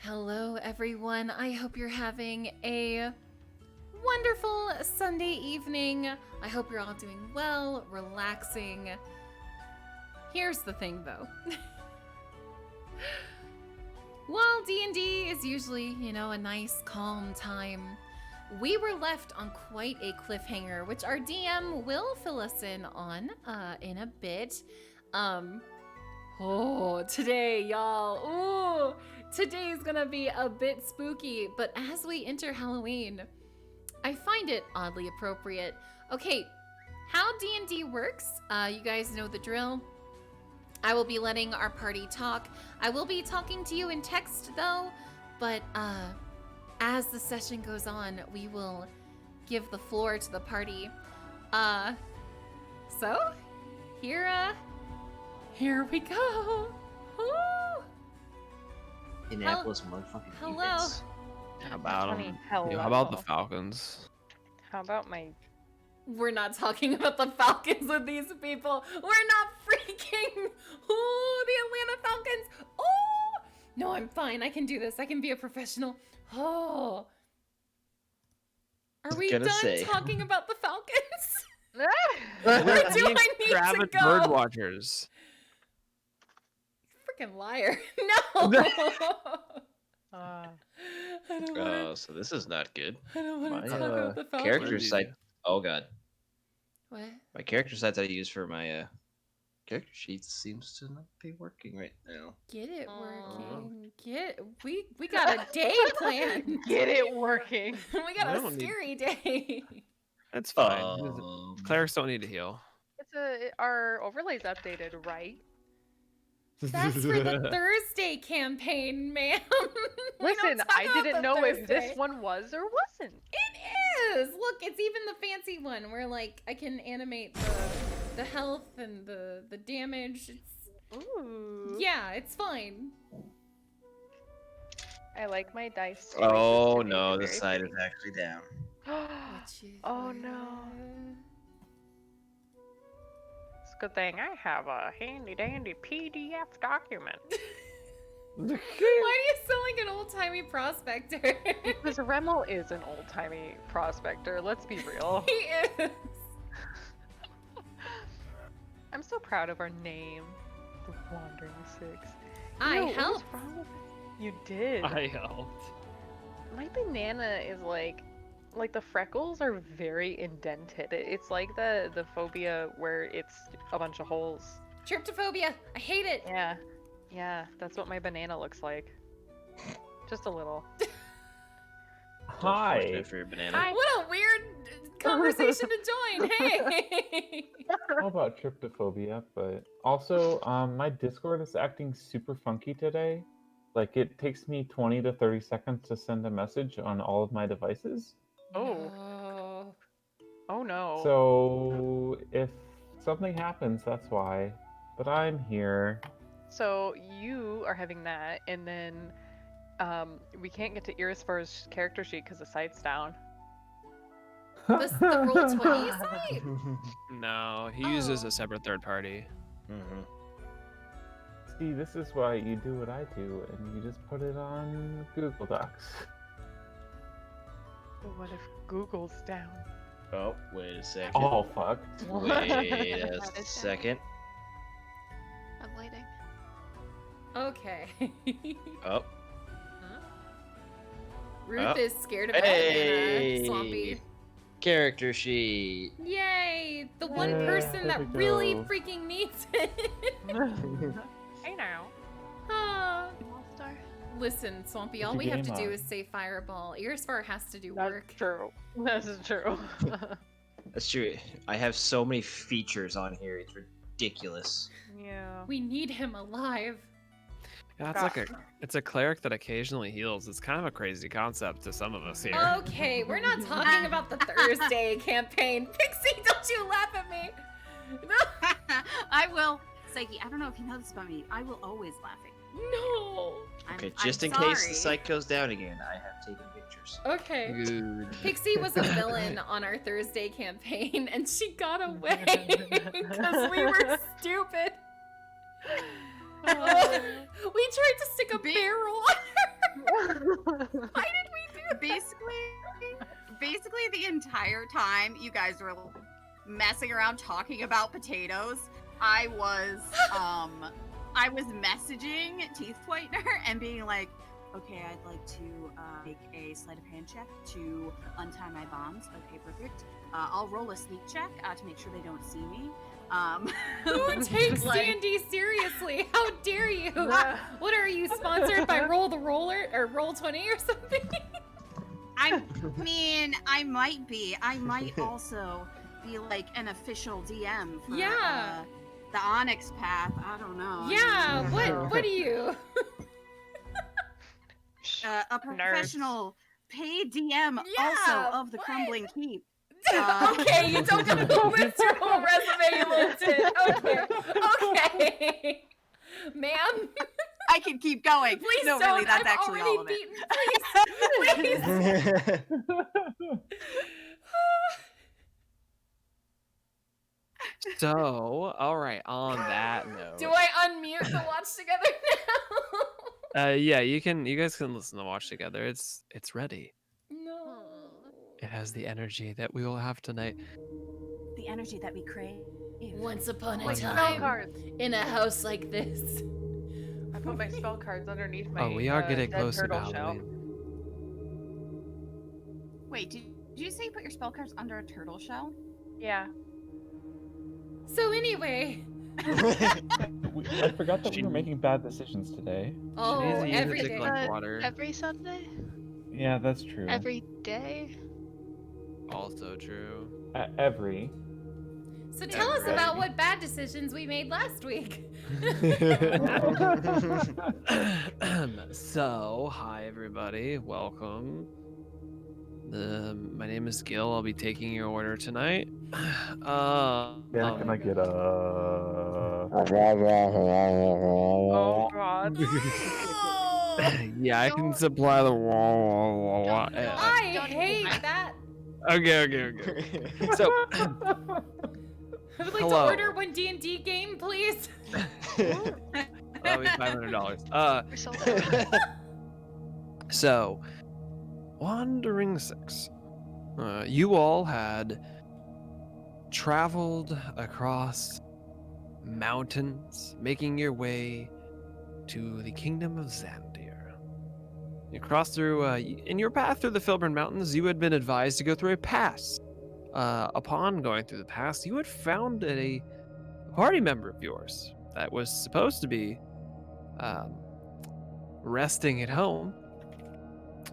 Hello, everyone. I hope you're having a wonderful Sunday evening. I hope you're all doing well, relaxing. Here's the thing, though. While D&D is usually, a nice, calm time, we were left on quite a cliffhanger, which our DM will fill us in on in a bit. Today, y'all. Today's gonna be a bit spooky, but as we enter Halloween, I find it oddly appropriate. Okay, how D&D works, you guys know the drill. I will be letting our party talk. I will be talking to you in text, though, but as the session goes on, we will give the floor to the party. So, here we go. Woo! Indianapolis motherfucking Hello. defense. How about them? Hello. How about the Falcons? How about my... We're not talking about the Falcons with these people. We're not freaking. The Atlanta Falcons. No, I'm fine. I can do this. I can be a professional. Are we done talking about the Falcons? Or do I need to Rabid go? bird watchers. Freaking liar. No. I don't want So this is not good. to talk about the Falcons. Character site. Oh god. What? My character site that I use for my character sheets seems to not be working right now. Get it working. We got a day plan. Get it working. We got I a don't need- scary day. That's fine. Clerics don't need to heal. Our overlay's updated, right? That's for the Thursday campaign, ma'am. We don't Listen, talk I about didn't the know if Thursday. this one was or wasn't. It is. Look, it's even the fancy one where I can animate the health and the damage. It's Ooh. it's fine. I like my dice. Oh choices to be no, the very site is pretty. actually down. Oh no. It's a good thing I have a handy dandy PDF document. Why do you sound like an old-timey prospector? Because Remmel is an old-timey prospector, let's be real. He is. I'm so proud of our name, the Wandering Six. I What was helped. wrong with it? You did. I helped. My banana is like the freckles are very indented. It's like the phobia where it's a bunch of holes. Tryptophobia. I hate it. Yeah, that's what my banana looks like. Just a little. Hi. Unfortunate for your banana. Hi. What a weird conversation to join. Hey. How about tryptophobia? But also, my Discord is acting super funky today. Like, it takes me 20 to 30 seconds to send a message on all of my devices. Oh. Oh no. So, if something happens, that's why. But I'm here. So you are having that, and then we can't get to Irisfar's character sheet because the site's down. The Roll20 site? No, he uses Oh. a separate third party. See, this is why you do what I do, and you just put it on Google Docs. But what if Google's down? Oh, wait a second. All fucked. Wait a That is second. I'm waiting. Okay. Oh, Ruth Oh. is scared of Hey. banana. Swampy. character sheet. Yay! The one Yeah, person there that we really go. freaking needs it. Hey now. Ah. All-star. Listen, Swampy, all Get we your have to game do on. is say Fireball. Irisfar has to do That's work. true. That's true. That's true. I have so many features on here. It's ridiculous. Yeah. We need him alive. Yeah, it's a cleric that occasionally heals. It's kind of a crazy concept to some of us here. Okay, we're not talking about the Thursday campaign. Pixie, don't you laugh at me. I will. Psyche, I don't know if you know this about me. I will always laugh at you. No. Okay, I'm just in case the sorry. site goes down again, I have taken pictures. Okay. Good. Pixie was a villain on our Thursday campaign, and she got away because we were stupid. We tried to stick a barrel on her. Basically the entire time you guys were messing around talking about potatoes, I was messaging Teeth Whitener and being like, okay, I'd like to make a sleight of hand check to untie my bonds. Okay, perfect. I'll roll a sneak check to make sure they don't see me. Who takes D&D seriously? How dare you? What are you, sponsored by Roll the Roller or Roll20 or something? I mean, I might be. I might also be like an official DM for the Onyx Path. I don't know. Yeah, what are you? A professional paid DM also of the Crumbling Keep. Okay, you don't have to list your whole resume, you little tit. Okay. Ma'am? I can keep going. Please no, don't. really, that's I'm actually already all of it. beaten. Please. So, all right. On that note, Do I unmute the watch together now? yeah, you guys can listen to Watch Together. It's ready. No. It has the energy that we will have tonight. The energy that we crave. Once upon a Like spell time, cards. in a house like this. I put my spell cards underneath my Oh, we are getting dead close to turtle shell. Halloween. Wait, did you say you put your spell cards under a turtle shell? Yeah. So anyway. I forgot that we were making bad decisions today. Oh, She needs to use every it to day. collect water. Every Sunday? Yeah, that's true. Every day? Also true. Every. So tell us Every about day. what bad decisions we made last week. So, hi everybody, welcome. My name is Gil. I'll be taking your order tonight. Yeah, can I get a? Oh god. Yeah, I can supply the I hate that. Okay. So, I would like Hello. to order one D&D game, please. that'll be $500. We're sold out. So, Wandering Six. You all had traveled across mountains, making your way to the kingdom of Xandir. You crossed through, in your path through the Filburn Mountains, you had been advised to go through a pass. Upon going through the pass, you had found a party member of yours that was supposed to be resting at home.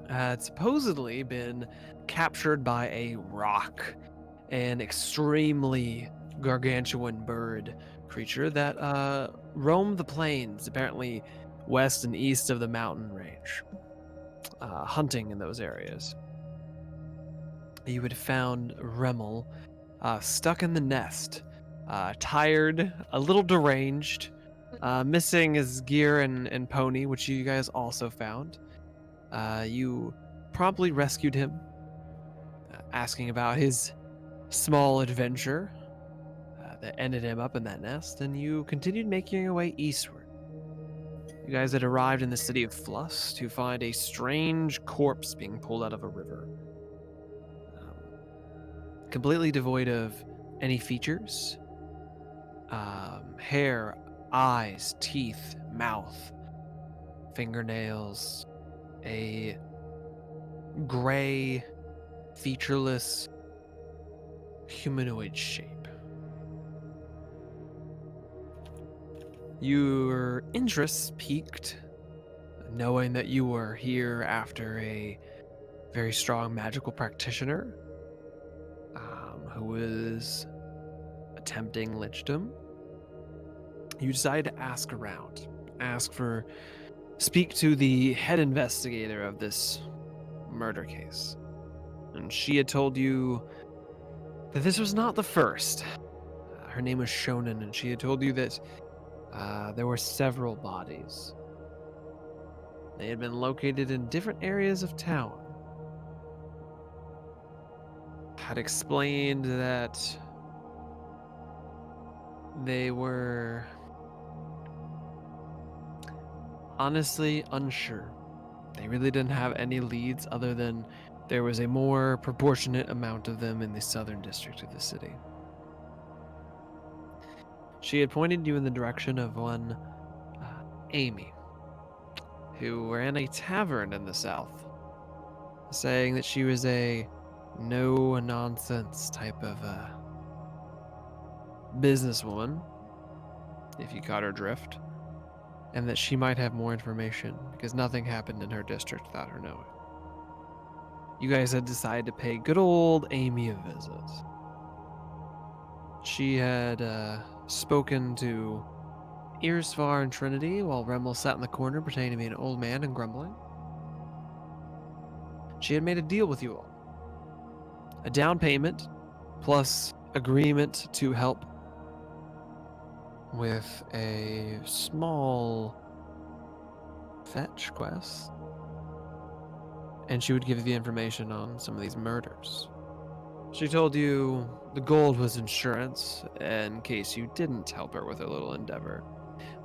Had supposedly been captured by a rock, an extremely gargantuan bird creature that roamed the plains, apparently west and east of the mountain range, hunting in those areas. You had found Remel stuck in the nest, tired, a little deranged, missing his gear and pony, which you guys also found. You promptly rescued him, asking about his small adventure that ended him up in that nest, and you continued making your way eastward. You guys had arrived in the city of Fluss to find a strange corpse being pulled out of a river. Completely devoid of any features. Hair, eyes, teeth, mouth, fingernails, a gray, featureless, humanoid shape. Your interest piqued, knowing that you were here after a very strong magical practitioner who was attempting lichdom. You decided to ask around, speak to the head investigator of this murder case. And she had told you that this was not the first. Her name was Shonen, and she had told you that there were several bodies. They had been located in different areas of town. Had explained that they were honestly unsure They really didn't have any leads other than there was a more proportionate amount of them in the southern district of the city. She had pointed you in the direction of one Amy, who ran a tavern in the south, saying that she was a no-nonsense type of businesswoman, if you caught her drift, and that she might have more information because nothing happened in her district without her knowing. You guys had decided to pay good old Amy a visit. She had spoken to Irisvar and Trinity while Remel sat in the corner pretending to be an old man and grumbling. She had made a deal with you all. A down payment plus agreement to help with a small fetch quest. And she would give you the information on some of these murders. She told you the gold was insurance in case you didn't help her with her little endeavor.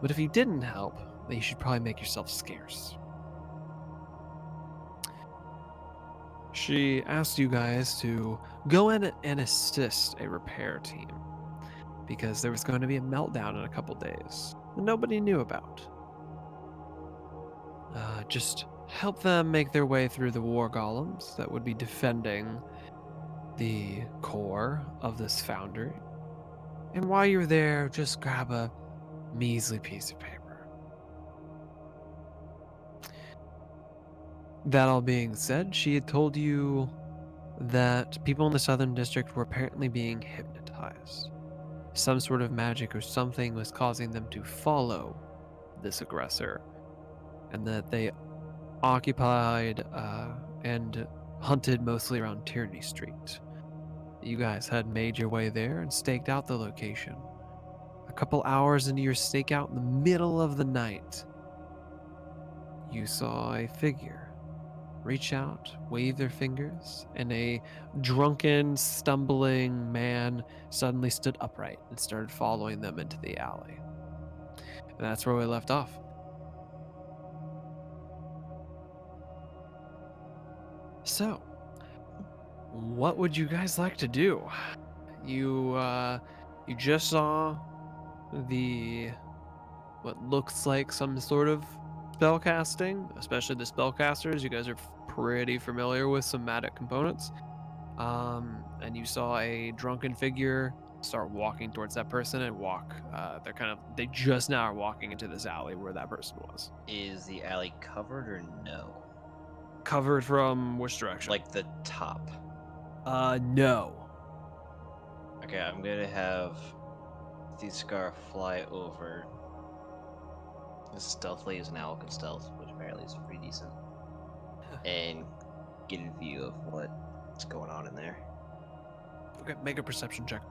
But if you didn't help, then you should probably make yourself scarce. She asked you guys to go in and assist a repair team because there was going to be a meltdown in a couple days that nobody knew about. Just help them make their way through the war golems that would be defending the core of this foundry. And while you're there, just grab a measly piece of paper. That all being said, she had told you that people in the Southern District were apparently being hypnotized. Some sort of magic or something was causing them to follow this aggressor, and that they occupied and hunted mostly around Tyranny Street. You guys had made your way there and staked out the location. A couple hours into your stakeout in the middle of the night, you saw a figure reach out, wave their fingers, and a drunken, stumbling man suddenly stood upright and started following them into the alley. And that's where we left off. So, what would you guys like to do? You just saw the what looks like some sort of spell casting, especially the spellcasters. You guys are pretty familiar with somatic components. And you saw a drunken figure start walking towards that person and walk. They just now are walking into this alley where that person was. Is the alley covered or no? Covered from which direction? Like the top. No. Okay, I'm gonna have the scar fly over as stealthily as an owl can stealth, which apparently is pretty decent, and get a view of what's going on in there. Okay, make a perception check.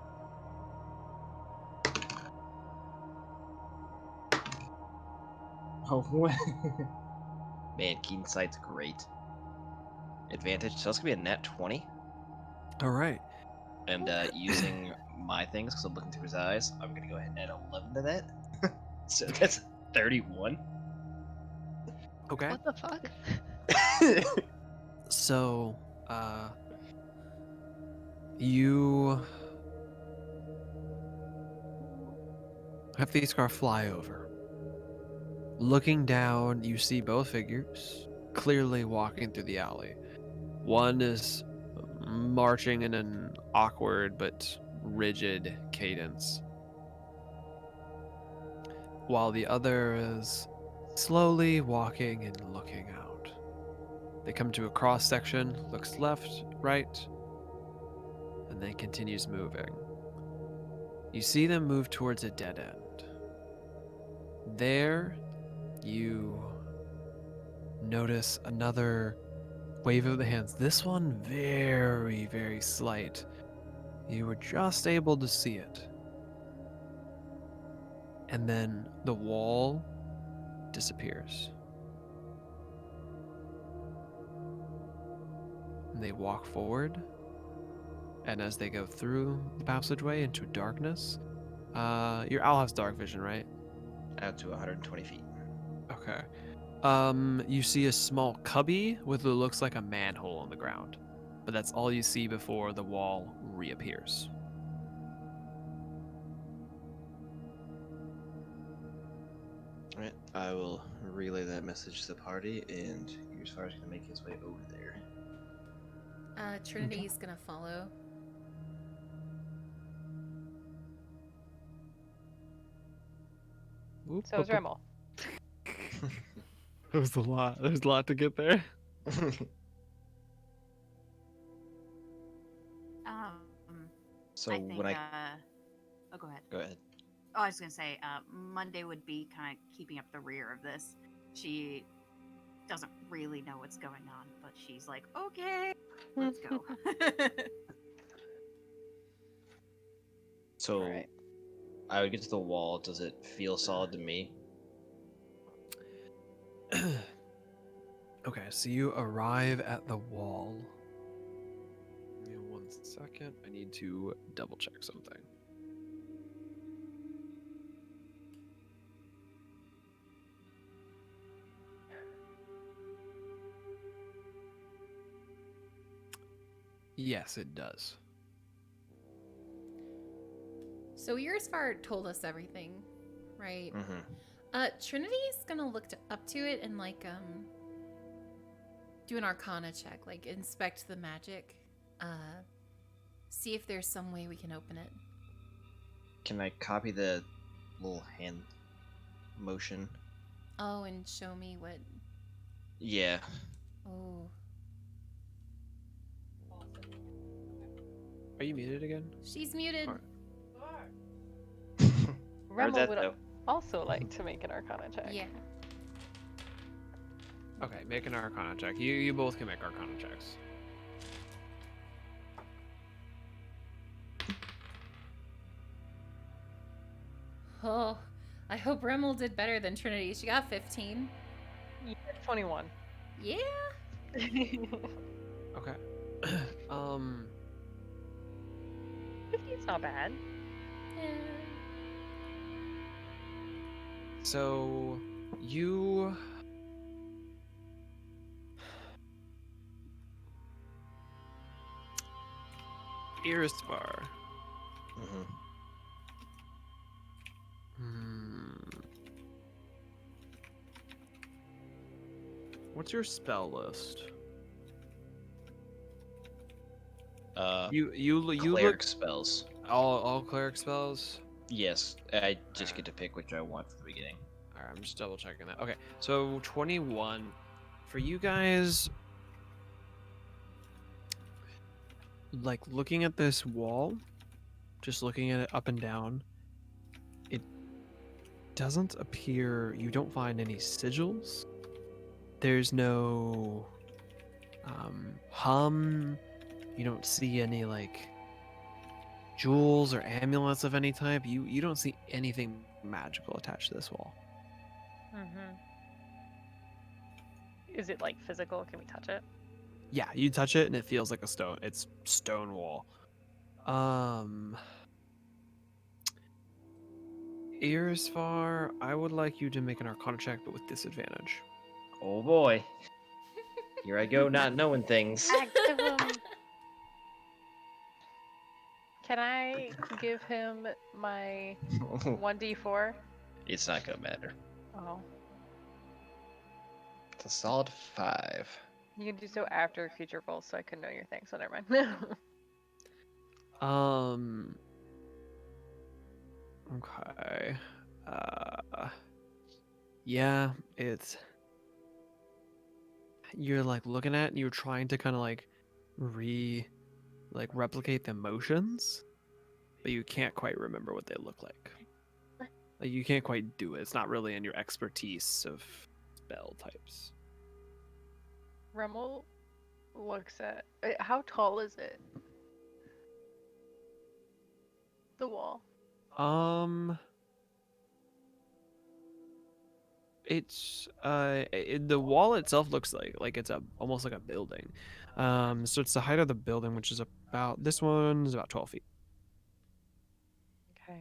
Oh, man, keen sight's great. Advantage, so it's gonna be a net 20. All right. And using my things, because I'm looking through his eyes, I'm gonna go ahead and add 11 to that. So that's 31. Okay. What the fuck? So, you have the scar fly over. Looking down, you see both figures clearly walking through the alley. One is marching in an awkward but rigid cadence, while the other is slowly walking and looking out. They come to a cross section, looks left, right, and then continues moving. You see them move towards a dead end. There, you notice another wave of the hands. This one very, very slight. You were just able to see it. And then the wall disappears. And they walk forward. And as they go through the passageway into darkness, your owl has dark vision, right? Out to 120 feet. Okay. You see a small cubby with what looks like a manhole on the ground, but that's all you see before the wall reappears. Alright, I will relay that message to the party, and Earsfire's gonna make his way over there. Trinity's gonna follow. Whoop, So is whoop, Remmel. whoop. There's a lot. There's a lot to get there. So I think, when I oh, go ahead. go ahead. Oh, I was gonna say, Monday would be kind of keeping up the rear of this. She doesn't really know what's going on, but she's like, okay, let's go. So Alright. I would get to the wall. Does it feel solid to me? Okay, so you arrive at the wall. Give me 1 second. I need to double check something. Yes, it does. So Earsfire told us everything, right? Mm-hmm. Trinity's gonna look up to it and like do an Arcana check, like inspect the magic, see if there's some way we can open it. Can I copy the little hand motion? Oh, and show me what. Yeah. Oh, Are you muted again? she's muted. Alright. Heard Remmel that would though. also like to make an Arcana check. Yeah. Okay, make an Arcana check. You both can make Arcana checks. Oh, I hope Remmel did better than Trinity. She got 15. Yeah, 21. Yeah. Okay. 15's not bad. Yeah. So you Irisvar. Mm-hmm. What's your spell list? You look cleric spells. all cleric spells. Yes, I just Alright. get to pick which I want from the beginning. All right, I'm just double checking that. Okay, so 21 for you guys. Like looking at this wall, just looking at it up and down, it doesn't appear. You don't find any sigils. There's no hum. You don't see any like jewels or amulets of any type. You don't see anything magical attached to this wall. Mm-hmm. Is it like physical? Can we touch it? Yeah, you touch it and it feels like a stone. It's stone wall. Irisfar, I would like you to make an Arcana check, but with disadvantage. Oh boy. Here I go, not knowing things. Activum. Can I give him my 1d4? It's not gonna matter. Oh. It's a solid 5. You can do so after a creature rolls, so I can know your thing, so never mind. Okay. Yeah, it's. You're like looking at it and you're trying to kind of like replicate the motions, but you can't quite remember what they look like. Like you can't quite do it. It's not really in your expertise of spell types. Remmel looks at. How tall is it? The wall. It's the wall itself looks like it's almost like a building. So it's the height of the building, which is about this one is about 12 feet. Okay.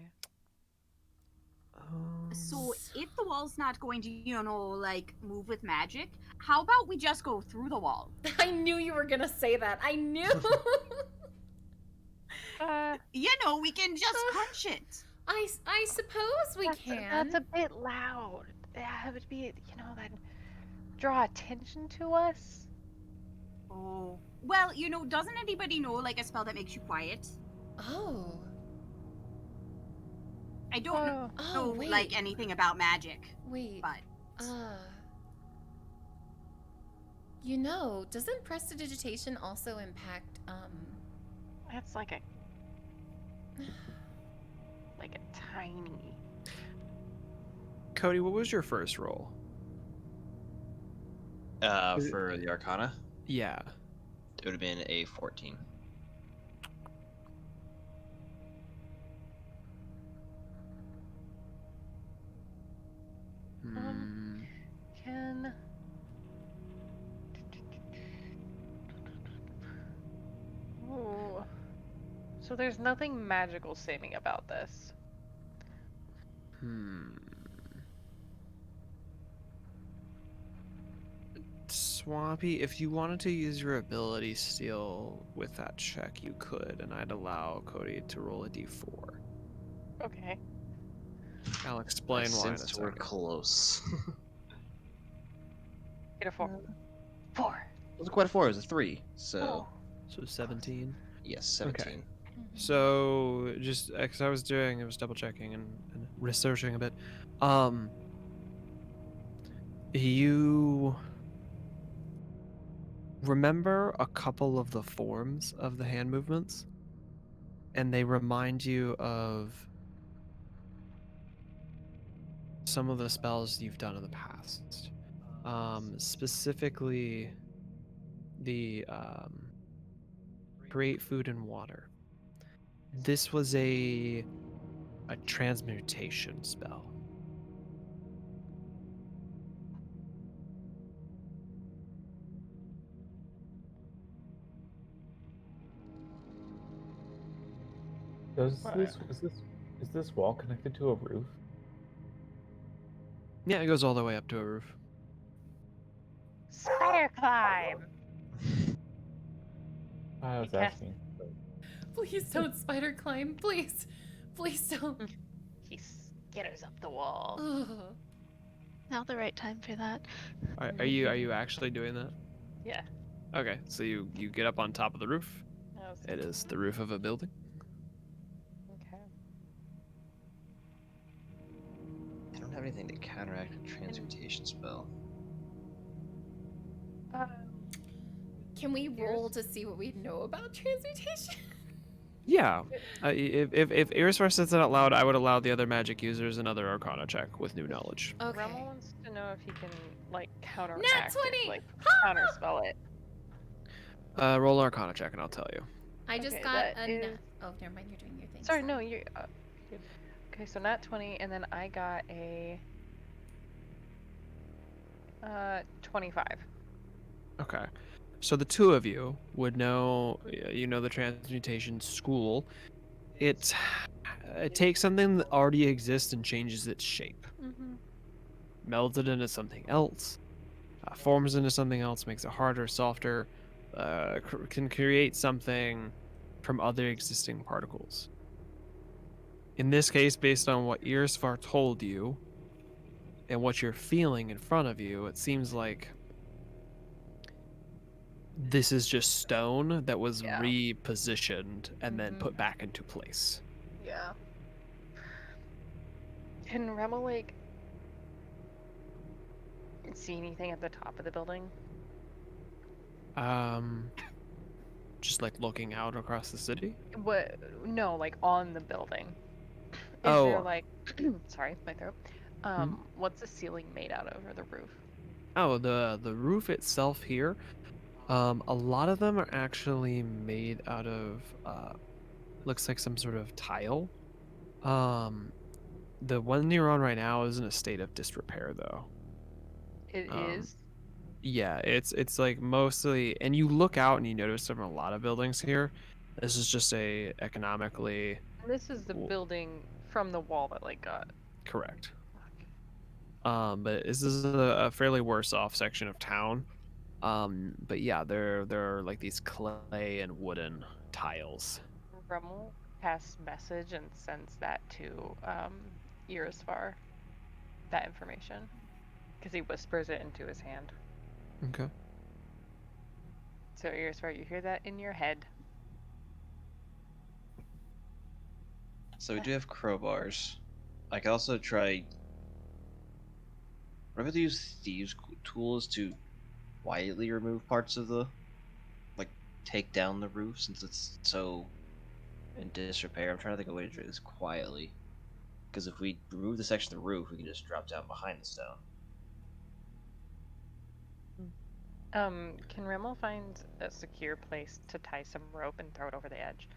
So if the wall's not going to, like move with magic, how about we just go through the wall? I knew you were gonna say that. I knew. We can just punch it. I suppose we can. That's a bit loud. Yeah, it would be, that draw attention to us. Oh. Well, doesn't anybody know like a spell that makes you quiet? Oh. I don't know Oh, wait. like anything about magic. Wait. But doesn't prestidigitation also impact That's like a tiny. Cody, what was your first roll? For the Arcana, Yeah. it would have been a 14. Can Ooh. So there's nothing magical saving about this. Swampy, if you wanted to use your ability steal with that check, you could, and I'd allow Cody to roll a d4. Okay. I'll explain why in a Since we're second. close. Get a 4. 4. It was quite a 4, it was a 3. So, So 17. yes, 17. So just because I was double checking and researching a bit. You remember a couple of the forms of the hand movements, and they remind you of some of the spells you've done in the past. Specifically, the create food and water. This was a transmutation spell. Is this wall connected to a roof? Yeah, it goes all the way up to a roof. Spider climb. I was cast- asking. Please don't spider climb. Please. Please don't. He skitters up the wall. Ugh. Not the right time for that. Are you actually doing that? Yeah. Okay, so you get up on top of the roof. That was- It is the roof of a building. Okay. I don't have anything to counteract a transmutation spell. Can we roll to see what we know about transmutation? Yeah. If Irisvar says it out loud, I would allow the other magic users another Arcana check with new knowledge. Okay. Remmel wants to know if he can counteract Nat it, 20! counterspell it. Roll Arcana check and I'll tell you. I just Okay, got that a is- Oh, never mind. You're doing your thing. Sorry, no, you're good. Okay, so nat 20, and then I got a 25. Okay. So the two of you would know, the transmutation school. It takes something that already exists and changes its shape. Mm-hmm. Melds it into something else, forms into something else, makes it harder, softer, can create something from other existing particles. In this case, based on what Irisvar told you and what you're feeling in front of you, it seems like this is just stone that was Yeah. repositioned and then Mhm. put back into place. Yeah. Can Remmel, see anything at the top of the building? Just like looking out across the city. What? No, on the building. Is Oh. there sorry, my throat. What's the ceiling made out of, or the roof? Oh, the roof itself here. A lot of them are actually made out of looks like some sort of tile. The one you're on right now is in a state of disrepair though. It is. Yeah, it's like mostly, and you look out and you notice there are a lot of buildings here. This is just a economically. This is the building from the wall that got Correct. But this is a fairly worse off section of town. But yeah, there are like these clay and wooden tiles. Rummel casts message and sends that to Irisfar, that information, because he whispers it into his hand. Okay. So Irisfar, you hear that in your head. So we do have crowbars. I can also try. What if I use thieves' tools to quietly remove parts of the, like, take down the roof since it's so in disrepair? I'm trying to think of a way to do this quietly. Because if we remove the section of the roof, we can just drop down behind the stone. Can Rimmel find a secure place to tie some rope and throw it over the edge?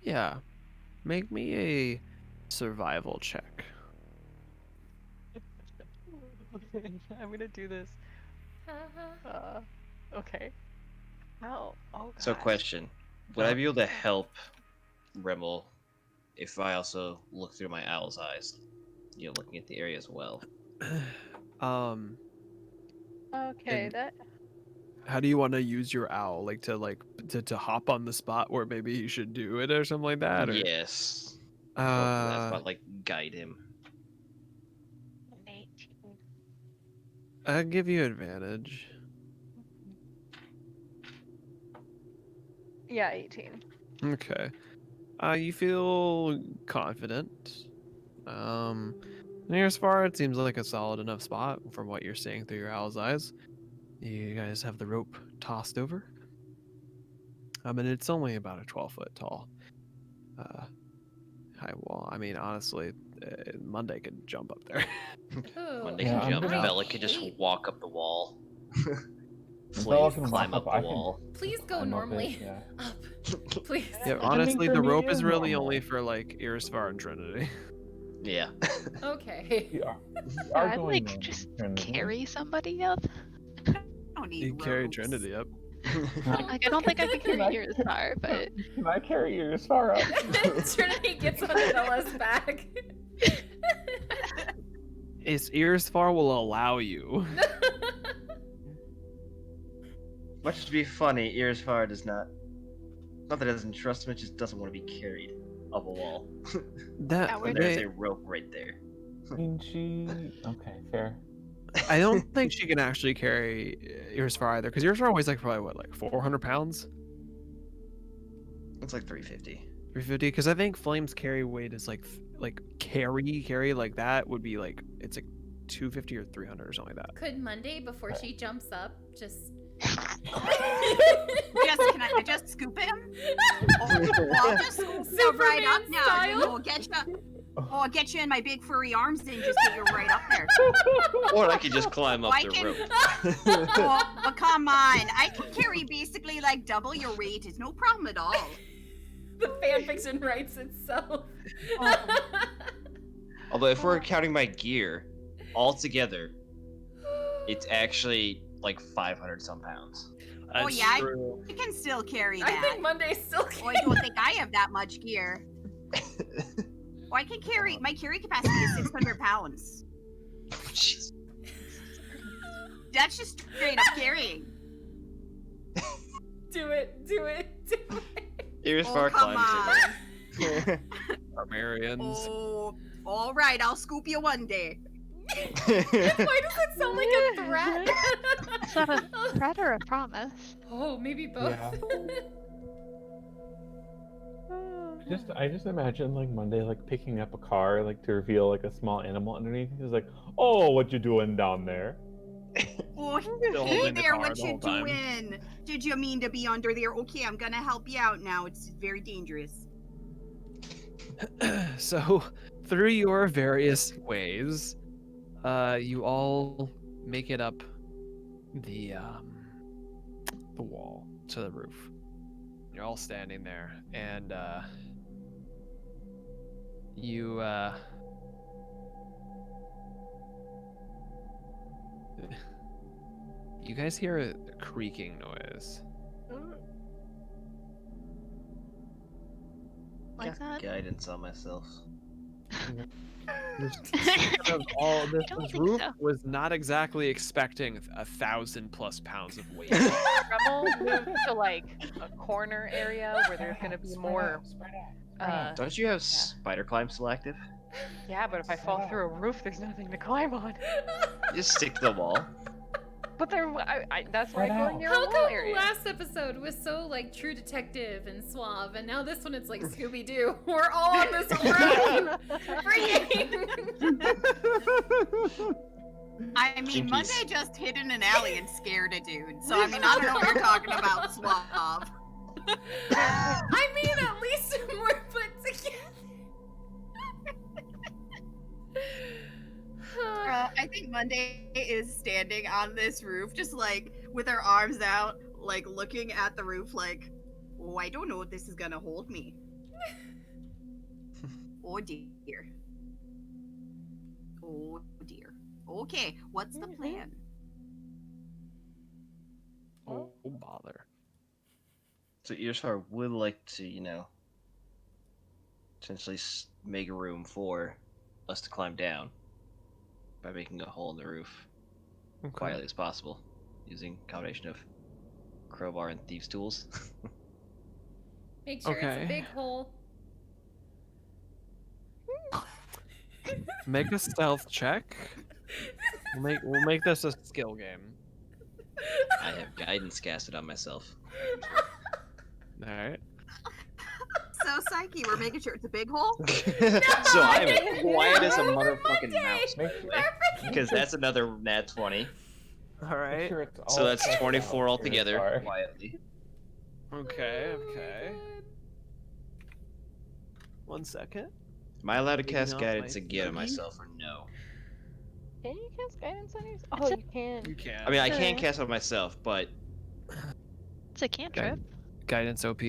Yeah. Make me a survival check. I'm gonna do this. Okay. How? Oh god. So, question: would I be able to help Rimmel if I also look through my owl's eyes? You know, looking at the area as well. Okay, And- that. How do you want to use your owl? To hop on the spot where maybe you should do it or something like that? Or? Yes. Go up to that spot, like guide him. 18. I'll give you advantage. Yeah, 18. Okay. You feel confident. Near as far, it seems like a solid enough spot from what you're seeing through your owl's eyes. You guys have the rope tossed over. And it's only about a 12-foot tall high wall. I mean, honestly, Monday could jump up there. Monday Yeah, can I'm jump. gonna- Bella could just walk up the wall. Bella Flames can climb walk up up, the I can- wall. Please go I'm up it, normally yeah. up. Please. Yeah, I mean, honestly, for the me, rope it is is really normal. only for like Irisfar and Trinity. Yeah. Okay. We are I'd going like normal, just Trinity. carry somebody up. I don't need You carry ropes. Trinity up. Like, I don't think I could Can carry I- yours far, but Can I carry yours far up? Trinity gets on Bella's back. Is Irisfar will allow you. Much to be funny, Irisfar does not. Not that it doesn't trust him, it just doesn't want to be carried up a wall. That Yeah, When we're- there's a rope right there. I mean, okay, fair. I don't think she can actually carry Irisfar either, because Irisfar weighs like probably what, like 400 pounds, It's like 350. 350. Because I think Flame's carry weight is like carry like that would be like it's like 250 or 300 or something like that. Could Monday, before she jumps up, just. Can I just scoop him? I'll just scoop you right up Superman now. style? I'll get you in my big furry arms and just get you right up there. Or I could just climb up I the can- rope. Oh, come on. I can carry basically like double your weight. It's no problem at all. The fanfiction writes itself. Although if we're counting my gear, altogether, it's actually like 500 some pounds. Oh, yeah, I can still carry I that. think Monday's still. Oh, I don't think I have that much gear. Oh, I can carry. My carry capacity is 600 pounds. Jeez. That's just straight up carrying. Do it. Do it. Do it. Here's Oh, far come climbs on. Barbarians. Oh, all right. I'll scoop you one day. Why does it sound like a threat? it's not a threat or a promise. Oh, maybe both. Yeah. I just imagine like Monday like picking up a car like to reveal like a small animal underneath. He's like, "Oh, what you doing down there?" Oh, Still hey holding the there, car what the you whole time. doing? Did you mean to be under there? Okay, I'm gonna help you out now. It's very dangerous. So, through your various ways, you all make it up the wall to the roof. You're all standing there, and you you guys hear a creaking noise. like that? Guidance on myself. This kind of all I this, don't this think roof so. was not exactly expecting 1,000+ pounds of weight. Dremel moved to like a corner area where there's gonna be more. Don't you have spider climb selective? Yeah, but if I fall through a roof, there's nothing to climb on. Just stick to the wall. But there, that's why I'm going near a How wall come area. last episode was so like True Detective and suave, and now this one it's like Scooby Doo? We're all on this roof, freaking. I mean, Jinkies. Monday just hid in an alley and scared a dude. So I mean, I don't know what you're talking about, Suave. I mean, at least we're put together. I think Monday is standing on this roof, just like with her arms out, like looking at the roof, like, oh, I don't know if this is gonna hold me. Oh dear. Oh dear. Okay, what's the plan? Oh bother. So Earstar would like to, essentially make room for us to climb down by making a hole in the roof quietly as possible, using a combination of crowbar and thieves' tools. Make sure it's Okay. a big hole. Make a stealth check. We'll make this a skill game. I have guidance casted on myself. All right. So, Psyche, we're making sure it's a big hole? So I'm I- quiet as a No, motherfucking Monday. mouse, by the way, because that's another nat 20. All Make right. sure it's So all that's checked 24 out, altogether, Earstar. quietly. Okay. Oh my Okay. God. 1 second. Am I allowed to Maybe cast not, guidance might again on be. myself or no? Can you cast guidance on yourself? It's Oh, a- you can. You can. I mean, I Sure. can cast on myself, but It's a cantrip. Guidance OP.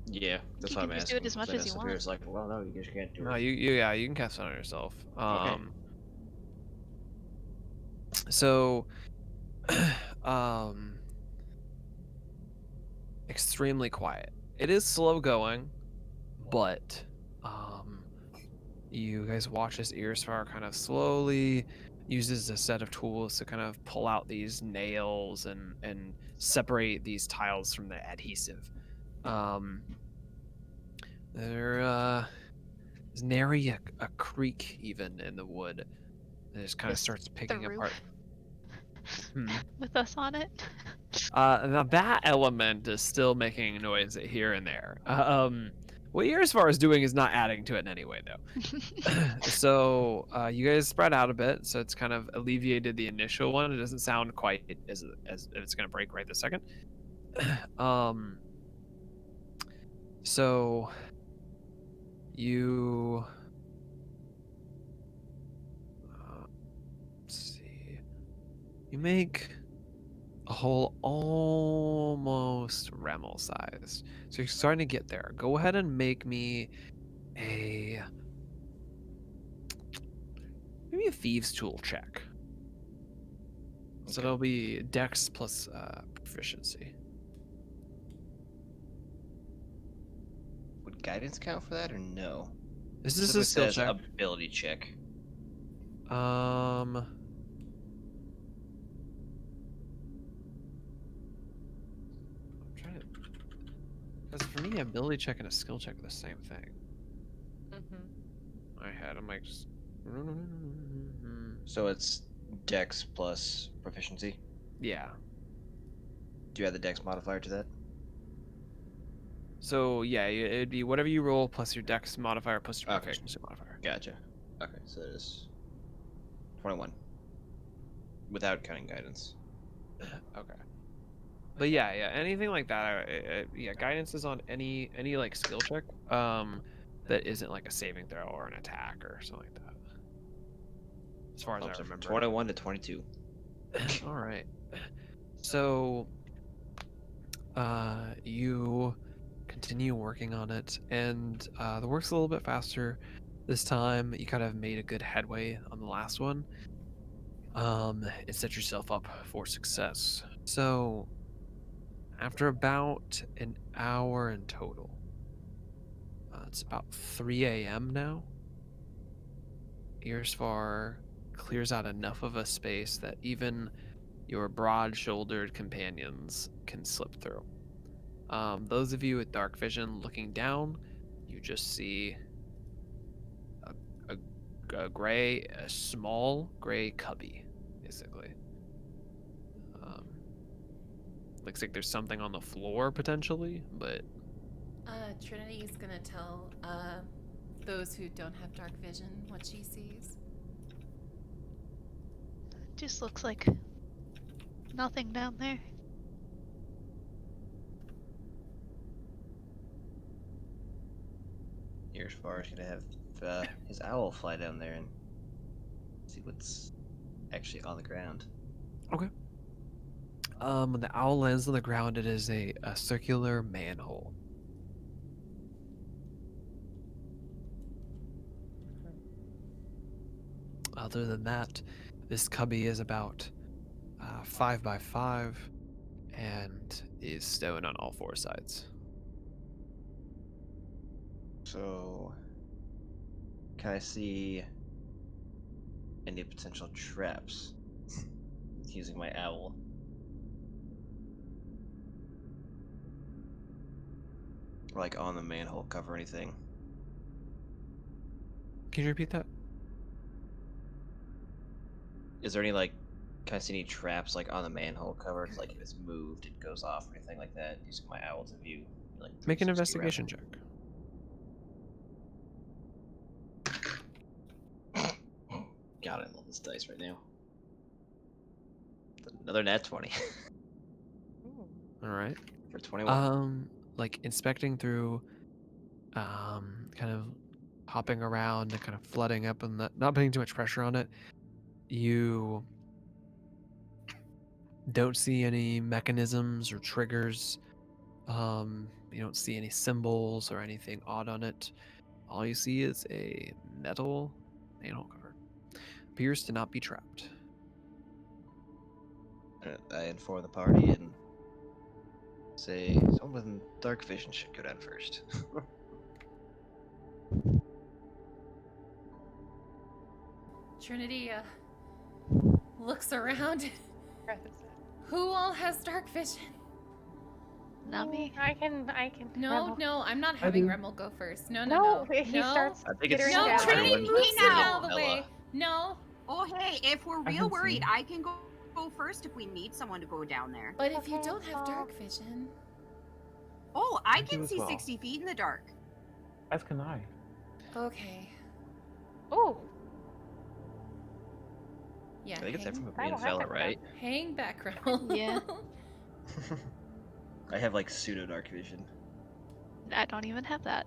yeah, that's You what can I'm just do asking. it as much Then as you Sapphire is like, well, no, you just can't do No, it. you can cast it on yourself. Okay. So, extremely quiet. It is slow going, but you guys watch as Earsfar kind of slowly uses a set of tools to kind of pull out these nails and separate these tiles from the adhesive. There's nary a creak even in the wood. It just kind of Is starts the picking roof apart. Hmm. with us on it. That element is still making noise here and there. What Earsfar is doing is not adding to it in any way, though. So you guys spread out a bit, so it's kind of alleviated the initial one. It doesn't sound quite as if it's gonna break right this second. So you let's see. You make a hole almost Remel sized. So you're starting to get there. Go ahead and make me maybe a thieves tool check. So Okay. it'll be Dex plus proficiency. Would guidance count for that or no? Is this Simply a skill says check? ability check. I'm trying to. Because for me, ability check and a skill check are the same thing. Mm-hmm. I had. I'm like just. So it's Dex plus proficiency. Yeah. Do you add the Dex modifier to that? So yeah, it'd be whatever you roll plus your Dex modifier plus your Okay. proficiency modifier. Gotcha. Okay, so it is 21. Without counting guidance. Okay. But yeah, anything like that. Yeah, guidance is on any like skill check. That isn't like a saving throw or an attack or something like that. As far as Bumps I it from remember. 21 to 22. All right. So, you continue working on it, and the work's a little bit faster this time. You kind of made a good headway on the last one. It set yourself up for success. So, after about an hour in total, It's about 3 a.m. now. Earsfar clears out enough of a space that even your broad-shouldered companions can slip through. Those of you with dark vision looking down, you just see a small gray cubby, basically. Looks like there's something on the floor potentially, but Trinity's gonna tell those who don't have dark vision what she sees. Just looks like nothing down there. Earsfar is gonna have his owl fly down there and see what's actually on the ground. when the owl lands on the ground, it is a circular manhole. Other than that, this cubby is about 5 by 5 and is stone on all 4 sides. So, can I see any potential traps using my owl? Like on the manhole cover or anything? Can you repeat that? Is there any, like, can I see any traps, like, on the manhole cover? It's like if it's moved, it goes off or anything like that, using my owl to view, like, Make an 360 around. investigation check. God, I love this dice right now. Another nat 20 All right. for 21. Like inspecting through, kind of hopping around and kind of flooding up and not putting too much pressure on it. You don't see any mechanisms or triggers. You don't see any symbols or anything odd on it. All you see is a metal manhole cover. Appears to not be trapped. I inform the party and say someone with dark vision should go down first. Trinity looks around. Breath is it. Who all has dark vision? Not me. I can. No, Remmel. no, I'm not I having do. Remmel go first. No, No, no. he no. starts I think it's skittering No, down. Trinity everyone moves except it now. out of the way. Ella. No, Oh, hey, if we're I real can worried, see. I can go first if we need someone to go down there. but if you Okay, don't have well- dark vision, Oh, I I do can as see well. 60 feet in the dark. As can I. okay. Oh, Yeah, I think it's hang, from a I green don't have fella, that right? hang back, Remmel. Yeah. I have like pseudo dark vision. I don't even have that.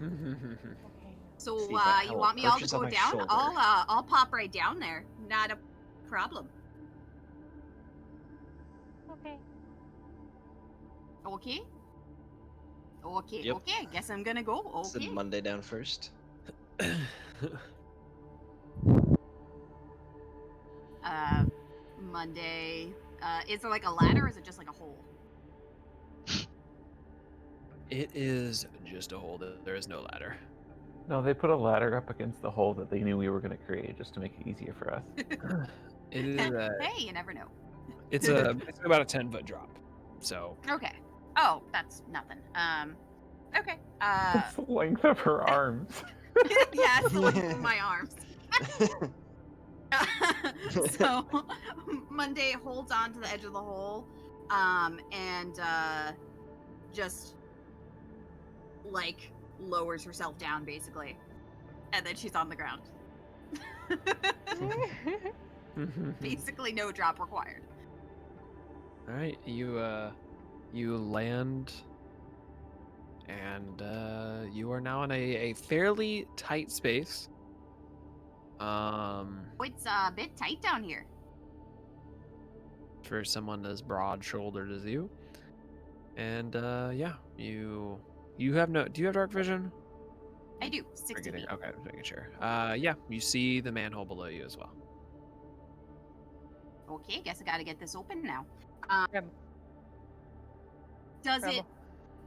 okay. So, See if I you have a want me all to purchase on go my down? shoulder. I'll pop right down there. Not a problem. Okay. Okay. Okay. Yep. Okay. I guess I'm gonna go. Send Okay. Monday down first. Monday. Is there like a ladder or is it just like a hole? It is just a hole. There is no ladder. No, they put a ladder up against the hole that they knew we were going to create just to make it easier for us. It is Hey, you never know. it's about a 10-foot drop. So Okay. Oh, that's nothing. Okay. It's the length of her arms. Yeah, it's the length of my arms. So Monday holds on to the edge of the hole, and just like lowers herself down basically, and then she's on the ground. Basically, no drop required. all right, you land, and you are now in a fairly tight space. Oh, it's a bit tight down here. For someone as broad-shouldered as you, and yeah, you have no. Do you have dark vision? I do 60 Forgetting. feet. Okay, just making sure. Yeah, you see the manhole below you as well. Okay, guess I gotta get this open now. Rem- Does it Rebel.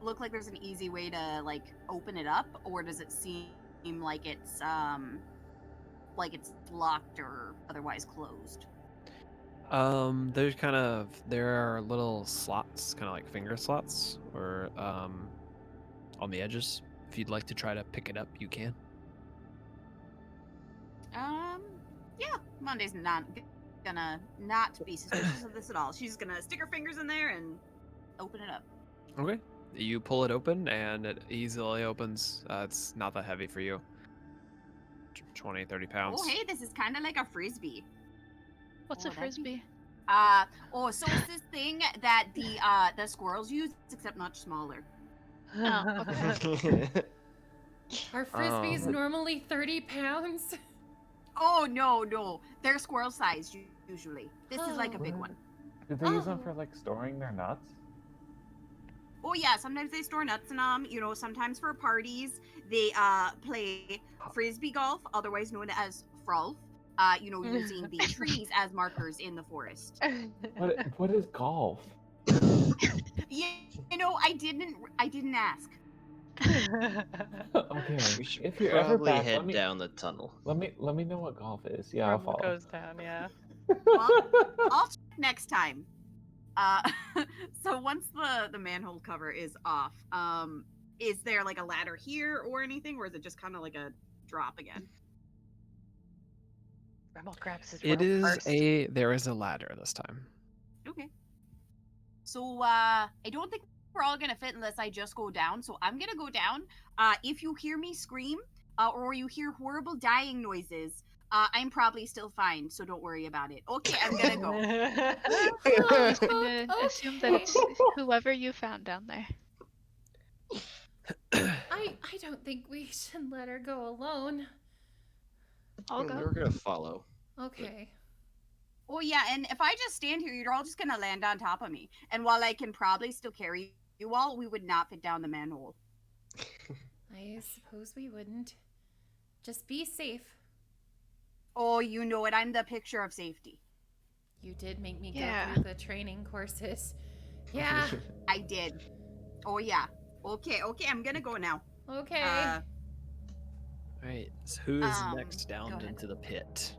look like there's an easy way to like open it up, or does it seem like it's locked or otherwise closed? There are little slots, kind of like finger slots, or on the edges. If you'd like to try to pick it up, you can. Yeah, Monday's not gonna not be suspicious of this at all. She's gonna stick her fingers in there and open it up. Okay. You pull it open, and it easily opens. It's not that heavy for you. 20, 30 pounds. Oh, hey, this is kind of like a frisbee. What's Oh, a that'd be- frisbee? So it's this thing that the squirrels use, except much smaller. Oh, okay. Are frisbees Um, normally 30 pounds? Oh no, they're squirrel sized usually. This is like a big Oh. one. Do they use them Oh. for like storing their nuts? Oh yeah, sometimes they store nuts in them. You know, sometimes for parties they play frisbee golf, otherwise known as frolf. You know, using the trees as markers in the forest. What is golf? Yeah, you know, I didn't ask. Okay, We should if you're ever probably back, head down the tunnel. let me know what golf is. Yeah, I'll Rumble follow. goes down, yeah. Well, I'll check next time. So once the manhole cover is off, is there like a ladder here or anything, or is it just kind of like a drop again? Rumble grabs his it rope is first. there is a ladder this time. Okay. So I don't think we're all gonna fit unless I just go down. So I'm gonna go down. If you hear me scream, or you hear horrible dying noises, I'm probably still fine. So don't worry about it. Okay, I'm gonna go. I'm just gonna assume that it's whoever you found down there. I don't think we should let her go alone. I'll We're go. gonna follow. Okay. Oh yeah, and if I just stand here, you're all just gonna land on top of me. And while I can probably still carry you all, we would not fit down the manhole. I suppose we wouldn't. Just be safe. Oh, you know it. I'm the picture of safety. You did make me Yeah. go through the training courses. Yeah. I did. Oh yeah. Okay, I'm gonna go now. Okay. All right. So who is Um, next go down ahead. into the pit?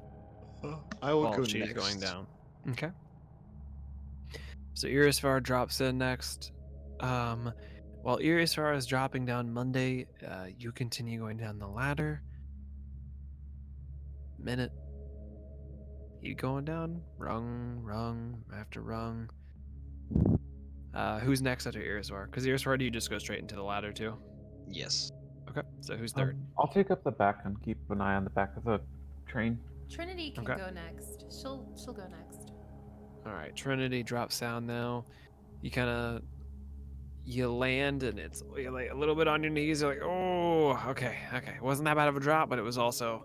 I will While go she's next. going down. Okay. So Irisvar drops in next. While Irisvar is dropping down Monday, you continue going down the ladder. Minute. You going down, rung after rung. Who's next after Irisvar? Because Irisvar, do you just go straight into the ladder too? Yes. Okay, so who's third? I'll take up the back and keep an eye on the back of the train. Trinity can okay. go next. She'll go next. All right, Trinity drops down now. You land and you're like a little bit on your knees. You're like, oh, okay. It wasn't that bad of a drop, but it was also,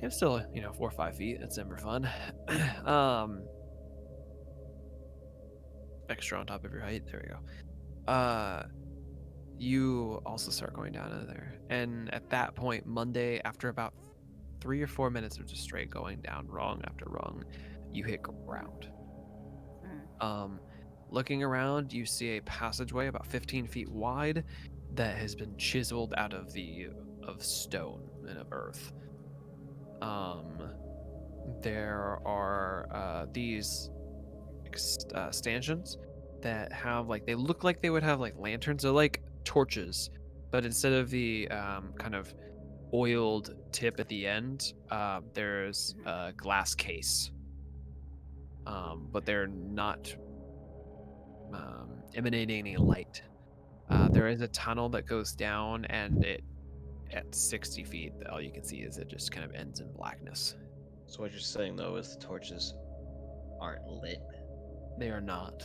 it's still 4 or 5 feet. It's never fun. Extra on top of your height. There we go. You also start going down into there, and at that point, Monday, after about 3 or 4 minutes of just straight going down rung after rung, you hit ground. Looking around, you see a passageway about 15 feet wide that has been chiseled out of stone and of earth. There are these stanchions that have they look like they would have lanterns. They're like torches, but instead of the kind of oiled tip at the end, there's a glass case. But they're not emanating any light. There is a tunnel that goes down, and at 60 feet, all you can see is it just kind of ends in blackness. So what you're saying though is the torches aren't lit. They are not.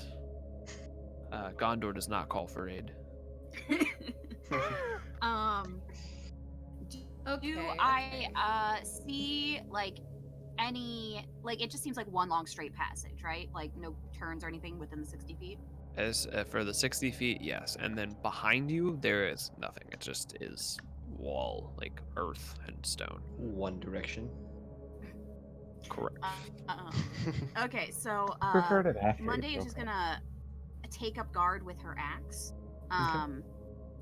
Gondor does not call for aid. Okay. Do I see any it just seems like one long straight passage, right? Like no turns or anything within the 60 feet? As for the 60 feet, yes. And then behind you, there is nothing. It just is wall, like earth and stone. One direction. Correct. Okay, so Prefer to after. Monday is just gonna take up guard with her axe.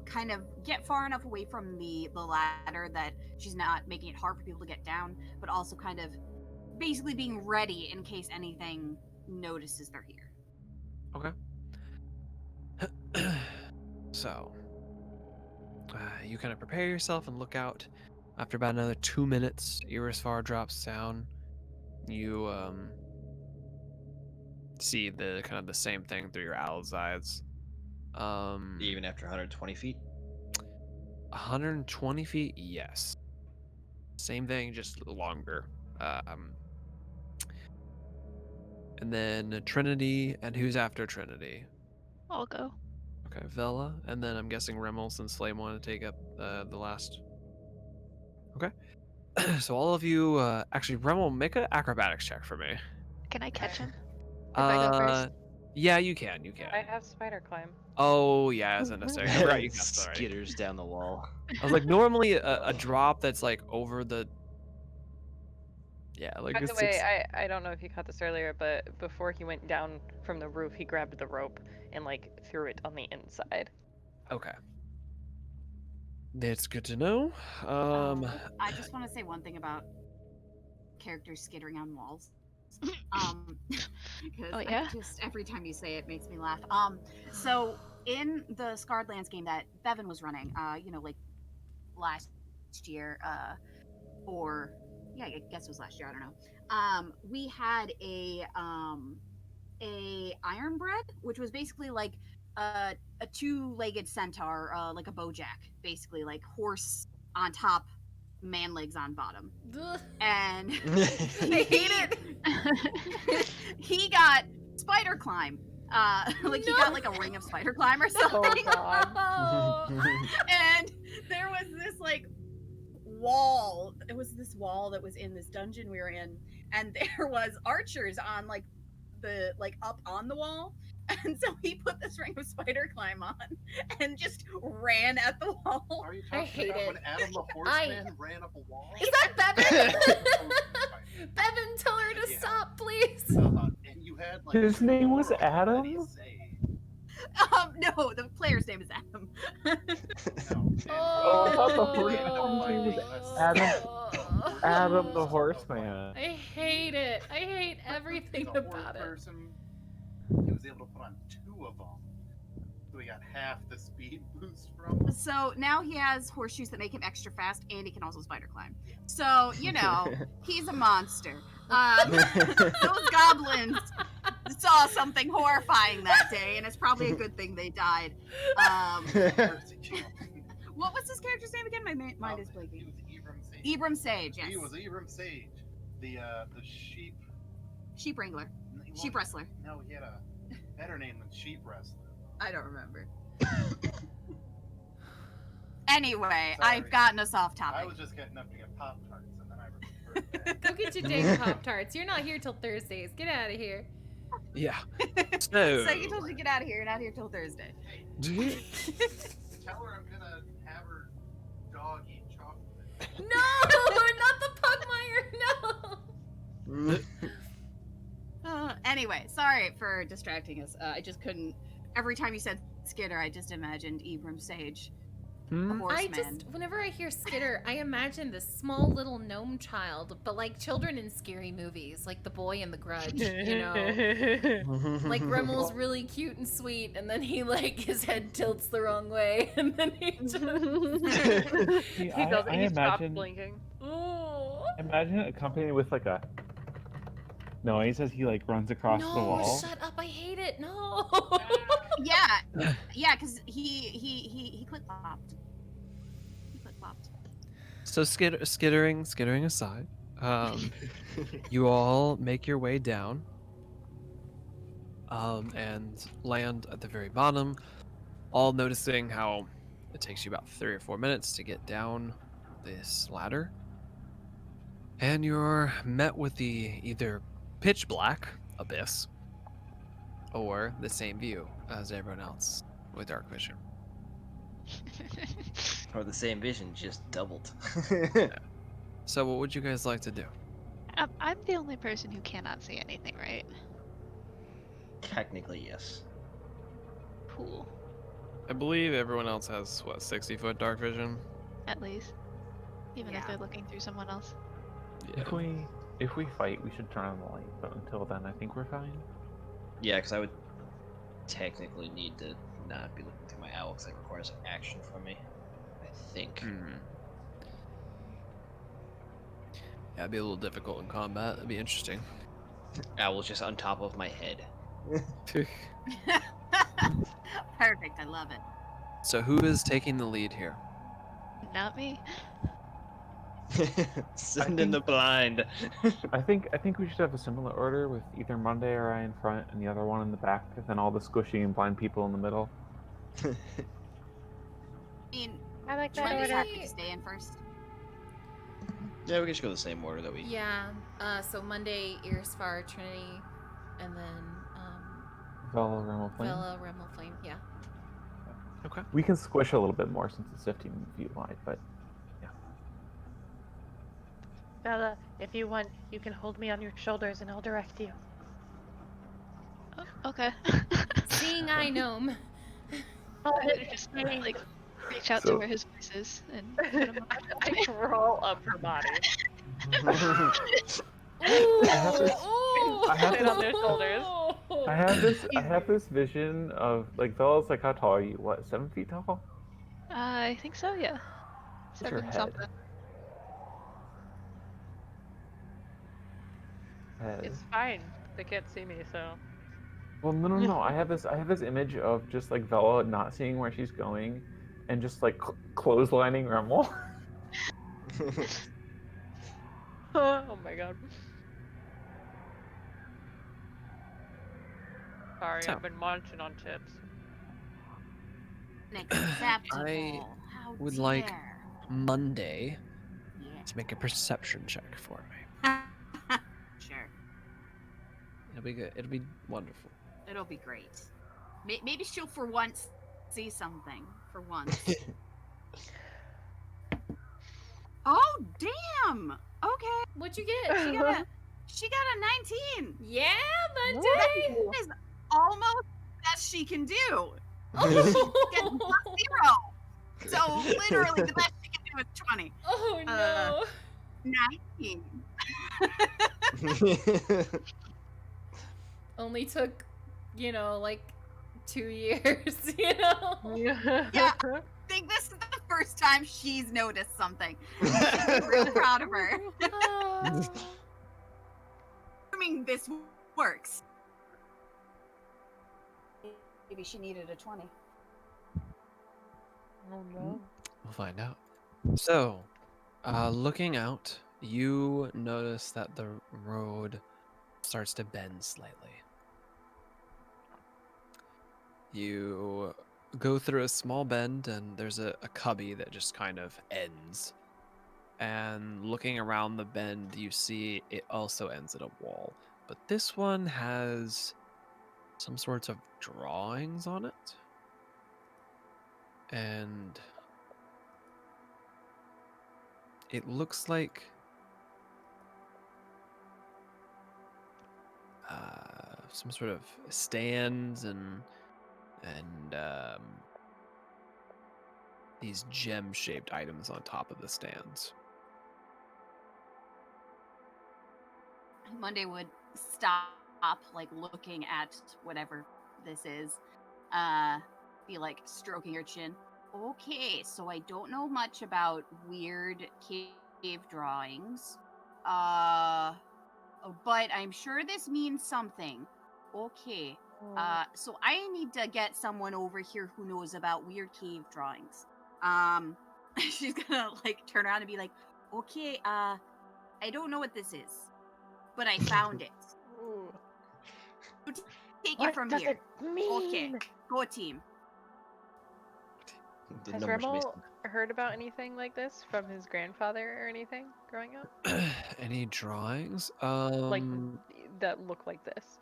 Kind of get far enough away from the ladder that she's not making it hard for people to get down, but also kind of basically being ready in case anything notices they're here. Okay. So, you kind of prepare yourself and look out. After about another 2 minutes, Irisfar drops down. You see the kind of the same thing through your owl's eyes. Even after 120 feet? 120 feet, yes. Same thing, just longer. And then Trinity, and who's after Trinity? I'll go. Okay, Vela, and then I'm guessing Remmels and Slay want to take up the last. Okay. So all of you, actually, Remmel, make an acrobatics check for me. Can I catch him? If Uh, I go first? Yeah, you can. I have spider climb. Oh, yeah, as unnecessary. I forgot you got that already. Skitters down the wall. I was like, normally a drop that's like over the. Yeah, like By it's the way, I don't know if you caught this earlier, but before he went down from the roof, he grabbed the rope and like threw it on the inside. Okay. That's good to know. I just want to say one thing about characters skittering on walls. Because Oh, yeah? just every time you say it makes me laugh. So in the Scarred Lands game that Bevan was running, like last year, or yeah, I guess it was last year. I don't know. We had a Ironbread, which was basically like a two-legged centaur, like a bowjack, basically like horse on top, man legs on bottom, Ugh. and I hate it. he got spider climb. Like he got like a ring of spider climb or something. Oh. And there was this like wall. It was this wall that was in this dungeon we were in, and there was archers on like the up on the wall. And so he put this ring of spider climb on and just ran at the wall. Are you I talking hate about it. when Adam the Horseman ran up a wall? Is that Bevan? Bevan, tell her to Yeah. stop, please. And you had like His name was That Adam? he saved. No, the player's name is Adam. No. Oh, I thought the horseman's name was Adam. Adam the Horseman. I hate it. I hate everything The horse about it. person, he was able to put on 2 of them. So he got half the speed boost from them. So now he has horseshoes that make him extra fast, and he can also spider climb. So, he's a monster. Those goblins saw something horrifying that day, and it's probably a good thing they died. What was his character's name again? My mind is He blanking. was Ibram Sage. Ibram Sage, yes. He was Ibram Sage. The sheep. Sheep Wrangler. he Sheep wasn't- Wrestler. No, he had a better name than Sheep Wrestler. I don't remember. Anyway, Sorry. I've gotten us off I topic. was just getting up to get Pop Tarts, and then I referred back. Go get your dang Pop Tarts. You're not here till Thursdays. Get out of here. Yeah. So you told me to get out of here. You're not here till Thursday. Tell her I'm gonna have her dog eat chocolate. No, not the Pugmire. No. Anyway, sorry for distracting us. I just couldn't. Every time you said Skitter, I just imagined Ibram Sage, a horseman. Whenever I hear Skitter, I imagine this small little gnome child, but like children in scary movies, like The Boy and the Grudge, Like Remmel's really cute and sweet, and then he his head tilts the wrong way, and then he just. See, He doesn't. I He stopped imagine, blinking. Ooh. imagine it accompanied with like a noise as he runs across No, the wall. shut up! I hate it. No. Yeah, because he click flopped. He click flopped. So skittering aside, you all make your way down, and land at the very bottom, all noticing how it takes you about 3 or 4 minutes to get down this ladder, and you're met with the either pitch black abyss or the same view as everyone else with dark vision. Or the same vision, just doubled. So what would you guys like to do? I'm the only person who cannot see anything, right? Technically, yes. cool, I believe everyone else has, what, 60-foot dark vision? at least. Even if Yeah. they're looking through someone else. If we fight, we should turn on the light. But until then, I think we're fine. Yeah, because I would technically need to not be looking through my owl because that requires an action from me. I think. Hmm. Yeah, it'd be a little difficult in combat. That'd be interesting. Owl's just on top of my head. Perfect. I love it. So who is taking the lead here? Not me. Send in the blind. I think we should have a similar order with either Monday or I in front and the other one in the back, and then all the squishy and blind people in the middle. I mean, I like that Monday's order. happy to stay in first. Yeah, we can just go the same order that we. Yeah. So Monday, Irisfar, Trinity, and then Vela, Remo, Flame. Vela, Remel, Flame. Yeah. Okay. We can squish a little bit more since it's 15 feet wide, but Bella, if you want, you can hold me on your shoulders and I'll direct you. Oh, okay. Seeing eye gnome. Just like reach out So- to where his voice is and put him on I crawl up her body. Ooh, have this- ooh. I have Sit on their shoulders. I have this vision of like Vela's like, how tall are you? What, 7 feet tall? I think so, yeah. What's your 7 head? something. Head. It's fine. They can't see me, so. Well, no. I have this image of just like Vela not seeing where she's going, and just like clotheslining Remel. Oh my god. Sorry, So- I've been munching on chips. Unacceptable. How would dare. like- Monday Yeah. to make a perception check for me. Sure. It'll be good. It'll be wonderful. It'll be great. Maybe she'll for once see something. For once. Oh damn! Okay. What'd you get? She got a 19. Yeah, Monday. That is almost the best she can do. Oh. Get +0. So literally the best she can do is 20. Oh no. 19. Only took, like 2 years, Yeah. I think this is the first time she's noticed something. I'm real proud of her. Oh. Assuming this works. Maybe she needed a 20. Oh no. We'll find out. So, looking out, you notice that the road starts to bend slightly. You go through a small bend, and there's a cubby that just kind of ends. And looking around the bend, you see it also ends at a wall. But this one has some sorts of drawings on it. And it looks like some sort of stands and these gem-shaped items on top of the stands. Monday would stop, like looking at whatever this is, be like stroking her chin. Okay, so I don't know much about weird cave drawings, but I'm sure this means something. Okay, so I need to get someone over here who knows about weird cave drawings. She's gonna like turn around and be like, okay, I don't know what this is, but I found it. Ooh. Take What it from does here. it mean? Okay, go team. The Has numbers Remel based heard about anything like this from his grandfather or anything growing up? Any drawings? Like that look like this?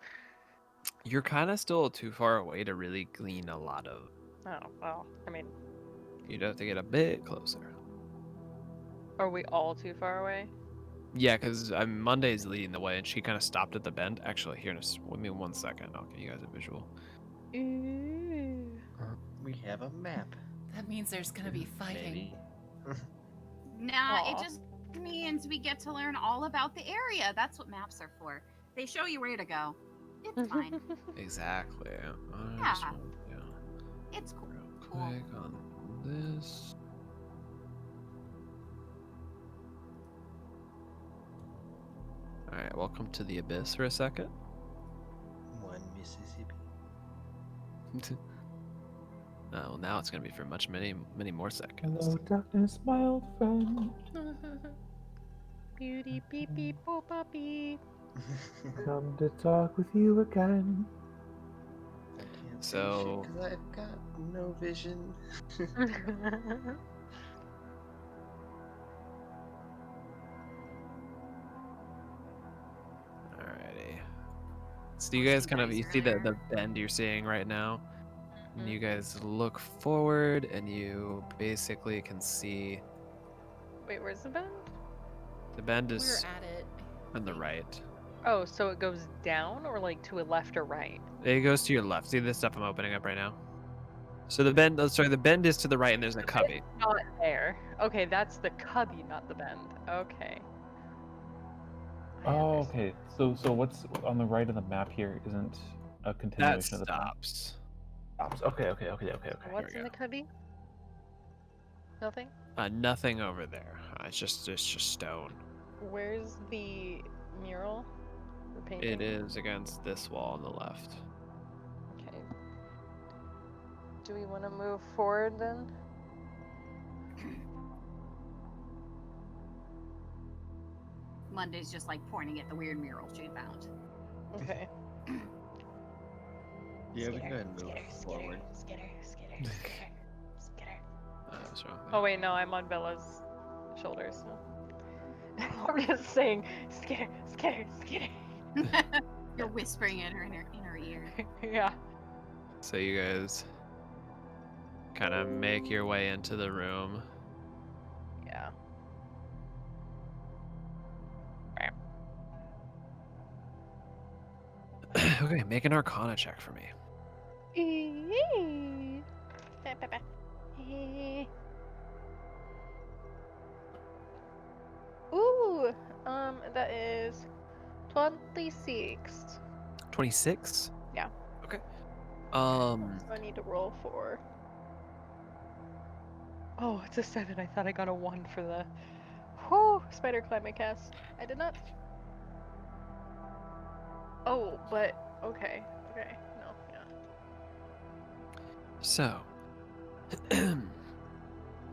You're kind of still too far away to really glean a lot of. Oh well, I mean, You'd have to get a bit closer. are we all too far away? Yeah, because Monday's leading the way, and she kind of stopped at the bend. Actually, here, give me 1 second. I'll give you guys a visual. Ooh. We have a map. That means there's gonna be fighting. Maybe. Nah, Aw. it just means we get to learn all about the area. That's what maps are for. They show you where to go. It's fine. Exactly. Yeah. Yeah. It's cool. Real Cool. quick on this. All right, welcome to the abyss for a second. One Mississippi. Well, now it's gonna be for many more seconds. Hello, darkness, my old friend. Beauty beep beep boop bop beep. Come to talk with you again. I can't see So- shit 'cause I've got no vision. Alrighty. So you guys kind of you see the bend you're seeing right now, and you guys look forward, and you basically can see Wait, where's the bend? the bend We're is at it. on the right. Oh, so it goes down or like to a left or right? It goes to your left. See this stuff I'm opening up right now. So the bend, the bend is to the right, and there's a cubby. Not there. Okay, that's the cubby, not the bend. Okay. I Oh, understand. okay. So what's on the right of the map here isn't a That continuation of the map. stops. Stops. Okay. What's we in the go. cubby? Nothing? Nothing over there. It's just stone. Where's the mural? The painting? It is against this wall on the left. Okay. Do we want to move forward then? Monday's just like pointing at the weird mural she found. Okay. Yeah, we can go ahead and move forward. Skitter. What's wrong with Oh wait, no, I'm on Bella's shoulders. So. I'm just saying, skitter. You're whispering in her ear. Yeah. So you guys kind of make your way into the room. Yeah. Okay, make an Arcana check for me. Ooh, that is 26. 26. Yeah. Okay. So I need to roll for. Oh, it's a 7. I thought I got a 1 for the. Whoo! Spider climate cast. I did not. Oh, but okay. No, yeah. So,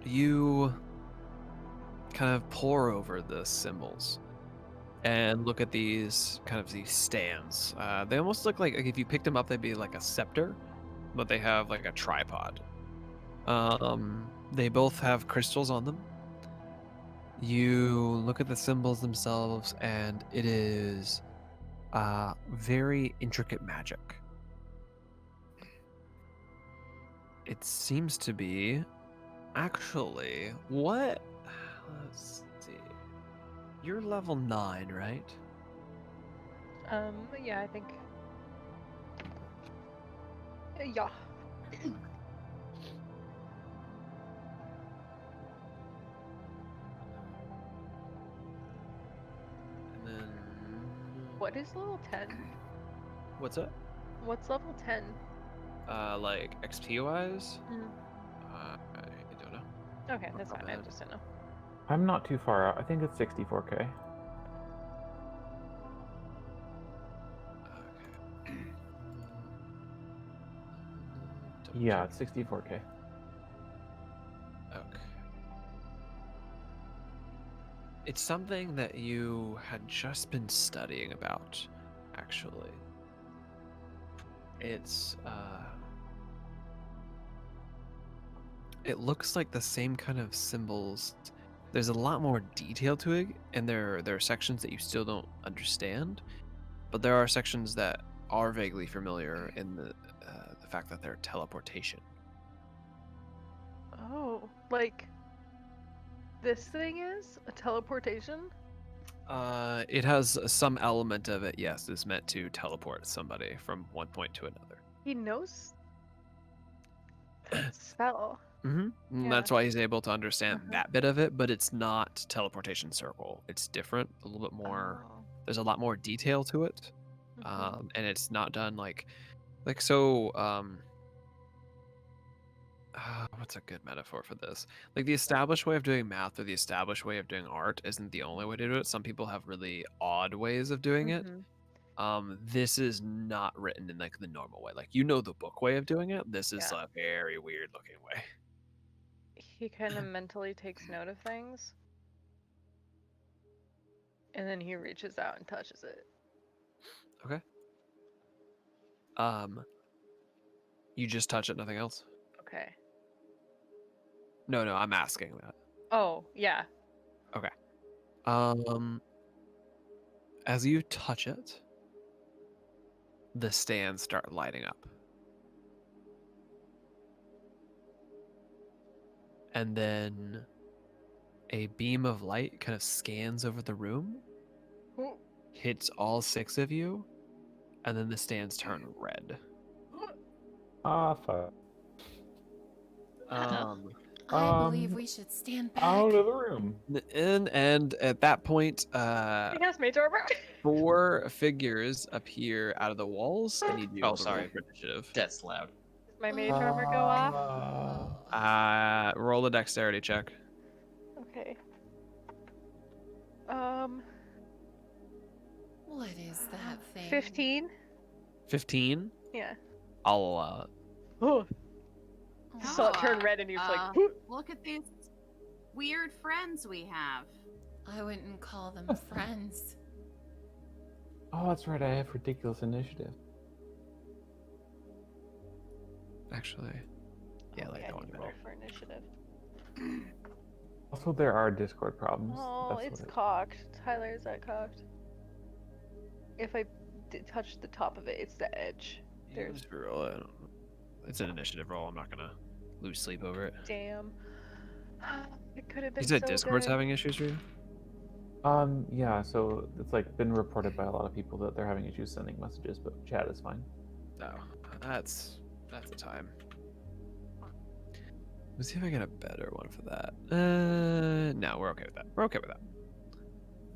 you kind of pore over the symbols and look at these stands. They almost look like if you picked them up, they'd be like a scepter, but they have like a tripod. They both have crystals on them. You look at the symbols themselves, and it is very intricate magic. It seems to be actually what? Let's see. You're level 9, right? Yeah, I think. Yeah. And then What is level 10? what's up? What's level 10? Like XP wise? Mm. I don't know. Okay, that's Not fine. I bad. just didn't know. I'm not too far out. I think it's 64k. Okay. Double Yeah, check. it's 64k. Okay. It's something that you had just been studying about, actually. It's it looks like the same kind of symbols. There's a lot more detail to it, and there are sections that you still don't understand, but there are sections that are vaguely familiar in the fact that they're teleportation. Oh, like this thing is a teleportation? It has some element of it, yes, is meant to teleport somebody from one point to another. He knows that spell. Mm-hmm. Yeah. That's why he's able to understand Uh-huh. that bit of it, but it's not teleportation circle. It's different, a little bit more. Oh. There's a lot more detail to it, Mhm. and it's not done like so. What's a good metaphor for this? Like the established way of doing math or the established way of doing art isn't the only way to do it. Some people have really odd ways of doing it. Mhm. This is not written in like the normal way. Like you know the book way of doing it. This is Yeah. a very weird looking way. He kind of mentally takes note of things, and then he reaches out and touches it. Okay. You just touch it, nothing else? Okay. No, I'm asking that. Oh, yeah. Okay. As you touch it, the stands start lighting up. And then a beam of light kind of scans over the room, hits all 6 of you, and then the stands turn red. Ah, fuck. I believe we should stand back. Out of the room. And at that point, He has mage armor. 4 figures appear out of the walls. I need you Oh, all to roll sorry. for initiative. That's loud. Does my mage armor go off? Roll a dexterity check. Okay. What is that thing? 15? 15. Yeah. I'll allow it. Oh. Oh, Saw it turn red and he was like, "Whoop." Look at these weird friends we have. I wouldn't call them friends. Oh, that's right. I have ridiculous initiative. Actually, yeah, like I that one need to roll better. for initiative. Also, there are Discord problems. Oh, That's it's what it- cocked. Tyler, is that cocked? If I touch the top of it, it's the edge. There's Just roll it. It's an initiative roll. I'm not gonna lose sleep over it. damn. It could have been You said so Discord's good. having issues for you? Yeah, so it's like been reported by a lot of people that they're having issues sending messages, but chat is fine. No, that's a time. Let's see if I get a better one for that. No, we're okay with that. We're okay with that.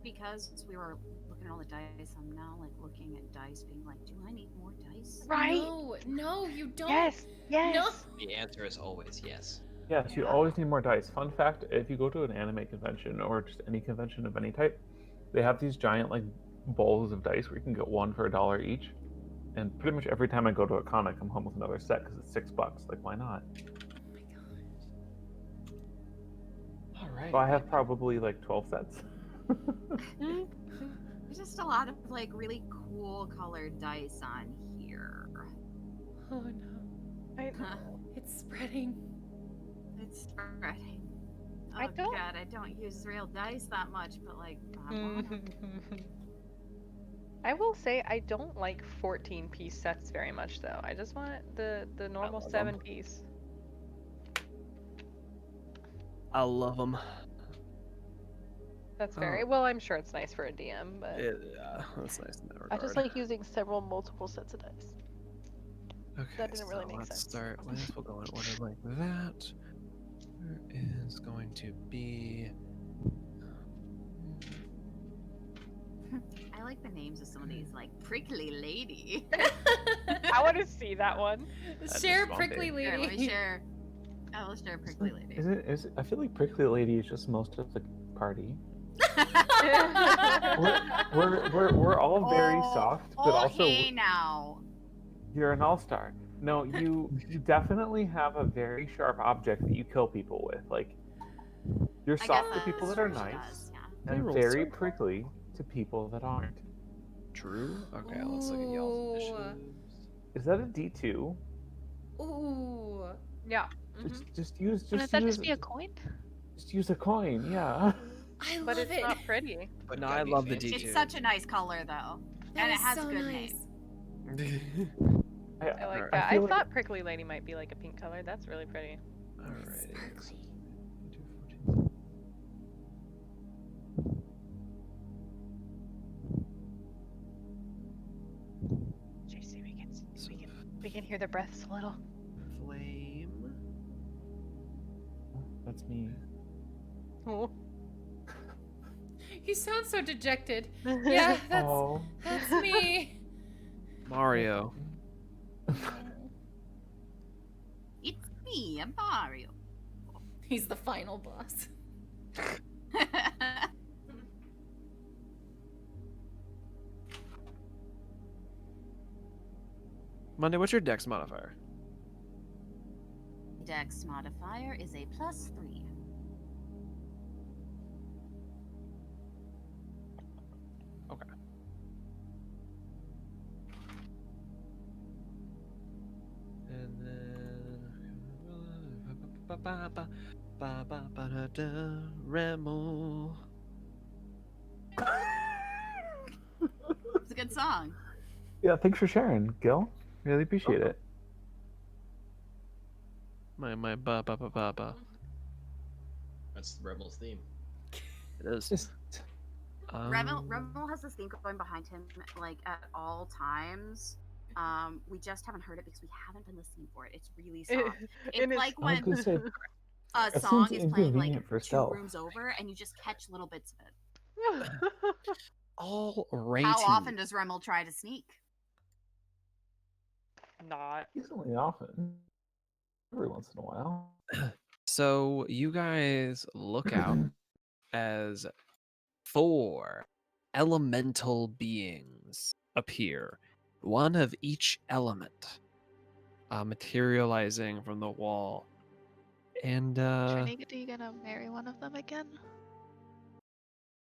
Because we were looking at all the dice, I'm now like looking at dice, being like, do I need more dice? Right. No, you don't. Yes. Yes. No. The answer is always yes. Yes, you Yeah. always need more dice. Fun fact, if you go to an anime convention or just any convention of any type, they have these giant like bowls of dice where you can get one for $1 each. And pretty much every time I go to a con, I come home with another set because it's $6. Like, why not? Oh my gosh. All right. So I have probably like 12 sets. There's just a lot of like really cool colored dice on here. Oh no. I know. It's spreading. It's spreading. Oh I don't- god, I don't use real dice that much, but like, I want 'em. I will say I don't like 14-piece sets very much though. I just want the normal love 'em. 7-piece. I love them. That's very well. I'm sure it's nice for a DM, but Yeah, that's nice in that regard. I just like using several multiple sets of dice. Okay, that didn't really so make let's sense. start with, we'll go in order like that. There is going to be... I like the names of some of these, like Prickly Lady. I want to see that one. Share is prickly bumpy. Here, let me lady. share. I will share Prickly Lady. Is it? I feel like Prickly Lady is just most of the party. We're all very soft, but also hey now. you're an all-star. No, you definitely have a very sharp object that you kill people with. Like, you're I guess soft to people that's that are true, she nice, does, yeah. They and roll very so prickly to people that aren't. True? Okay, let's look at y'all's Ooh. initiatives. Is that a D2? Ooh. Yeah. Just use Wouldn't that just be a coin? just use a coin. Yeah. I But love it's it. not pretty. But No, gotta I be love the fancy. D2. It's such a nice color though. That and it is has so a good nice. name. I like Alright. that. I feel like- thought Prickly Lady might be like a pink color. That's really pretty. Alright. Sparkly. JC, we can We can hear the breaths a little. Flame. That's me. Oh. You sound so dejected. Yeah, Oh. that's me. Mario. It's me, I'm Mario. He's the final boss. Monday, what's your dex modifier? Dex modifier is a +3. Okay. And then Remo. It's a good song. Yeah, thanks for sharing, Gil. Really appreciate it. My ba ba ba ba ba. That's the Rebels theme. It is. Just Revel has this thing going behind him like at all times. We just haven't heard it because we haven't been listening for it. It's really soft. It's like I was when gonna say a that song seems is playing like inconvenient for 2 stealth. rooms over and you just catch little bits of it. All right. How often does Remel try to sneak? Not. Decently often. Every once in a while. So you guys look out as 4 elemental beings appear, one of each element, materializing from the wall. And Trinity, are you gonna marry one of them again?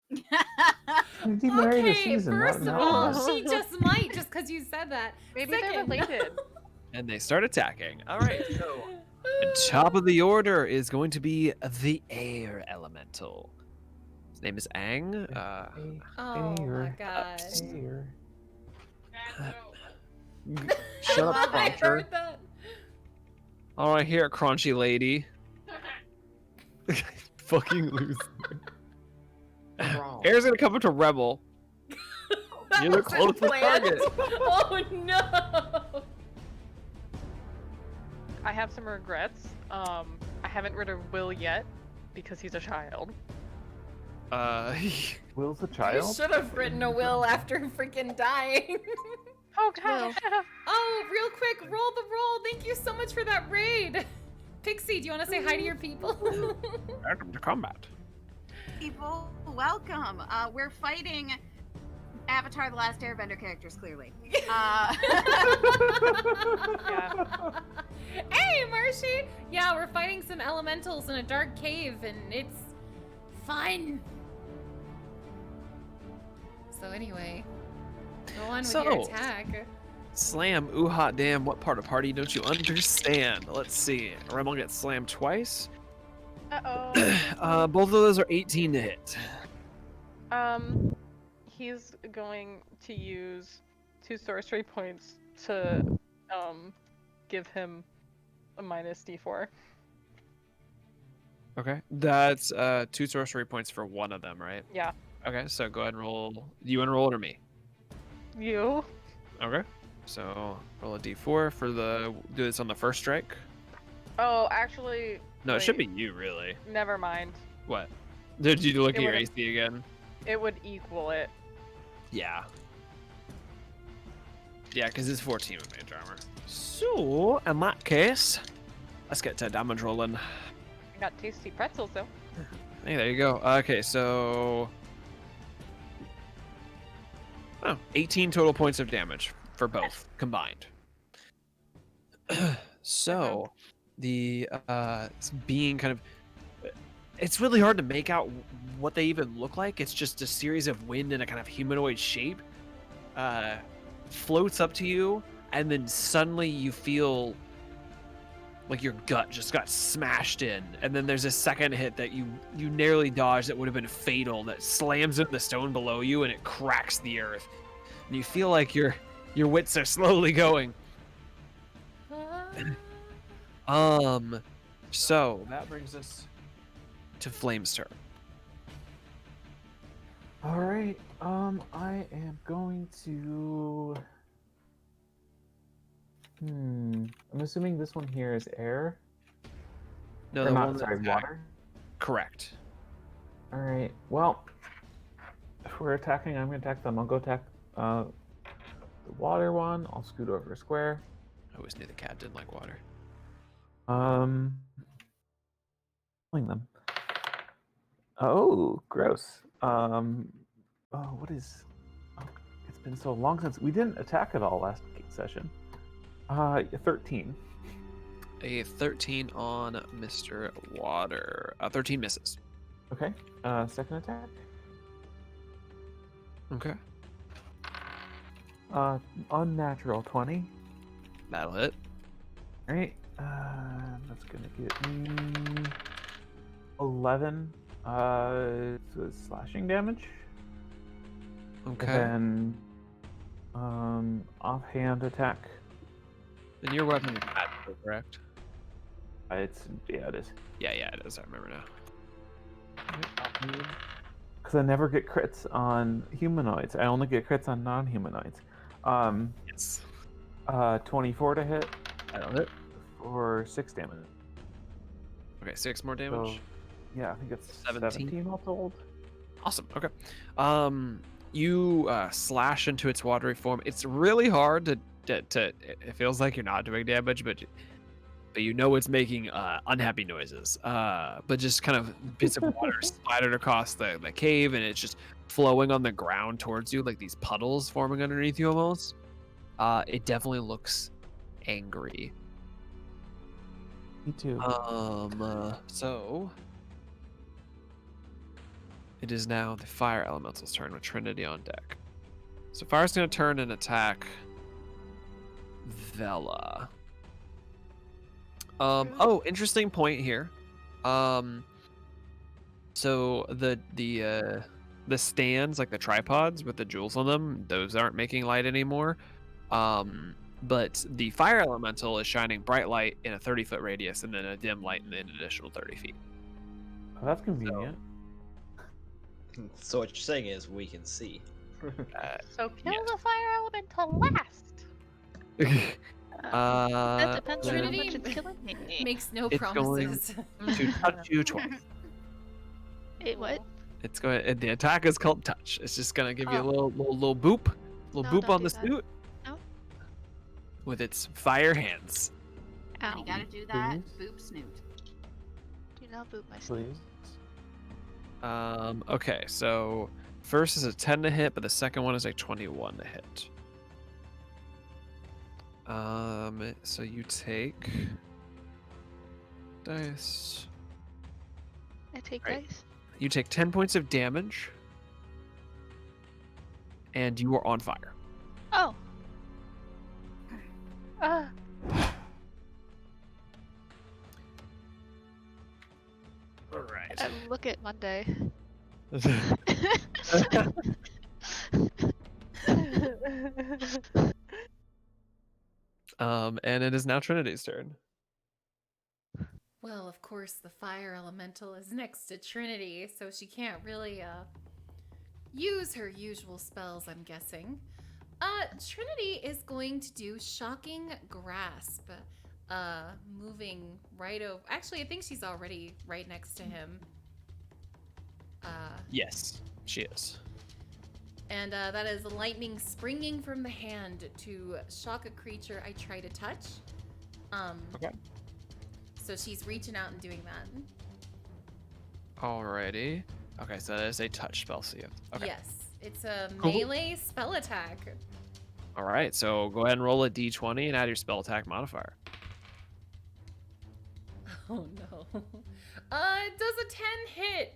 He married a Okay, season, not first an of all, hour. she just might, just because you said that. Maybe they're Second. related. and they start attacking. All right, so top of the order is going to be the air elemental. His name is Aang. Oh my god. Shut up, I Cruncher. heard that. All right, here, Crunchy lady. Fucking loser. Air's gonna come up to Rebel. That You're the wasn't closest planned. target. Oh no. I have some regrets. I haven't rid of Will yet because he's a child. Will's a You child? should have written a will after freaking dying. Oh god. Oh, real quick, roll the roll. Thank you so much for that raid. Pixie, do you want to say hi to your people? Welcome to combat. People, welcome. We're fighting Avatar: The Last Airbender characters, clearly. Yeah. Hey, Marshy! Yeah, we're fighting some elementals in a dark cave, and it's fun. So anyway, go on with your attack. Slam, ooh hot damn, what part of party don't you understand? Let's see. Rebel gets slammed twice. Uh-oh. Both of those are 18 to hit. He's going to use 2 sorcery points to give him a minus d4. Okay. That's 2 sorcery points for one of them, right? Yeah. Okay, so go ahead and roll. Do you want to roll it or me? You. Okay. So roll a d4 for the. Do this on the first strike? Oh, actually. No, it should be wait, you, really. Never mind. What? Did you look It at your would've- AC again? It would equal it. Yeah. Yeah, because it's 14 with mage armor. So, in that case, let's get to damage rolling. I got tasty pretzels though. Hey, there you go. Okay, so. Oh, 18 total points of damage for both combined. So, the being kind of. It's really hard to make out what they even look like. It's just a series of wind in a kind of humanoid shape. Floats up to you, and then suddenly you feel like your gut just got smashed in, and then there's a second hit that you narrowly dodged that would have been fatal that slams into the stone below you, and it cracks the earth, and you feel like your wits are slowly going. So that brings us to Flame's turn. All right. I am going to I'm assuming this one here is air. No, Or the not, one sorry, that's water. correct. All right. Well, if we're attacking, I'm gonna attack them. I'll go attack the water one. I'll scoot over a square. I always knew the cat didn't like water. Killing them. Oh, gross. What is? Oh, it's been so long since we didn't attack at all last session. 13. A 13 on Mr. Water. 13 misses. Okay. Second attack. Okay. Unnatural 20. That'll hit. All right. That's gonna get me 11. So it's slashing damage. Okay. And then, offhand attack. And your weapon is magical, correct? It is. Yeah, it is. I remember now. Because I never get crits on humanoids. I only get crits on non-humanoids. Yes. 24 to hit That'll hit. for 6 damage. Okay, 6 more damage. So, yeah, I think it's 17. 17 all told. Awesome. Okay. You slash into its watery form. It's really hard to. It feels like you're not doing damage, but you know it's making unhappy noises. But just kind of bits of water splattered across the cave, and it's just flowing on the ground towards you, like these puddles forming underneath you almost. It definitely looks angry. Me too. So it is now the fire elemental's turn with Trinity on deck. So fire's gonna turn and attack Vela. Oh, interesting point here. So the stands, like the tripods with the jewels on them, those aren't making light anymore. But the fire elemental is shining bright light in a 30-foot radius and then a dim light in an additional 30 feet. Oh, that's convenient. So what you're saying is we can see. So kill Yeah. the fire elemental last. That depends on how Trinity much it's killing me. Makes no It's going- promises. To touch you twice. Wait, what? It's going. The attack is called touch. It's just gonna give you a Oh. little boop, No, boop don't on do the that. snoot. No. With its fire hands. And Ow. you gotta do that. Please? Boop snoot. Do not boot my sleep. Please. Okay, so first is a 10 to hit, but the second one is a 21 to hit. So you take dice. I take Right. dice. You take 10 points of damage, and you are on fire. Oh, Ah, All right. look at Monday. And it is now Trinity's turn. Well, of course, the fire elemental is next to Trinity, so she can't really use her usual spells, I'm guessing. Trinity is going to do Shocking Grasp, moving right over. Actually, I think she's already right next to him. Yes, she is. And that is lightning springing from the hand to shock a creature I try to touch. Okay. So she's reaching out and doing that. Alrighty. Okay, so that is a touch spell, so you. Okay. Yes, it's a Cool. melee spell attack. All right, so go ahead and roll a d20 and add your spell attack modifier. Oh no. It does a 10 hit.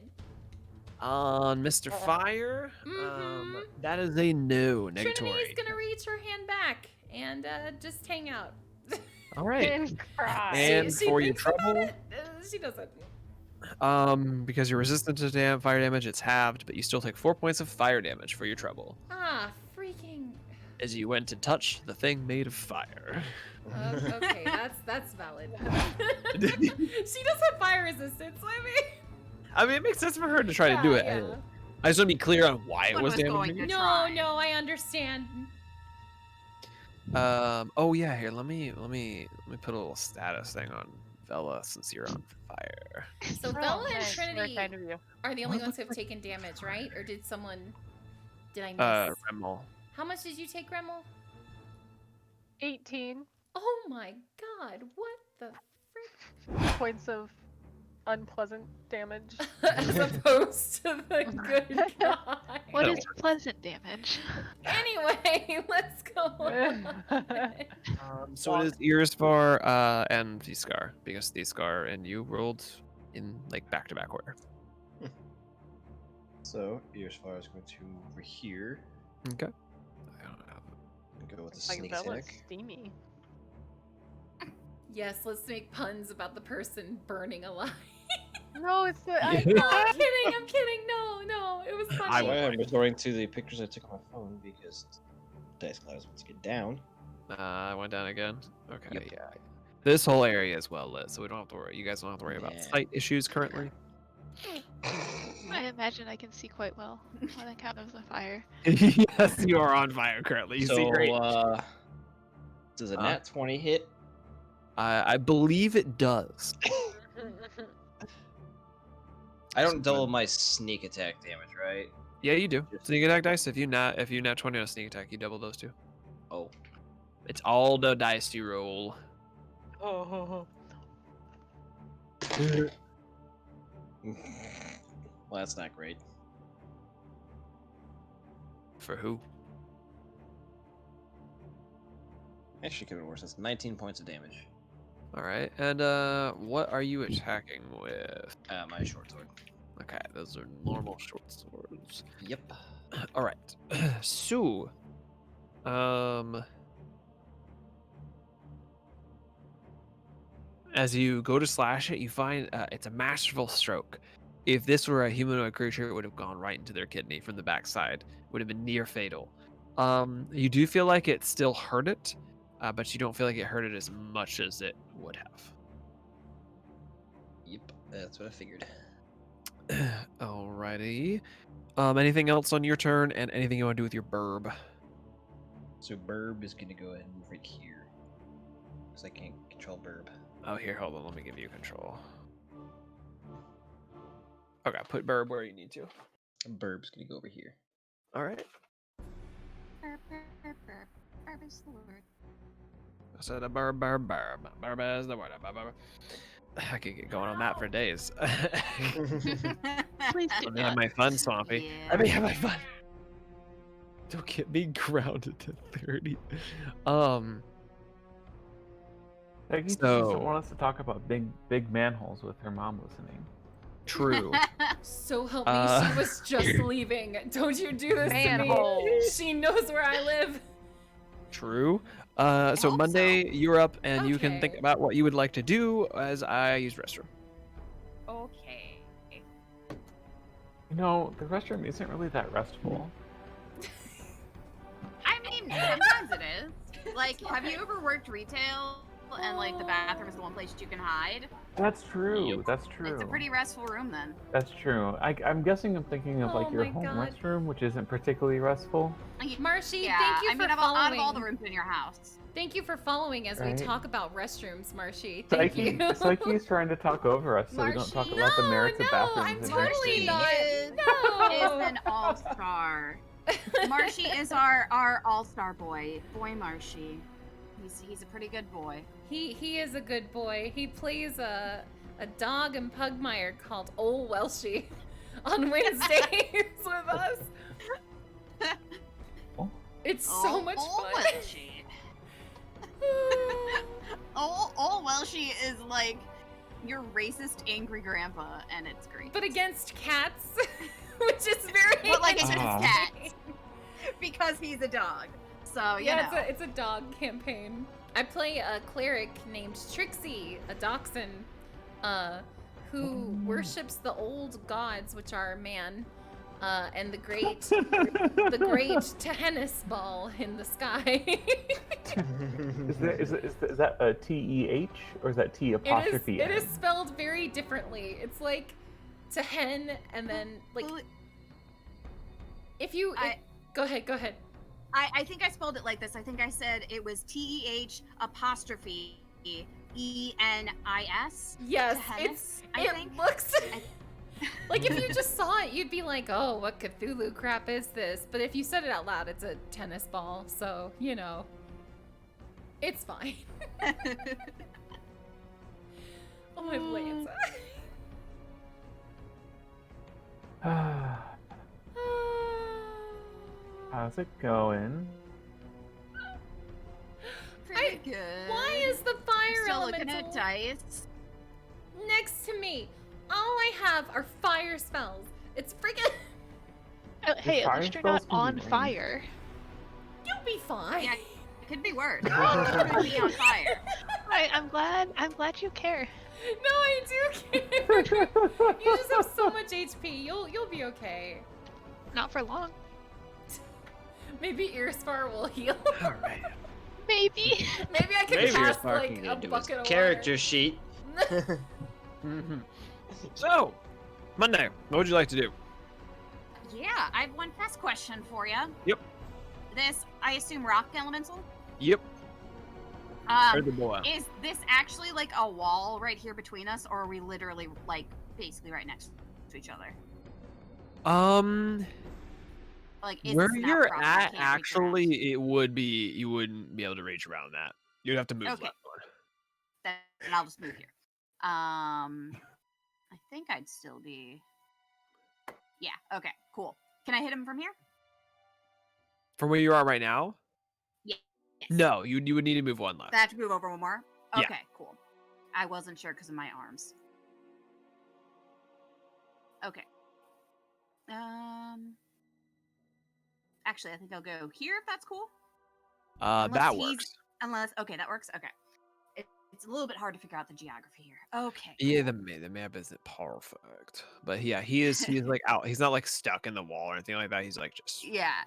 On Mr. Fire, Mhm. that is a no, negatory. Trinity's gonna reach her hand back and just hang out. All right. and cry. And She for your thinks about trouble, it, she doesn't. because you're resistant to fire damage, it's halved, but you still take 4 points of fire damage for your trouble, Ah, freaking. as you went to touch the thing made of fire. Okay, that's valid. She does have fire resistance. I mean, it makes sense for her to try to do it. Yeah. I just want to be clear on why it One was was going damaging. to her. No, try. no, I understand. Oh yeah, here. Let me put a little status thing on Vela since you're on fire. So Oh, Bella and nice. Very Trinity kind of you. are the only What ones who have looks taken damage, right? Or did I miss? Remmel. How much did you take, Gremmel? 18 Oh my god, what the points of unpleasant damage. as opposed to the good guy. What No. is pleasant damage? Anyway, let's go on. So it is Irisvar and Thescar, because Thescar and you rolled in like back-to-back order. So, Earsfire is going to move over here Okay. and go with the Like sneak Bella's attack. steamy. Yes, let's make puns about the person burning alive. No, it's the I'm icon. kidding. No, it was funny. I'm resorting to the pictures I took on my phone because dice clouds wants to get down. I went down again. Okay, Yep. yeah. This whole area is well lit, so we don't have to worry. You guys don't have to worry about Yeah. sight issues currently. I imagine I can see quite well on account of the fire. Yes, you are on fire currently. You see So, great. does a Huh? nat 20 hit? I believe it does. I don't double my sneak attack damage, right? Yeah, you do. Sneak attack dice. If you nat 20 on a sneak attack, you double those two. Oh. It's all the dice you roll. Oh. Well, that's not great. For who? Actually, could have been worse. That's 19 points of damage. All right. And what are you attacking with? My short sword. Okay, those are normal short swords. Yep. All right. So, as you go to slash it, you find it's a masterful stroke. If this were a humanoid creature, it would have gone right into their kidney from the backside. It would have been near fatal. You do feel like it still hurt it, but you don't feel like it hurt it as much as it would have. Yep. That's what I figured. Alrighty. Anything else on your turn, and anything you want to do with your burb? So Burb is going to go ahead and move right here. Because I can't control Burb. Oh, here, hold on. Let me give you control. Okay, put burb where you need to. Burb's going to go over here. All right. Burp, burp, burp, burp. Burp is the word. I said a burb, burb, burb. Burb is the word. Burb, burb. I could get going on that for days. Please do Let me have not. my fun, Swampy. Yeah. Let me have my fun. Don't get me grounded to 30. Peggy just So- doesn't want us to talk about big manholes with her mom listening. True. So help me, Uh, she was just leaving. Don't you do this to me. Manhole. She knows where I live. True. So hope Monday, you're up, and you can think Okay. about what you would like to do as I use restroom. Okay. You know, the restroom isn't really that restful. I mean, sometimes it is. Like, have you ever worked retail and like the bathroom is the one place you can hide? That's true. Yep. That's true. It's a pretty restful room then. That's true. I'm guessing I'm thinking of Oh like your my home God. restroom, which isn't particularly restful. Marshy, Yeah, thank you I mean, for out following. of all the rooms in your house. Thank you for following as we Right. talk about restrooms, Marshy. Thank you. Psyche's trying to talk over us so we don't talk Marshy, about the no, merits of no, bathrooms. I'm in totally Marshy. not. Is No. an all-star. Marshy is our all-star boy. Boy Marshy. He's a pretty good boy. He is a good boy. He plays a dog in Pugmire called Old Welshie on Wednesdays with us. Oh. It's so much fun. Welshie. Old Welshie is like your racist angry grandpa, and it's great. But against cats, which is very But, like, against interesting. cats. Because he's a dog. So, you know. Yeah, it's a dog campaign. I play a cleric named Trixie, a dachshund, who worships the old gods, which are man, and the great tennis ball in the sky. Is that a TEH or is that T apostrophe? It is spelled very differently. It's like Tehen, and then like Well, if you I- go ahead. I think I spelled it like this. I think I said it was TEH apostrophe ENIS. Yes, Tehenis, it looks like if you just saw it, you'd be like, "Oh, what Cthulhu crap is this?" But if you said it out loud, it's a tennis ball, so you know, it's fine. Oh my Lanta. How's it going? Pretty good. Why is the fire Still looking elemental at dice? next to me? All I have are fire spells. It's freaking. Hey, at fire least you're spells not can be on ranged. fire. You'll be fine. Yeah, it could be worse. It could be on fire. I'm glad you care. No, I do care. You just have so much HP. You'll be okay. Not for long. Maybe Earspar will heal. All right. Maybe. Maybe I can Maybe cast Spark like can a get into his bucket of character sheet. So, Monday, what would you like to do? Yeah, I have one fast question for you. Yep. This, I assume, rock elemental. Yep. Heard the boy. Is this actually like a wall right here between us, or are we literally like basically right next to each other? Like, is Where this an you're outcrop I at, can't reach around? actually, it would be, you wouldn't be able to reach around that. You'd have to move Okay. left one. Then I'll just move here. I think I'd still be. Yeah. Okay. Cool. Can I hit him from here? From where you are right now? Yes. No, you would need to move one left. I have to move over one more. Yeah. Okay. Cool. I wasn't sure because of my arms. Okay. Actually, I think I'll go here if that's cool. That Unless works. Unless, okay, that works. Okay. It's a little bit hard to figure out the geography here. Okay. Yeah, the map isn't perfect, but yeah, he's like out. He's not like stuck in the wall or anything like that. He's like just Yeah.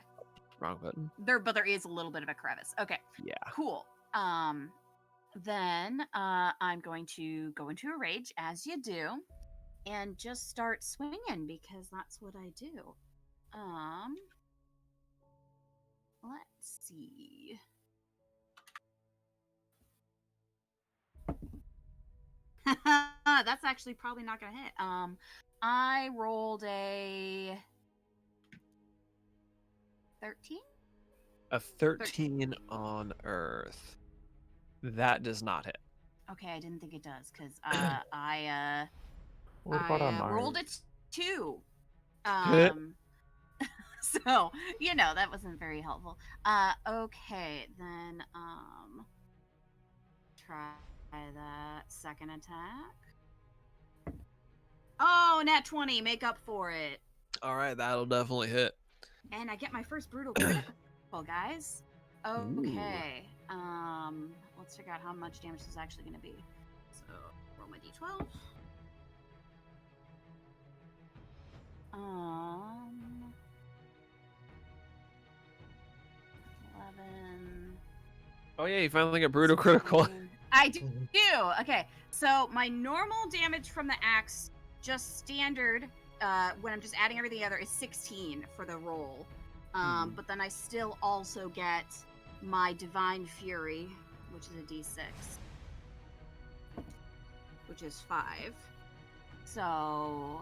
wrong button. But there is a little bit of a crevice. Okay. Yeah. Cool. Then I'm going to go into a rage as you do, and just start swinging because that's what I do. Let's see. That's actually probably not gonna hit. I rolled a 13. A 13 on Earth. That does not hit. Okay, I didn't think it does because I What about on Mars? rolled a 2. Hit. So that wasn't very helpful. Okay, then try that second attack. Oh, nat 20, make up for it. All right, that'll definitely hit. And I get my first brutal critical, guys. Okay. Let's figure out how much damage this is actually going to be. So, roll my d12. 11. Oh yeah, you finally get brutal critical. 16. I do. Okay, so my normal damage from the axe, just standard, when I'm just adding everything together, is 16 for the roll. But then I still also get my Divine Fury, which is a d6, which is 5. So,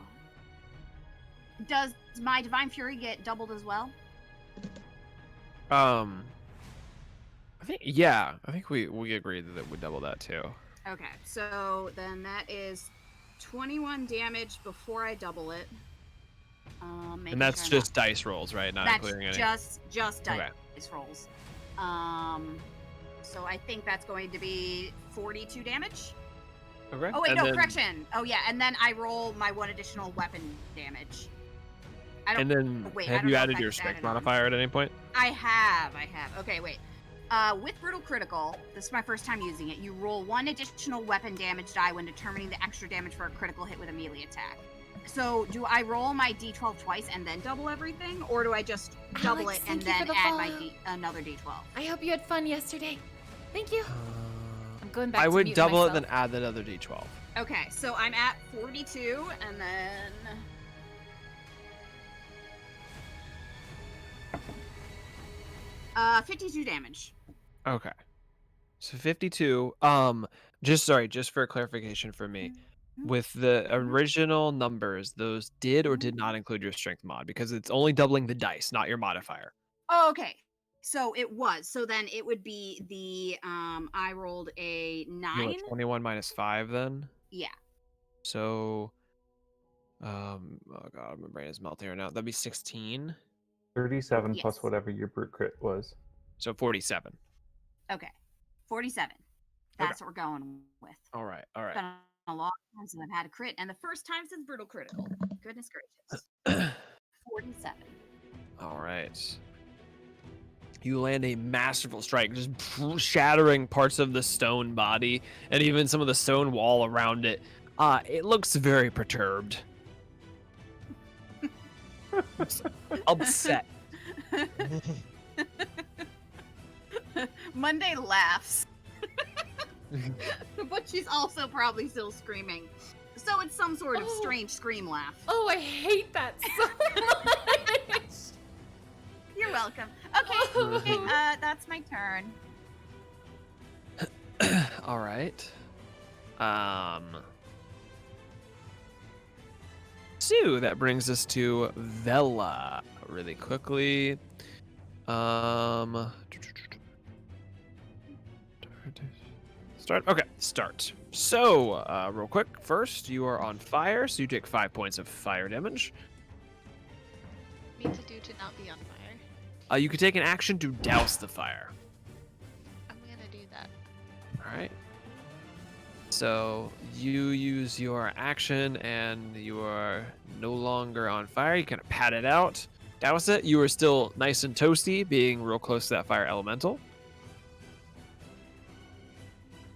does my Divine Fury get doubled as well? I think we agreed that it would double that too. Okay, so then that is 21 damage before I double it. And that's just dice rolls, right? Not That's including any. just dice Okay. rolls. So I think that's going to be 42 damage. Okay. Oh wait, and no, then, correction. Oh yeah, and then I roll my one additional weapon damage. And then, wait, I have don't you know if added I your just strength added on. modifier at any point? I have. Okay, wait. With brutal critical, this is my first time using it. You roll one additional weapon damage die when determining the extra damage for a critical hit with a melee attack. So, do I roll my d12 twice and then double everything, or do I just double Alex, it and thank you then for the add my follow. another d12? I hope you had fun yesterday. Thank you. I'm going back I to would mute double myself. it, then add that other d12. Okay, so I'm at 42, and then 52 damage. Okay. So 52. Just for clarification for me. With the original numbers, those did or did not include your strength mod because it's only doubling the dice, not your modifier. Oh, okay. So it was. So then it would be the I rolled a 9. You want 21 minus 5 then? Yeah. So oh god, my brain is melting right now. That'd be 16. 37 plus Yes. whatever your brute crit was. So 47. Okay. 47. That's what we're going with. All right. It's been a long time since I've had a crit, and the first time since brutal critical. Goodness gracious. 47. All right. You land a masterful strike, just shattering parts of the stone body and even some of the stone wall around it. It looks very perturbed. Upset. Monday laughs. But she's also probably still screaming. So it's some sort of strange scream laugh. Oh, I hate that so much. You're welcome. Okay, that's my turn. All right. So that brings us to Vela really quickly. Start. Okay, start. So, real quick, first, you are on fire, so you take 5 points of fire damage. Me to do to not be on fire. You could take an action to douse the fire. I'm gonna do that. All right. So you use your action, and you are no longer on fire. You kind of pat it out, douse it. You are still nice and toasty, being real close to that fire elemental.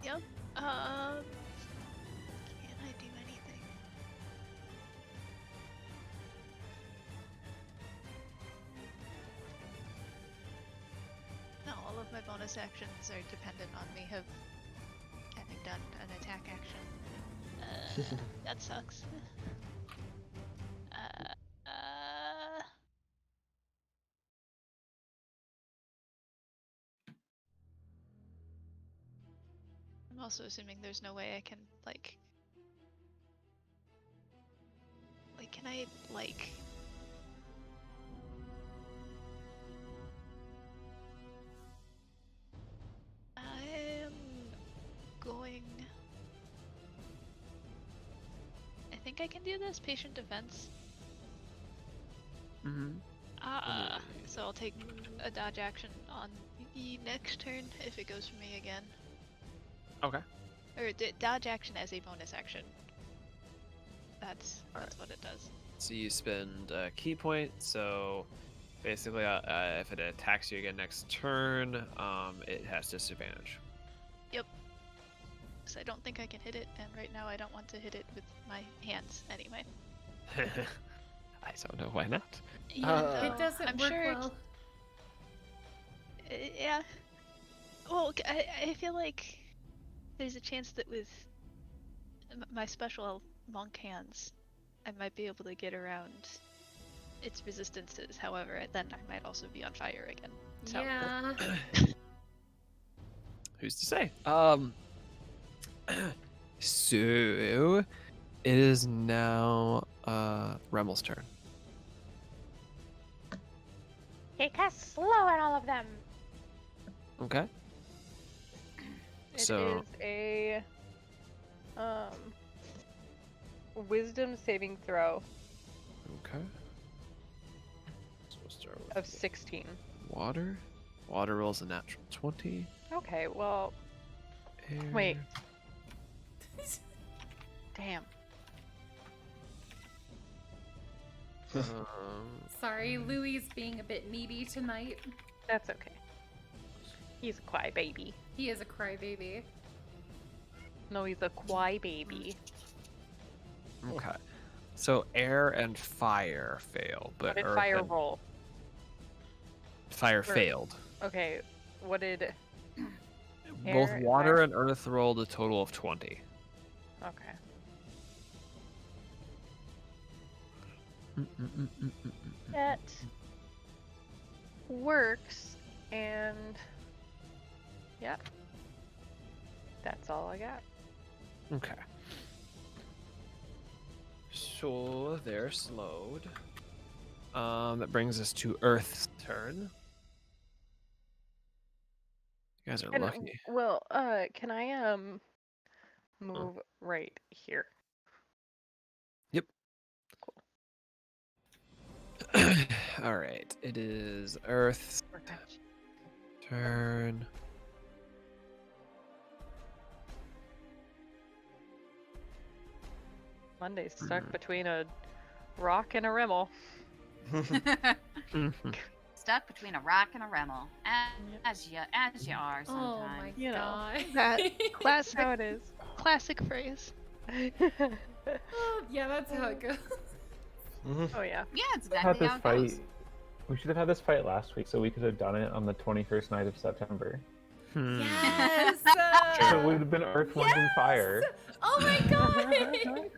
Yep. Can I do anything? No, all of my bonus actions are dependent on me having done an attack action. That sucks. I'm also assuming there's no way I can, like, can I, like... I am going... I think I can do this, patient defense. Mm-hmm. So I'll take a dodge action on the next turn if it goes for me again. Okay. Or dodge action as a bonus action. That's what it does. So you spend a key point. So basically, if it attacks you again next turn, it has disadvantage. Yep. So I don't think I can hit it, and right now I don't want to hit it with my hands anyway. I don't know why not. Yeah, It doesn't I'm work sure well. Yeah. Well, I feel like there's a chance that with my special monk hands, I might be able to get around its resistances. However, then I might also be on fire again. So. Yeah. Who's to say? So it is now Remel's turn. He casts slow at all of them. Okay. It So is a wisdom saving throw okay. So we'll start with of 16. water. Water rolls a natural 20. Okay, well, Air. wait. Damn. Sorry, Louie's being a bit needy tonight. That's okay. He's a cry baby. He is a crybaby. No, he's a cry baby. Okay. So air and fire fail, but What did earth fire and roll? fire Or- failed. Okay, what did... Both Air and water fire- and earth rolled a total of 20. Okay. That works. And yeah, that's all I got. Okay. So they're slowed. That brings us to Earth's turn. You guys are And lucky. well, can I move right here? Yep. All right. It is Earth's turn. Monday's stuck between a rock and a Rimmel. Mhm. Stuck between a rock and a Rimmel, as you are Oh my sometimes. You know, god. that That's classic, how it is. classic phrase. Oh, yeah, that's how it goes. Oh yeah. Yeah, it's Had exactly this how it fight. goes. We should have had this fight last week, so we could have done it on the 21st night of September. Yes. So it would have been Earth, Wind, and Fire. Oh my god.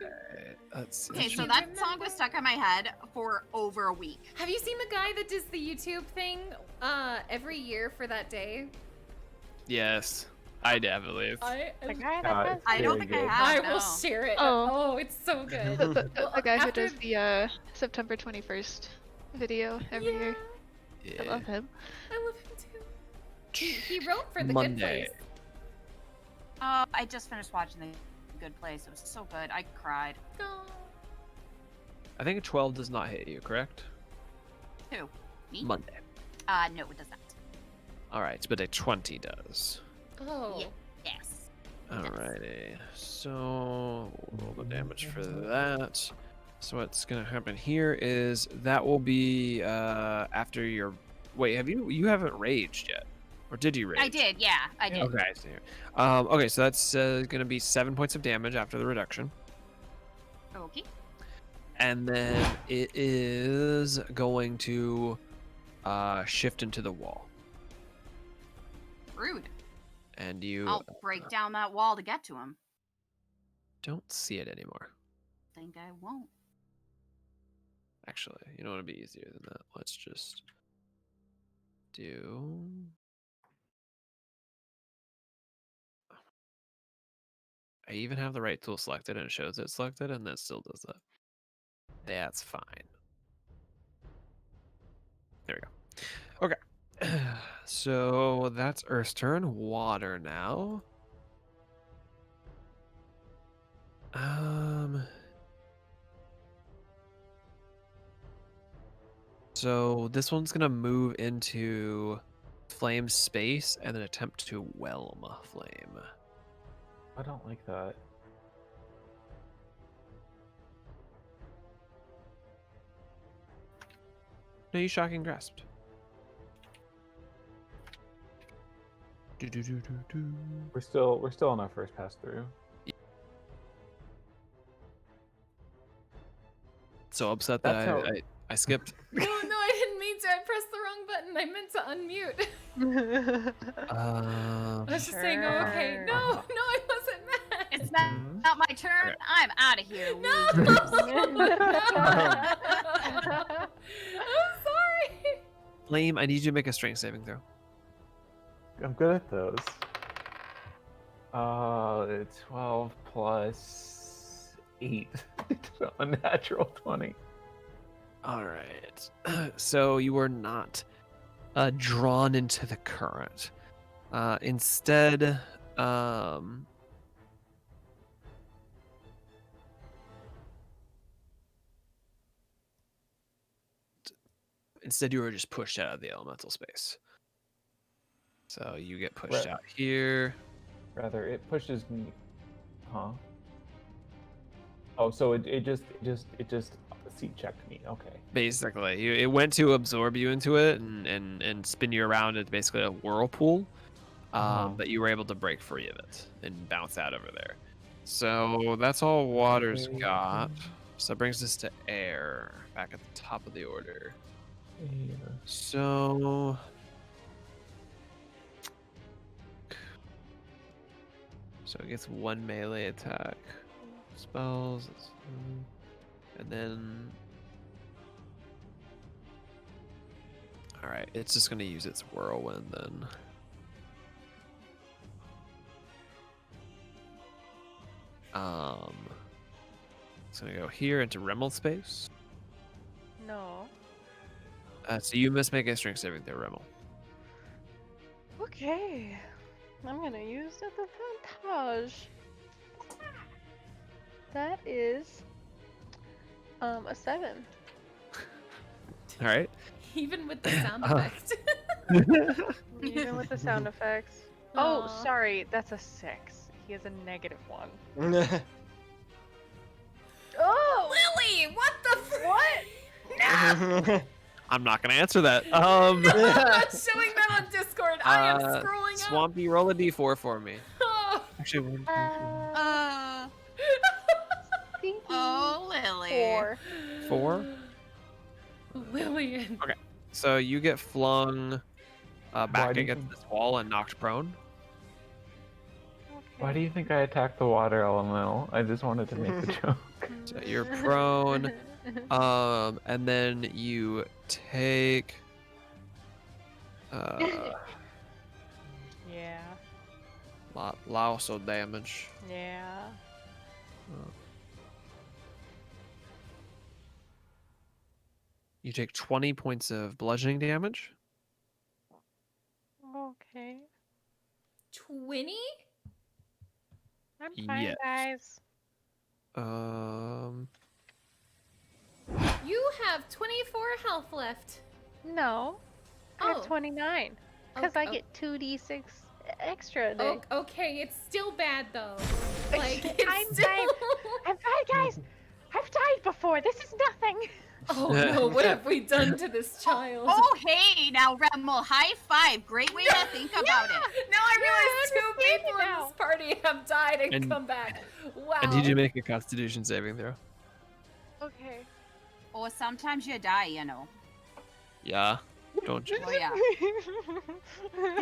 Let's see. Okay, so You that song remember? was stuck in my head for over a week. Have you seen the guy that does the YouTube thing every year for that day? Yes, I definitely. The guy Yeah, that has it's I don't very think I good. have. I will no. share it. Oh. Oh, it's so good. The Well, guy who after- does the September 21st video every year. I Yeah. love him. I love him too. He wrote for The Good Monday. Place. I just finished watching The Good Place. It was so good. I cried. Oh. I think 12 does not hit you, correct? Who? Me? Monday. No, it does not. All right, but a 20 does. Oh. Yeah. Yes. Alrighty. So roll the damage for that. So what's gonna happen here is that will be after your. Wait, you haven't raged yet, or did you rage? I did. Yeah, I did. Okay, I see. Okay, so that's gonna be 7 points of damage after the reduction, Okay. and then it is going to shift into the wall, Rude. and you I'll break down that wall to get to him. don't see it anymore. Think I won't. Actually, you know what would be easier than that? Let's just do. I even have the right tool selected and it shows it selected and that still does that. That's fine. There we go. Okay. So that's Earth's turn. Water now. So this one's gonna move into flame space and then attempt to whelm flame. I don't like that. No, you shocking grasped. Do. We're still on our first pass through. So upset that That's how- I skipped. No, I didn't mean to. I pressed the wrong button. I meant to unmute. I was just saying, oh, okay. Sure. No, I wasn't mad. It's not my turn. Okay. I'm out of here. No! losers. I'm sorry. Flame, I need you to make a strength saving throw. I'm good at those. 12 plus 8. Unnatural 20. All right. So you are not drawn into the current. Instead, you were just pushed out of the elemental space. So you get pushed Right. out here. Rather, it pushes me. Huh? Oh, so it just seat checked me. Okay. Basically, it went to absorb you into it and spin you around. It's basically a whirlpool. But you were able to break free of it and bounce out over there. So that's all water's Okay. got. So that brings us to air, back at the top of the order. Yeah. So it gets one melee attack. Spells. And then All right, it's just gonna use its whirlwind then. It's gonna go here into Rimmel space. No. So you must make a strength saving throw, Rimmel. Okay. I'm gonna use the advantage. That is a 7. All right. Even with the sound effect. Even with the sound effects. Oh, Aw. sorry, that's a 6. He has a -1. Okay. Oh! Lily, what the What? No! I'm not gonna answer that. I'm not showing them on Discord. I am Uh, scrolling up. Swampy, roll a d4 for me. Oh. Actually, 1, 2, 3. Stinky. Oh, Lily. 4. 4. Lillian. So you get flung Why back do you against think- this wall and knocked prone. Why do you think I attacked the water elemental? I just wanted to make the joke. So you're prone. And then you take Yeah. loss of damage. Yeah. You take 20 points of bludgeoning damage. Okay. 20? I'm fine, Yes. guys. You have 24 health left. No. I have Oh. 29. Because I get 2d6 extra a day. Okay, it's still bad though. Like, I'm it's still... fine. I'm fine, guys. I've died before. This is nothing. Oh no, what have we done to this child? Oh, hey, now, Remmel, high five. Great way to think about it. Now I realize Yeah, I two understand people it in now. this party have died and And- come back. Wow. And did you make a Constitution saving throw? Okay. Oh, sometimes you die, you know. Yeah. Don't you? Oh, yeah.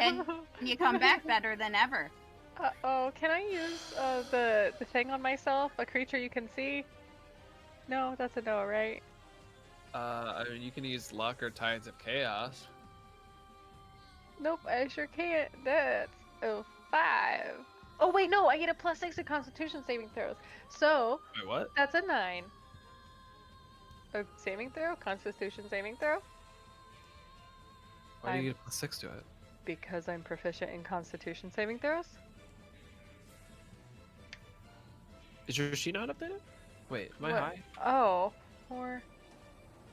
And you come back better than ever. Oh, can I use the thing on myself? A creature you can see? No, that's a no, right? I mean, you can use luck or tides of chaos. Nope, I sure can't. That's a 5. Oh wait, no, I get a +6 to Constitution saving throws. So Wait, what? that's a 9. A saving throw? Constitution saving throw? Why do you get a +6 to it? Because I'm proficient in Constitution saving throws? Is your sheet not updated? Wait, am I What? high? Oh, 4,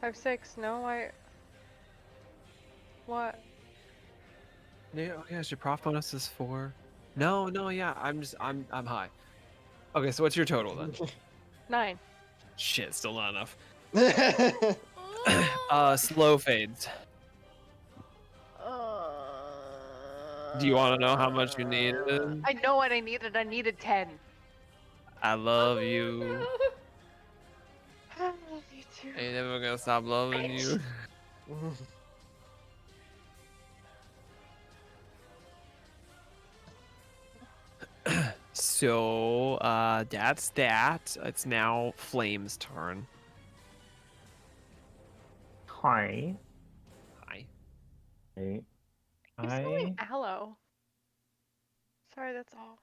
5, 6. No, What? Yeah, oh yes, your prof bonus is 4. No, yeah, I'm high. Okay, so what's your total then? 9. Shit, still not enough. Oh. Slow fades. Do you want to know how much you needed? I know what I needed. I needed 10. I love you. I love you too. Ain't never gonna stop loving you. So, that's that. It's now Flame's turn. Hi. Hi. Hey. I'm spelling aloe. Sorry, that's all.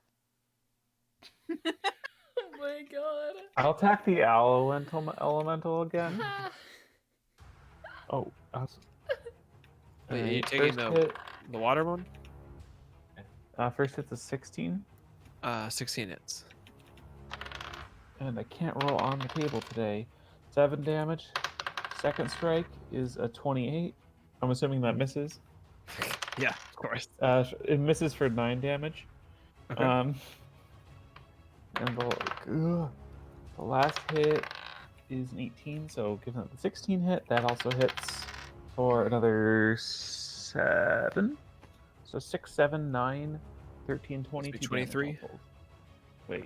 Oh my god. I'll attack the elemental again. Oh, awesome. Wait, are you Alright, taking first hit, the water one? first hit's a 16, 16 hits. and I can't roll on the table today. 7 damage. Second strike is a 28. I'm assuming that misses. Yeah, of course. It misses for 9 damage. Okay. And the last hit is an 18, so given that the 16 hit, that also hits for another 7. So 6, 7, 9, 13, 22. 23? damage all told. Wait.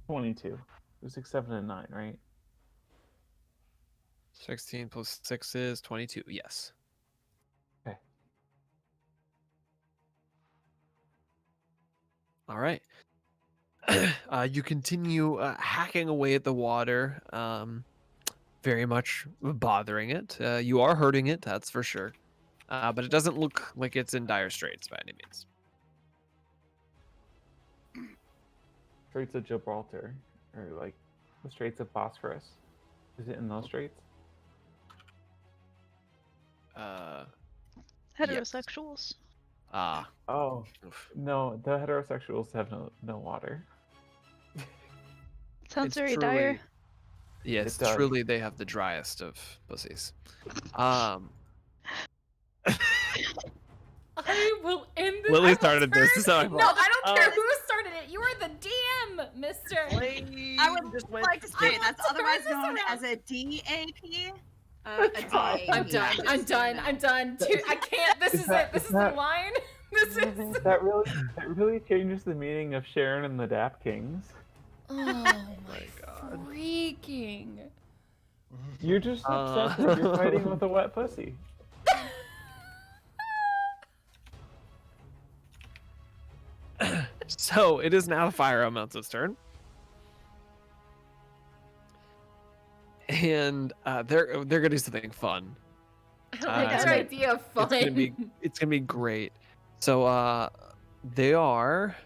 22. It was 6, 7, and 9, right? 16 plus 6 is 22. Yes. Okay. All right. You continue hacking away at the water. very much bothering it. You are hurting it, that's for sure. But it doesn't look like it's in dire straits by any means. Straits of Gibraltar, or like the Straits of Bosphorus. Is it in those straits? Yes. Heterosexuals. Ah. Oh, Oof. no, the heterosexuals have no water. Sounds It's very truly, dire. yes, It does. truly they have the driest of pussies. Um, I will end this. Lily I will started this, turn- so I No, thought- I don't care who started it. You are the DM, mister. I would like to say that's turn otherwise this known around. as a DAP. A DAP. I'm done. just I'm so done. you know. I'm done. I can't. This Is is that- it. This is is the that- line. This is. That really changes the meaning of Sharon and the Dap Kings. Oh my God. freaking. You're just upset that you're fighting with a wet pussy. So it is now Fire Elemental's turn. And they're gonna do something fun. I don't like it's your gonna- idea of fun. It's gonna be great. So they are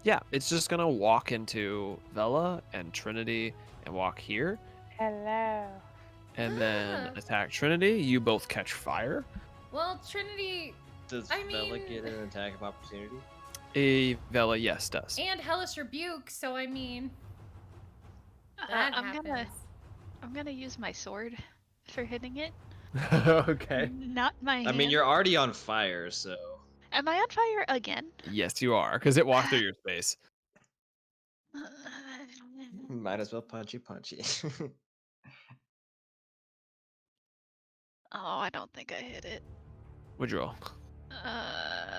yeah, it's just gonna walk into Vela and Trinity and walk here, Hello. and then Ah. attack Trinity. You both catch fire. Well, Trinity Does I Bella mean- get an attack of opportunity? A Vela, yes, does. and Hellish Rebuke, so I mean Uh, that I'm happens. gonna use my sword for hitting it. Okay. Not my hand. I mean, you're already on fire, so. Am I on fire again? Yes, you are, because it walked through your space. Might as well punchy. Oh, I don't think I hit it. What'd you roll?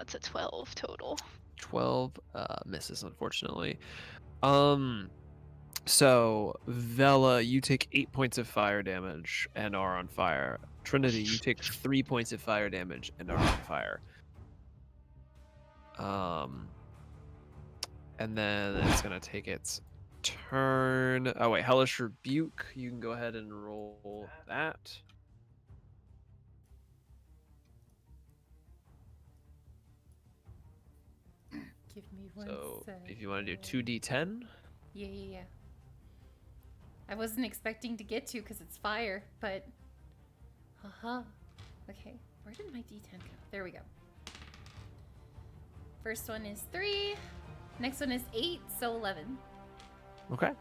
It's a 12 total. 12 misses, unfortunately. So Vela, you take 8 points of fire damage and are on fire. Trinity, you take 3 points of fire damage and are on fire. And then it's gonna take its turn. Oh wait, Hellish Rebuke. You can go ahead and roll that. Give me one So sec. if you want to do 2d10, Yeah. I wasn't expecting to get to because it's fire, but okay, where did my D10 go? There we go. First one is 3. Next one is 8, so 11. okay.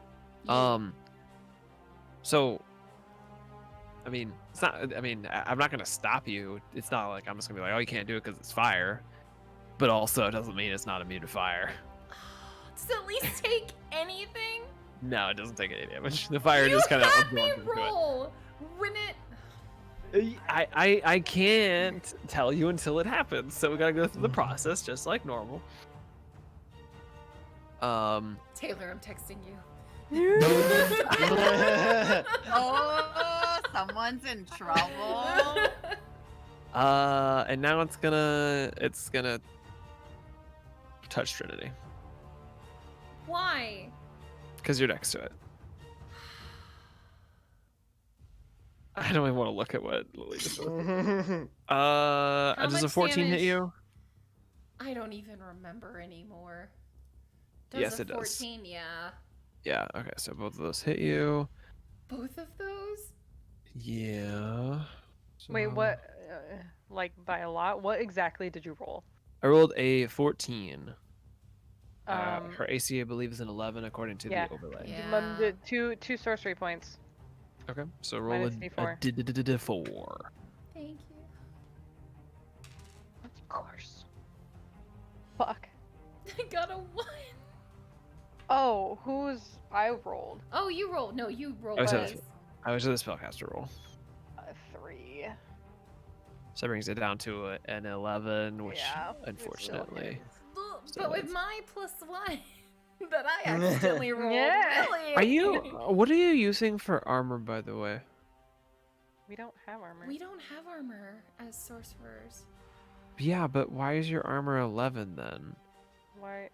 Yeah. So, I mean, it's not. I mean, I'm not gonna stop you. It's not like I'm just gonna be like, oh, you can't do it because it's fire. But also, it doesn't mean it's not immune to fire. Does it at least take anything? No, it doesn't take any damage. The fire just kind of had me absorbs into it. roll when it. I can't tell you until it happens. So we gotta go through the process just like normal. Taylor, I'm texting you. Oh, someone's in trouble. And now it's gonna touch Trinity Why? because you're next to it. I don't even want to look at what Lily just wrote. Does a much 14 hit damage? you? I don't even remember anymore. Yes, a it does. 14, yeah. Yeah. Okay, so both of those hit you. Both of those? Yeah. Wait, So- what? Like by a lot? What exactly did you roll? I rolled a 14. Um, Her AC, I believe, is an 11 according to yeah. the overlay. Yeah. Two sorcery points. Okay, so roll a Minus D4. D4. Thank you. Of course. Fuck. I got a 1. Oh, I rolled Oh, you rolled. No, you rolled. I was this. I was at the spellcaster roll. a 3. So that brings it down to an 11, which Yeah, unfortunately. Look, So but with it's- my +1 that I accidentally rolled. Yeah. Really? Are you? What are you using for armor, by the way? We don't have armor. We don't have armor as sorcerers. Yeah, but why is your armor 11 then? Why?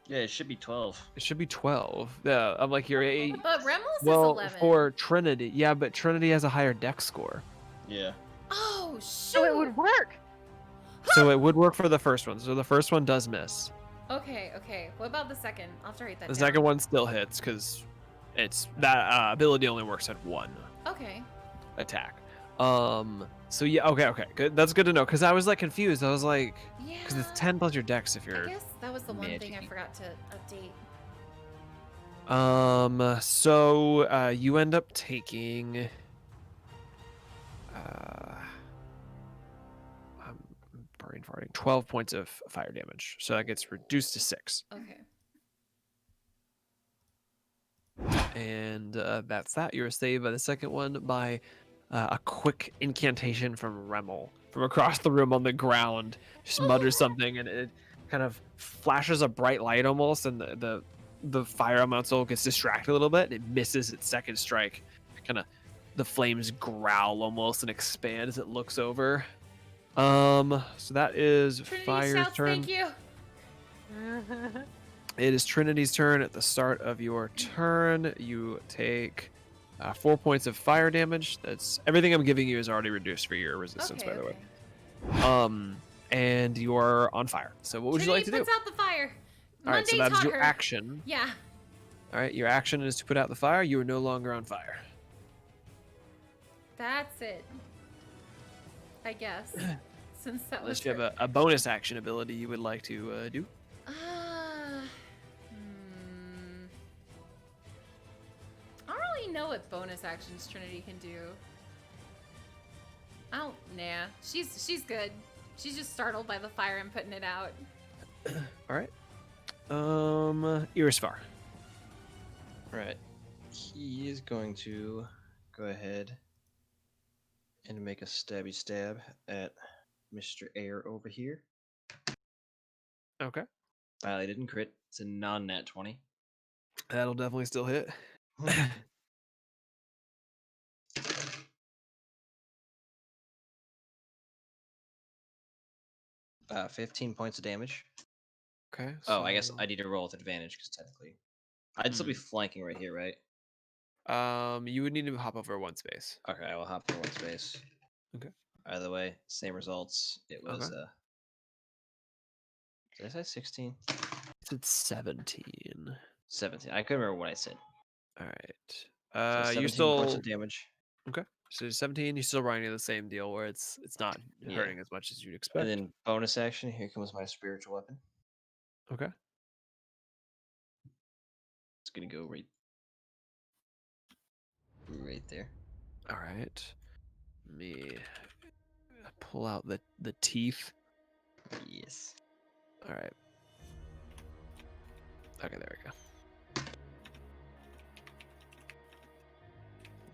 Yeah, it should be 12. It should be 12. Yeah, I'm like, you're 8. But Remels is Well, 11. for Trinity. Yeah, but Trinity has a higher dex score. Yeah. Oh, shoot. So it would work. So it would work for the first one. So the first one does miss. Okay. What about the second? I'll have to write that The down. second one still hits because it's that ability only works at 1 Okay. attack. So yeah, okay, good. That's good to know because I was like confused. I was like, Yeah. because it's 10 plus your dex if I you're. guess that was the one thing I Magic-y. forgot to update. So you end up taking. I'm brain farting. 12 points of fire damage. So that gets reduced to 6. Okay. And that's that. You're saved by the second one by a quick incantation from Remel from across the room on the ground. Just mutters something, and it kind of flashes a bright light almost, and the fire elemental gets distracted a little bit. And it misses its second strike. Kind of the flames growl almost and expand as it looks over. So that is Trinity Fire's shouts, turn. thank you. It is Trinity's turn. At the start of your turn, you take 4 points of fire damage. That's everything I'm giving you is already reduced for your resistance, Okay, by the okay. way. And you are on fire. So what would you like to Trinity do? puts out the fire. All right, so Monday that is taught your her. action. Yeah. All right, your action is to put out the fire. You are no longer on fire. That's it. I guess. Since that was Unless you have her- a bonus action ability you would like to do. I don't really know what bonus actions Trinity can do. Nah. She's good. She's just startled by the fire and putting it out. All right. Irisfar. Right. He is going to go ahead and make a stabby stab at Mr. Air over here. Okay. I didn't crit. It's a non-nat 20. That'll definitely still hit. 15 points of damage. Okay. Oh, I guess so- I need to roll with advantage because technically, I'd still be flanking right here, right? You would need to hop over 1 space. Okay, I will hop in 1 space. Okay. Either way, same results. It was Okay. Did I say 16? It's 17. 17. I couldn't remember what I said. All right. So 17 You're points still of damage. okay. So 17. You're still running the same deal where it's not Yeah. hurting as much as you'd expect. And then bonus action, here comes my spiritual weapon. Okay. It's gonna go right there. All right. Let me pull out the teeth. Yes. All right. Okay, there we go.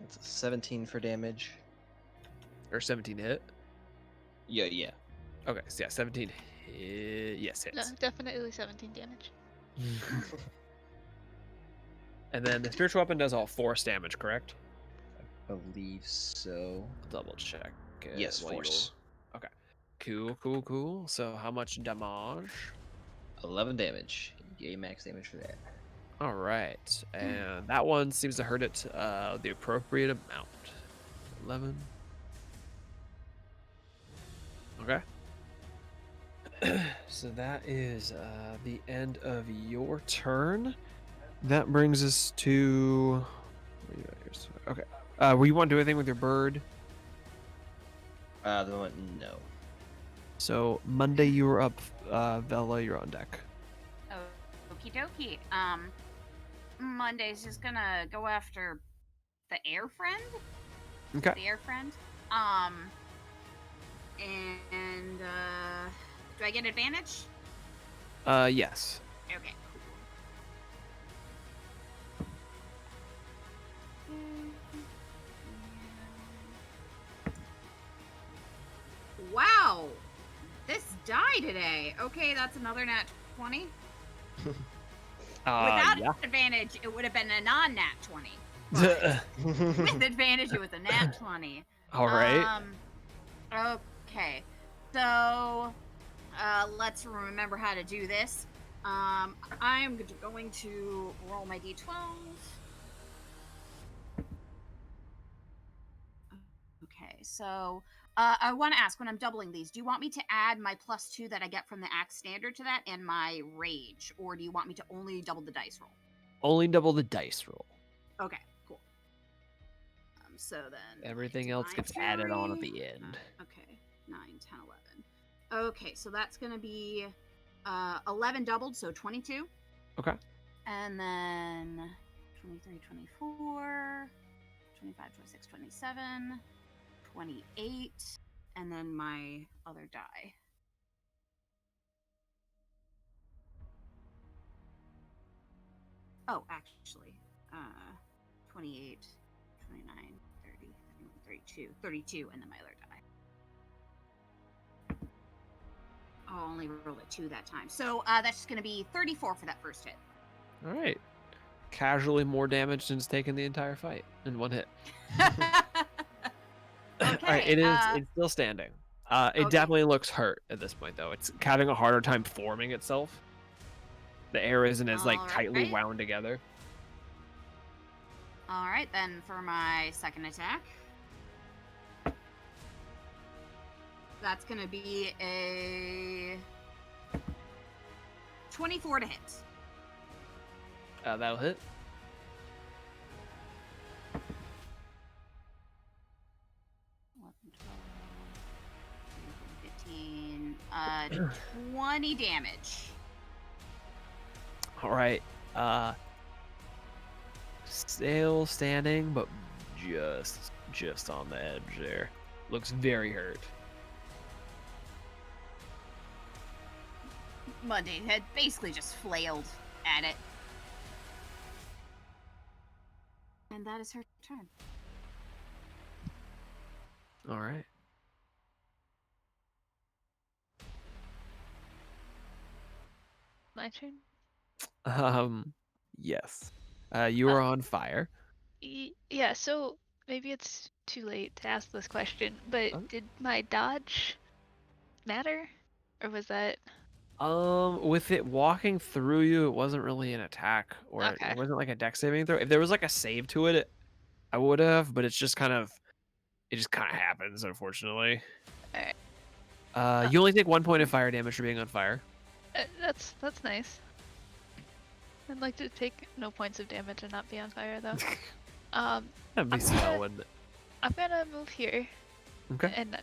That's a 17 for damage. Or 17 to hit. Yeah. Okay, so yeah, 17 yes, No, hits. definitely 17 damage. And then the spiritual weapon does all force damage, correct? Believe so. Double check. it Yes, while you- force. Okay. Cool. So how much damage? 11 damage. Yay, max damage for that. All right, and that one seems to hurt it the appropriate amount. 11. Okay. So that is the end of your turn. That brings us to. Where you at here? Okay. Were you want to do anything with your bird? The moment, no. So Monday you were up. Vela, you're on deck. Oh, okie dokie. Monday's just gonna go after the air friend. Okay. The air friend. And do I get advantage? Yes. Okay. Wow, this die today. Okay, that's another nat 20. Without Yeah. advantage, it would have been a non-nat 20. With advantage, it was a nat 20. All right. Okay. So, let's remember how to do this. I'm going to roll my d12. Okay, so I want to ask, when I'm doubling these, do you want me to add my +2 that I get from the axe standard to that and my rage, or do you want me to only double the dice roll? Only double the dice roll. Okay, cool. So then Everything else gets added on at the end. Okay, 9, 10, 11. Okay, so that's going to be 11 doubled, so 22. Okay. And then 23, 24, 25, 26, 27, 28, and then my other die. Oh, actually, 28, 29, 30, 31, 32, and then my other die. I'll only roll a 2 that time. So that's just going to be 34 for that first hit. All right. Casually more damage than it's taken the entire fight in one hit. Okay. All right, it's still standing. It okay. definitely looks hurt at this point, though. It's having a harder time forming itself. The air isn't as tightly wound together. All right, then for my second attack, that's going to be a 24 to hit. That'll hit. 15, 20 damage. All right. Still standing, but just on the edge there. Looks very hurt. Monday had basically just flailed at it. And that is her turn. All right. My turn? Yes. You are on fire. Yeah, so maybe it's too late to ask this question, but did my dodge matter? Or was that... With it walking through you, it wasn't really an attack, or Okay. it wasn't like a dex saving throw. If there was like a save to it, I would have, but it's just kind of, it just kind of happens, unfortunately. Alright. You only take 1 point of fire damage for being on fire. That's nice. I'd like to take no points of damage and not be on fire, though. That'd be swell, wouldn't it? I'm gonna move here. Okay. And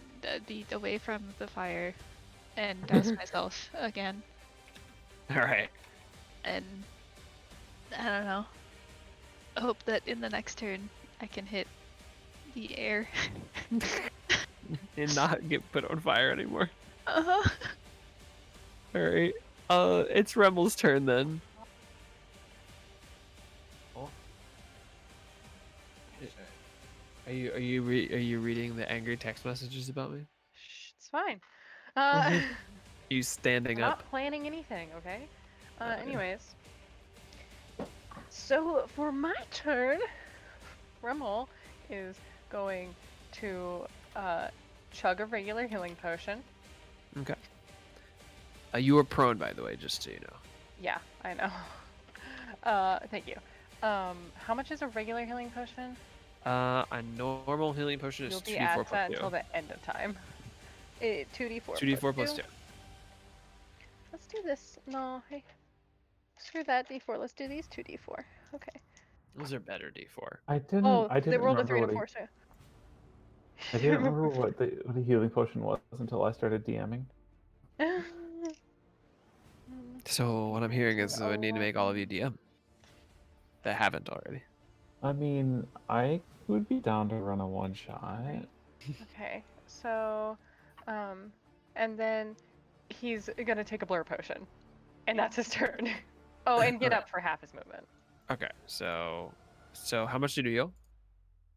be away from the fire and douse myself again. All right. And I don't know. I hope that in the next turn I can hit the air. And not get put on fire anymore. Uh-huh. All right. It's Remel's turn then. Are you reading the angry text messages about me? Shh, it's fine. You standing I'm up? not planning anything, okay? Anyways. So for my turn, Rimmel is going to chug a regular healing potion. Okay. You were prone, by the way, just so you know. Yeah, I know. Thank you. How much is a regular healing potion? A normal healing potion is You'll be 2d4 at plus that 2. until the end of time. 2d4. 2d4 plus 2. Let's do this. No, hey. Screw that d4. Let's do these 2d4. Okay. Those are better d4. I didn't they rolled a remember 3 and what a 4, so. I didn't remember what the healing potion was until I started DMing. So what I'm hearing is I need to make all of you DM. That haven't already. I mean, I would be down to run a one-shot. Okay, so, and then he's gonna take a blur potion, and that's his turn. Oh, and get up for half his movement. Okay, so how much did you heal?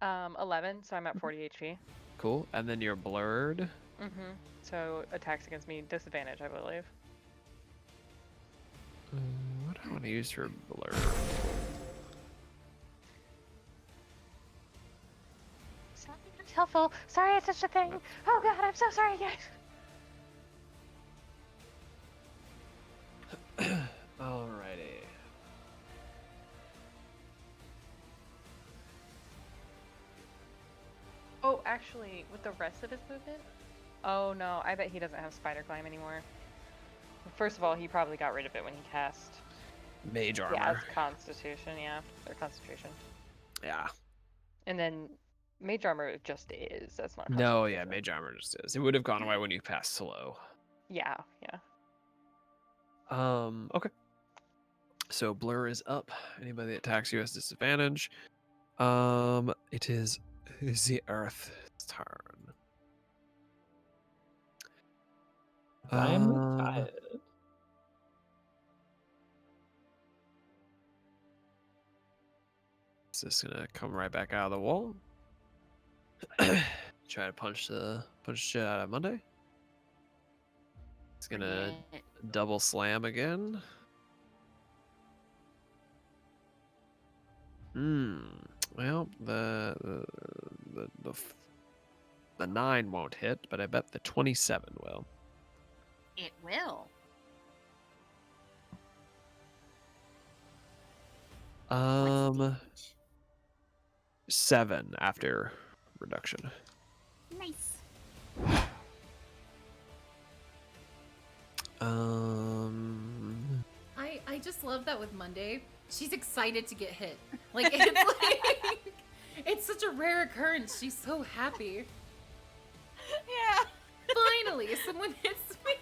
11, so I'm at 40 HP. Cool, and then you're blurred. Mm-hmm. So attacks against me disadvantage, I believe. What do I want to use for blur? Is that even awful. Sorry it's such a thing. Oh god, I'm so sorry, guys. Alrighty. Oh, actually, with the rest of his movement? Oh no, I bet he doesn't have spider climb anymore. First of all, he probably got rid of it when he cast. Mage Yeah, armor. it's Constitution, yeah. Or Concentration. Yeah. And then Mage Armor just is. That's not No, yeah, Concentration. mage armor just is. It would have gone away when you passed slow. Yeah, yeah. Okay. So blur is up. Anybody that attacks you has disadvantage. It is the Earth's turn. I am tired. Is this gonna come right back out of the wall? Try to punch the shit out of Monday. It's gonna double slam again. Well, the 9 won't hit, but I bet the 27 will. It will. What's the damage? 7 after reduction. Nice. I just love that with Monday. She's excited to get hit. Like it's such a rare occurrence. She's so happy. Yeah. Finally, someone hits me.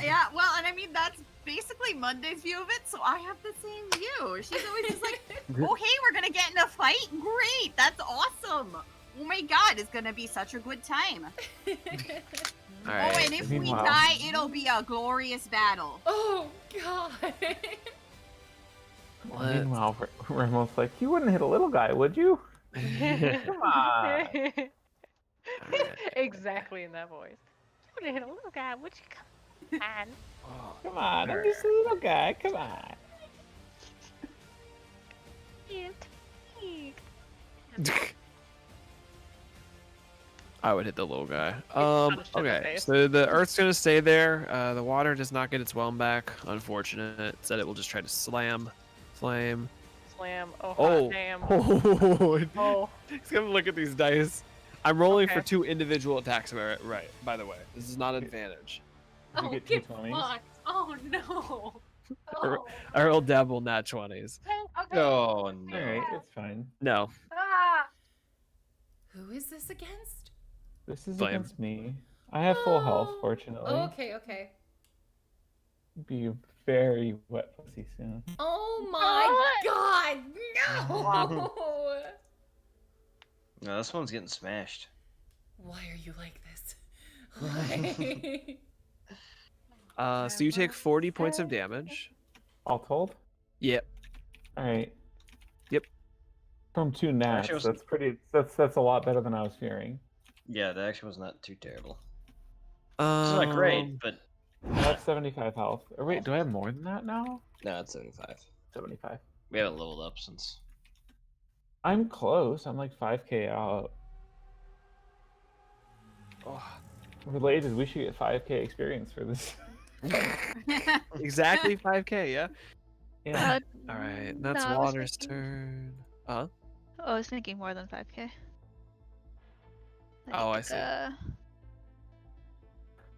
Yeah, well, and I mean, that's basically Monday's view of it, so I have the same view. She's always just like, oh, hey, we're gonna get in a fight? Great, that's awesome. Oh my god, it's gonna be such a good time. All Oh, right. and if we Meanwhile- die, it'll be a glorious battle. Oh god. Let's- Meanwhile, we're almost like, you wouldn't hit a little guy, would you? Come on. Exactly in that voice. You would hit a little guy, would you? Come on. Come on, I'm just a little guy. Come on. I would hit the little guy. punished in the Okay, face. so the Earth's gonna stay there. The water does not get its whelm back. Unfortunate. Instead, it will just try to slam, flame. Slam. Oh, hot Oh, damn. oh! Oh. He's gonna look at these dice. I'm rolling for Okay. 2 individual attacks. Right. By the way, this is not advantage. Did you get 2 20s? fucked. Oh no. I rolled double nat 20s. Okay. Oh no. Alright, it's fine. No. Ah. Who is this against? This is Flame. against me. I have full health, Oh. fortunately. Oh, okay. Be a very wet pussy soon. Oh my god, no! No, this one's getting smashed. Why are you like this? Why? So you take 40 points of damage. All told? Yep. Alright. Yep. From 2 nats, Actually, it was- that's pretty. That's a lot better than I was fearing. Yeah, that actually was not too terrible. It's not great, but I have 75 health. Or wait, do I have more than that now? no, it's 75. 75. We haven't leveled up since. I'm close. I'm like 5k out. Oh, Related, we should get 5k experience for this. exactly 5k, yeah? Yeah. All right, that's no, I was Water's thinking- turn. Huh? Oh, I was thinking more than 5k. Oh, I see.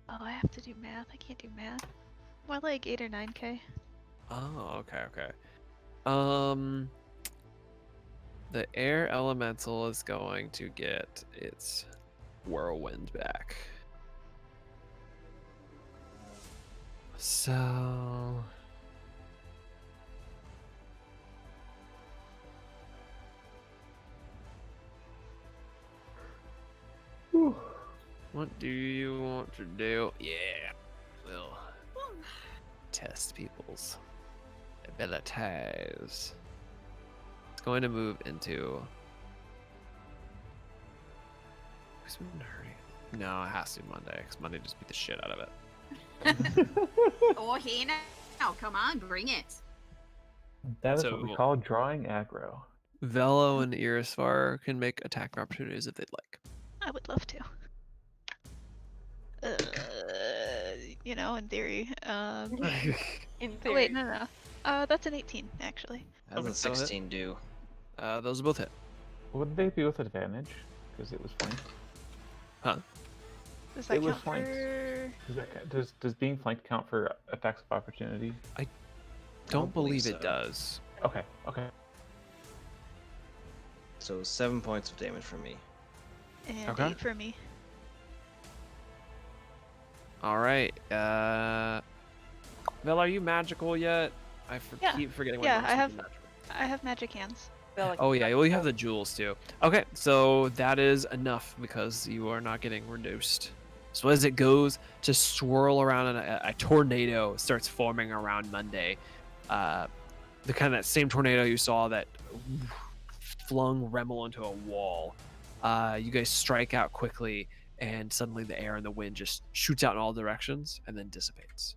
Oh, I have to do math. I can't do math. More like 8 or 9k. Oh, okay. The air elemental is going to get its whirlwind back. So what do you want to do? Yeah, we'll test people's abilities. It's going to move into. Who's been hurting? No, it has to be Monday, because Monday just beat the shit out of it. Oh, hey now, come on, bring it. That is So what we we'll- call drawing aggro. Velo and Irisfar can make attack opportunities if they'd like. I would love to. In theory. In Oh, theory. wait, no. That's an 18, actually. How's Okay, a so hit. 16 do? Those both hit. Would they be with advantage? Because it was flanked. Huh? Does that It was count flanked. for... Does being flanked count for attacks of opportunity? Don't believe so. it does. Okay. So 7 points of damage from me. And Okay. 8 for me. All right. Vel, are you magical yet? Yeah. Keep forgetting. Yeah, monks I can have- be magical. I have magic hands. Oh yeah, well you have the jewels too. Okay, so that is enough because you are not getting reduced. So as it goes to swirl around and a tornado starts forming around Monday, the kind of that same tornado you saw that flung Remel into a wall. You guys strike out quickly, and suddenly the air and the wind just shoots out in all directions and then dissipates.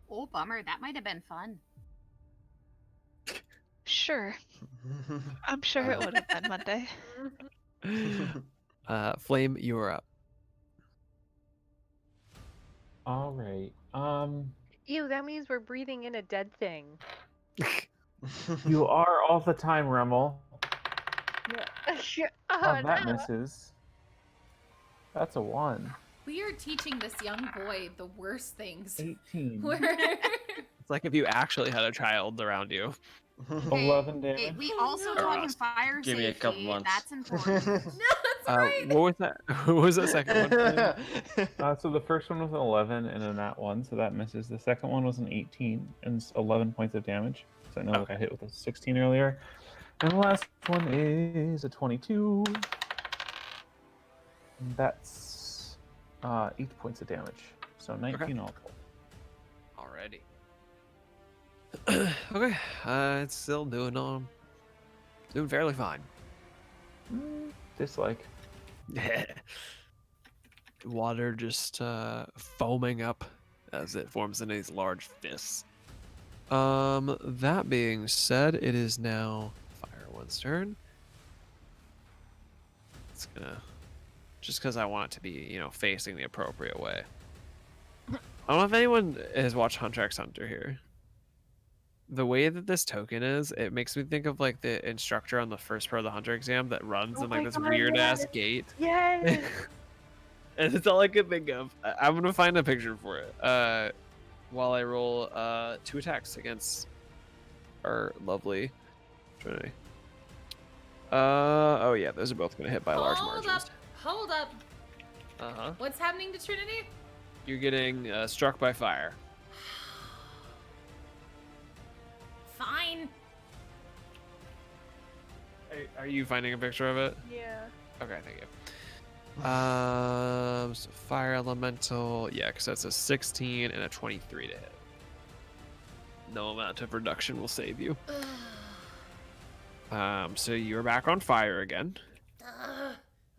Oh, bummer. That might have been fun. Sure. I'm sure it would have been Monday. Flame, you are up. All right. Ew, that means we're breathing in a dead thing. You are all the time, Remel. Oh, That no. misses. That's a 1. We are teaching this young boy the worst things. 18. It's like if you actually had a child around you. 11 damage. Hey, we also taught him fire Give safety. me a couple months. That's important. No, that's right. What was that? What was that second one? So the first one was an 11 and a nat 1, so that misses. The second one was an 18 and 11 points of damage. So I know that I hit with a 16 earlier. And the last one is a 22. And that's 8 points of damage. So 19 all told. Alrighty. Okay, it's still doing fairly fine. Dislike. Water just foaming up as it forms in these large fists. That being said, it is now Fireone's turn. It's gonna, just because I want it to be, facing the appropriate way. I don't know if anyone has watched Hunter x Hunter here. The way that this token is, it makes me think of like the instructor on the first part of the Hunter exam that runs in like this weird ass gate. Yes. And it's all I could think of. I'm gonna find a picture for it. While I roll 2 attacks against our lovely Trinity. Oh yeah, those are both gonna hit by large margins. Hold up. Uh-huh. What's happening to Trinity? You're getting struck by fire. Fine. Are you finding a picture of it? Yeah. Okay, thank you. So fire elemental, yeah, because that's a 16 and a 23 to hit. No amount of reduction will save you. So you're back on fire again,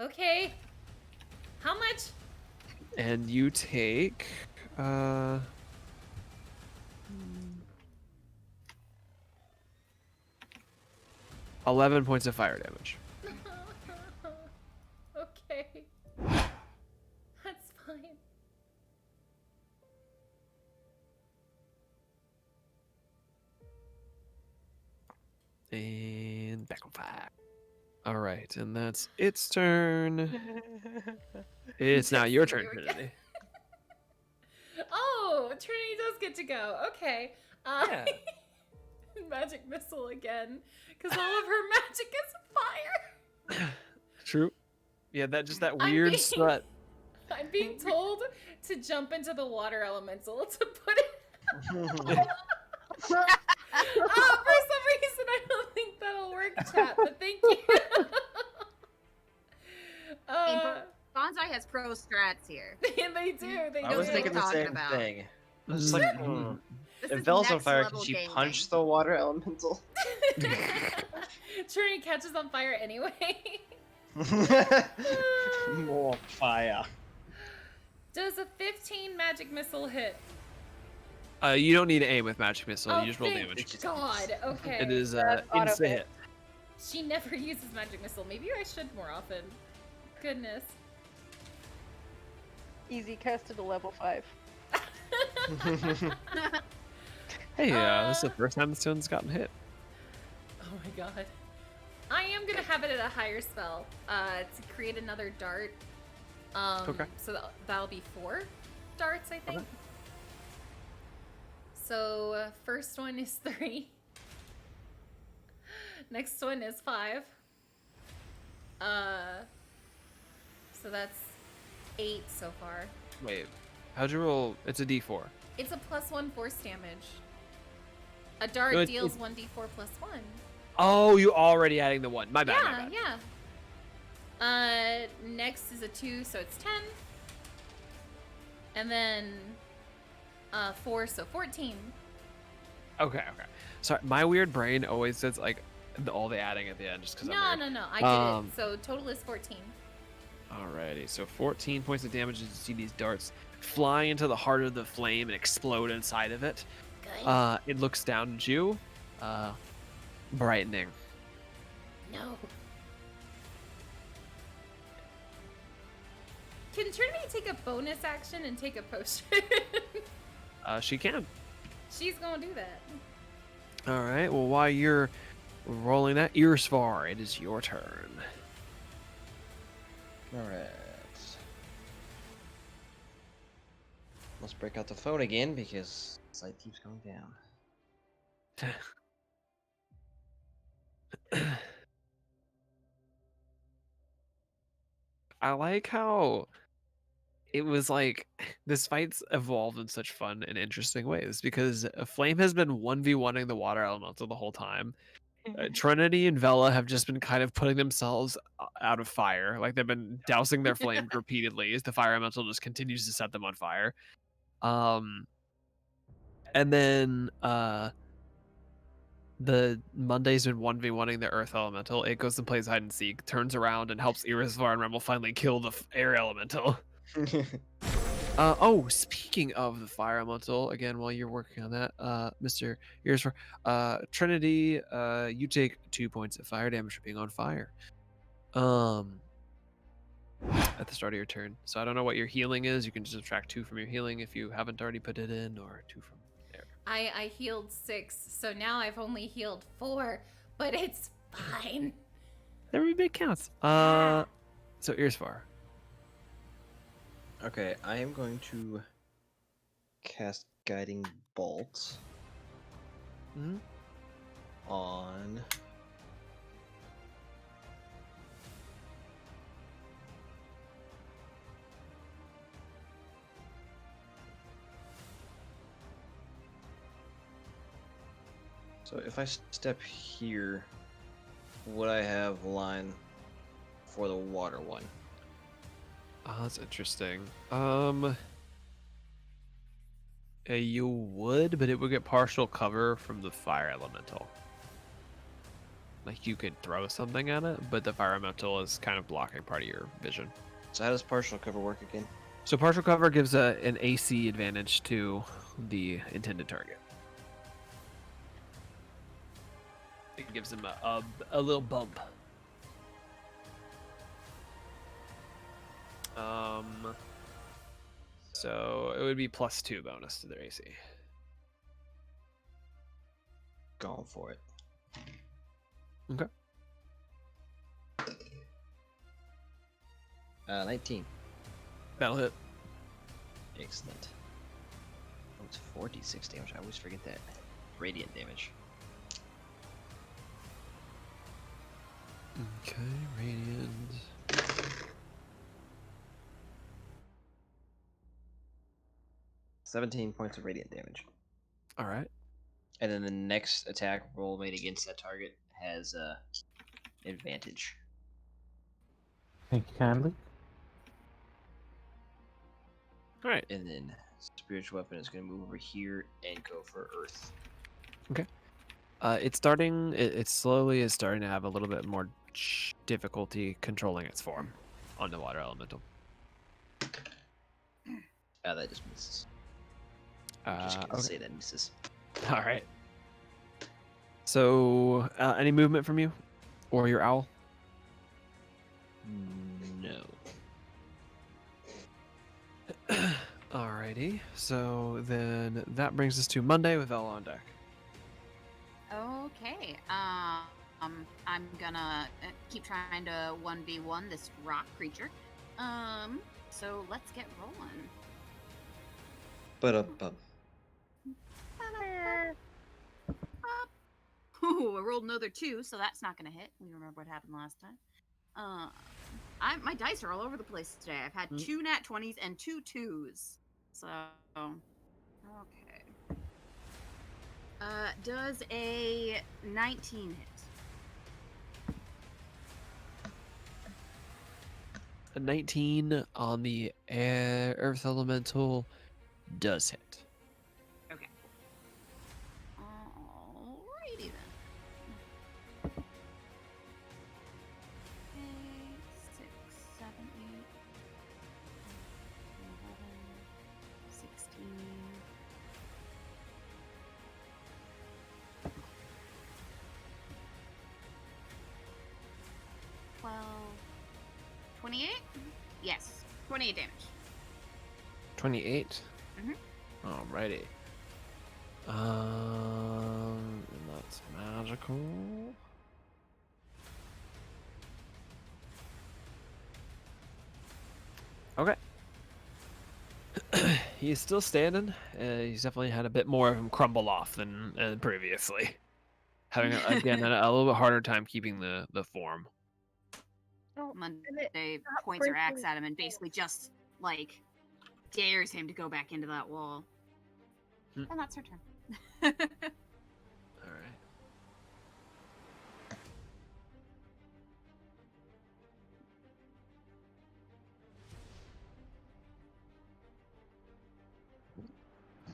Okay. How much? and you take 11 points of fire damage. Okay. That's fine. And back on fire. All right, and that's its turn. It's now your turn, Trinity. Oh, Trinity does get to go. Okay. Yeah. Magic missile again, because all of her magic is fire. True. Yeah, that I'm weird being- sweat. I'm being told to jump into the water elemental to put it. For some reason, I don't think that'll work, chat. But thank you. Bonsai has pro strats here. They do. They I do. was what thinking I'm the talking same about. thing. I was like, This if is Vel's on next fire, level can she gaming. punch the water elemental? Trinity catches on fire anyway. More fire. Does a 15 magic missile hit? You don't need to aim with magic missile. Oh, You just roll thank damage. God. Okay. It is That's auto insta hit. hit. She never uses magic missile. Maybe I should more often. Goodness. Easy casted to level 5. Hey, this is the first time this one's gotten hit. Oh my god. I am gonna have it at a higher spell to create another dart. Okay. So that'll be 4 darts, I think. Okay. So first one is 3. Next one is 5. So that's 8 so far. Wait, how'd you roll? It's a D4. It's a +1 force damage. A dart No, deals 1d4 +1. Oh, you already adding the 1. My bad. Yeah, my bad. yeah. Next is a 2, so it's 10. And then 4, so 14. Okay. Sorry, my weird brain always says like all the adding at the end just because I'm weird. No, I did it. So total is 14. Alrighty, so 14 points of damage as you see these darts fly into the heart of the flame and explode inside of it. Good. It looks down at you, brightening. No. Can Trinity take a bonus action and take a potion? She can. She's gonna do that. All right. Well, while you're rolling that Earsvar, it is your turn. Alright. Let's break out the phone again because sight keeps going down. I like how it was like this fight's evolved in such fun and interesting ways because Flame has been 1v1ing the water elemental the whole time. Trinity and Vela have just been kind of putting themselves out of fire. Like they've been dousing their flame repeatedly as the fire elemental just continues to set them on fire. And then the Monday's been 1v1ing the earth elemental. It goes and plays hide and seek, turns around and helps Irisvar and Remmel finally kill the air elemental. Oh, speaking of the fire elemental, again, while you're working on that, Mr. Irisvar, Trinity, you take 2 points of fire damage for being on fire. At the start of your turn. So I don't know what your healing is. You can just subtract 2 from your healing if you haven't already put it in, or 2 from there. I healed 6, so now I've only healed 4, but it's fine. Every bit counts. So Irisvar. Okay, I am going to cast Guiding Bolt Mhm. on so if I step here, would I have line for the water one? Oh, that's interesting. You would, but it would get partial cover from the fire elemental. Like you could throw something at it, but the fire elemental is kind of blocking part of your vision. So how does partial cover work again? So partial cover gives an AC advantage to the intended target. It gives them a little bump. So it would be +2 bonus to their AC. Going for it. Okay. 19. That'll hit. Excellent. Oh, it's 4d6 damage. I always forget that. Radiant damage. Okay, radiant. 17 points of radiant damage. All right. And then the next attack roll made against that target has advantage. Thank you kindly. All right. And then spiritual weapon is going to move over here and go for earth. It's starting. It slowly is starting to have a little bit more difficulty controlling its form on the water elemental. That just misses. Just gonna Okay. say that misses. All right. So, any movement from you, or your owl? No. Alrighty. So then that brings us to Monday with Ella on deck. Okay. I'm gonna keep trying to 1v1 this rock creature. So let's get rolling. But Ooh, I rolled another 2, so that's not gonna hit. We remember what happened last time. My dice are all over the place today. I've had 2 nat 20s and 2 2s. So, okay. Does a 19 hit? A 19 on the Earth Elemental does hit. Okay. Alrighty then. 6, 7, 8, 11, 16. 12, 28? Yes, 28 damage. 28. Mhm. Alrighty. And that's magical. Okay. He's still standing. He's definitely had a bit more of him crumble off than previously. Having again a little bit harder time keeping the form. Oh, Monday points her axe at him and basically just like dares him to go back into that wall. Hmm. And that's her turn. All right.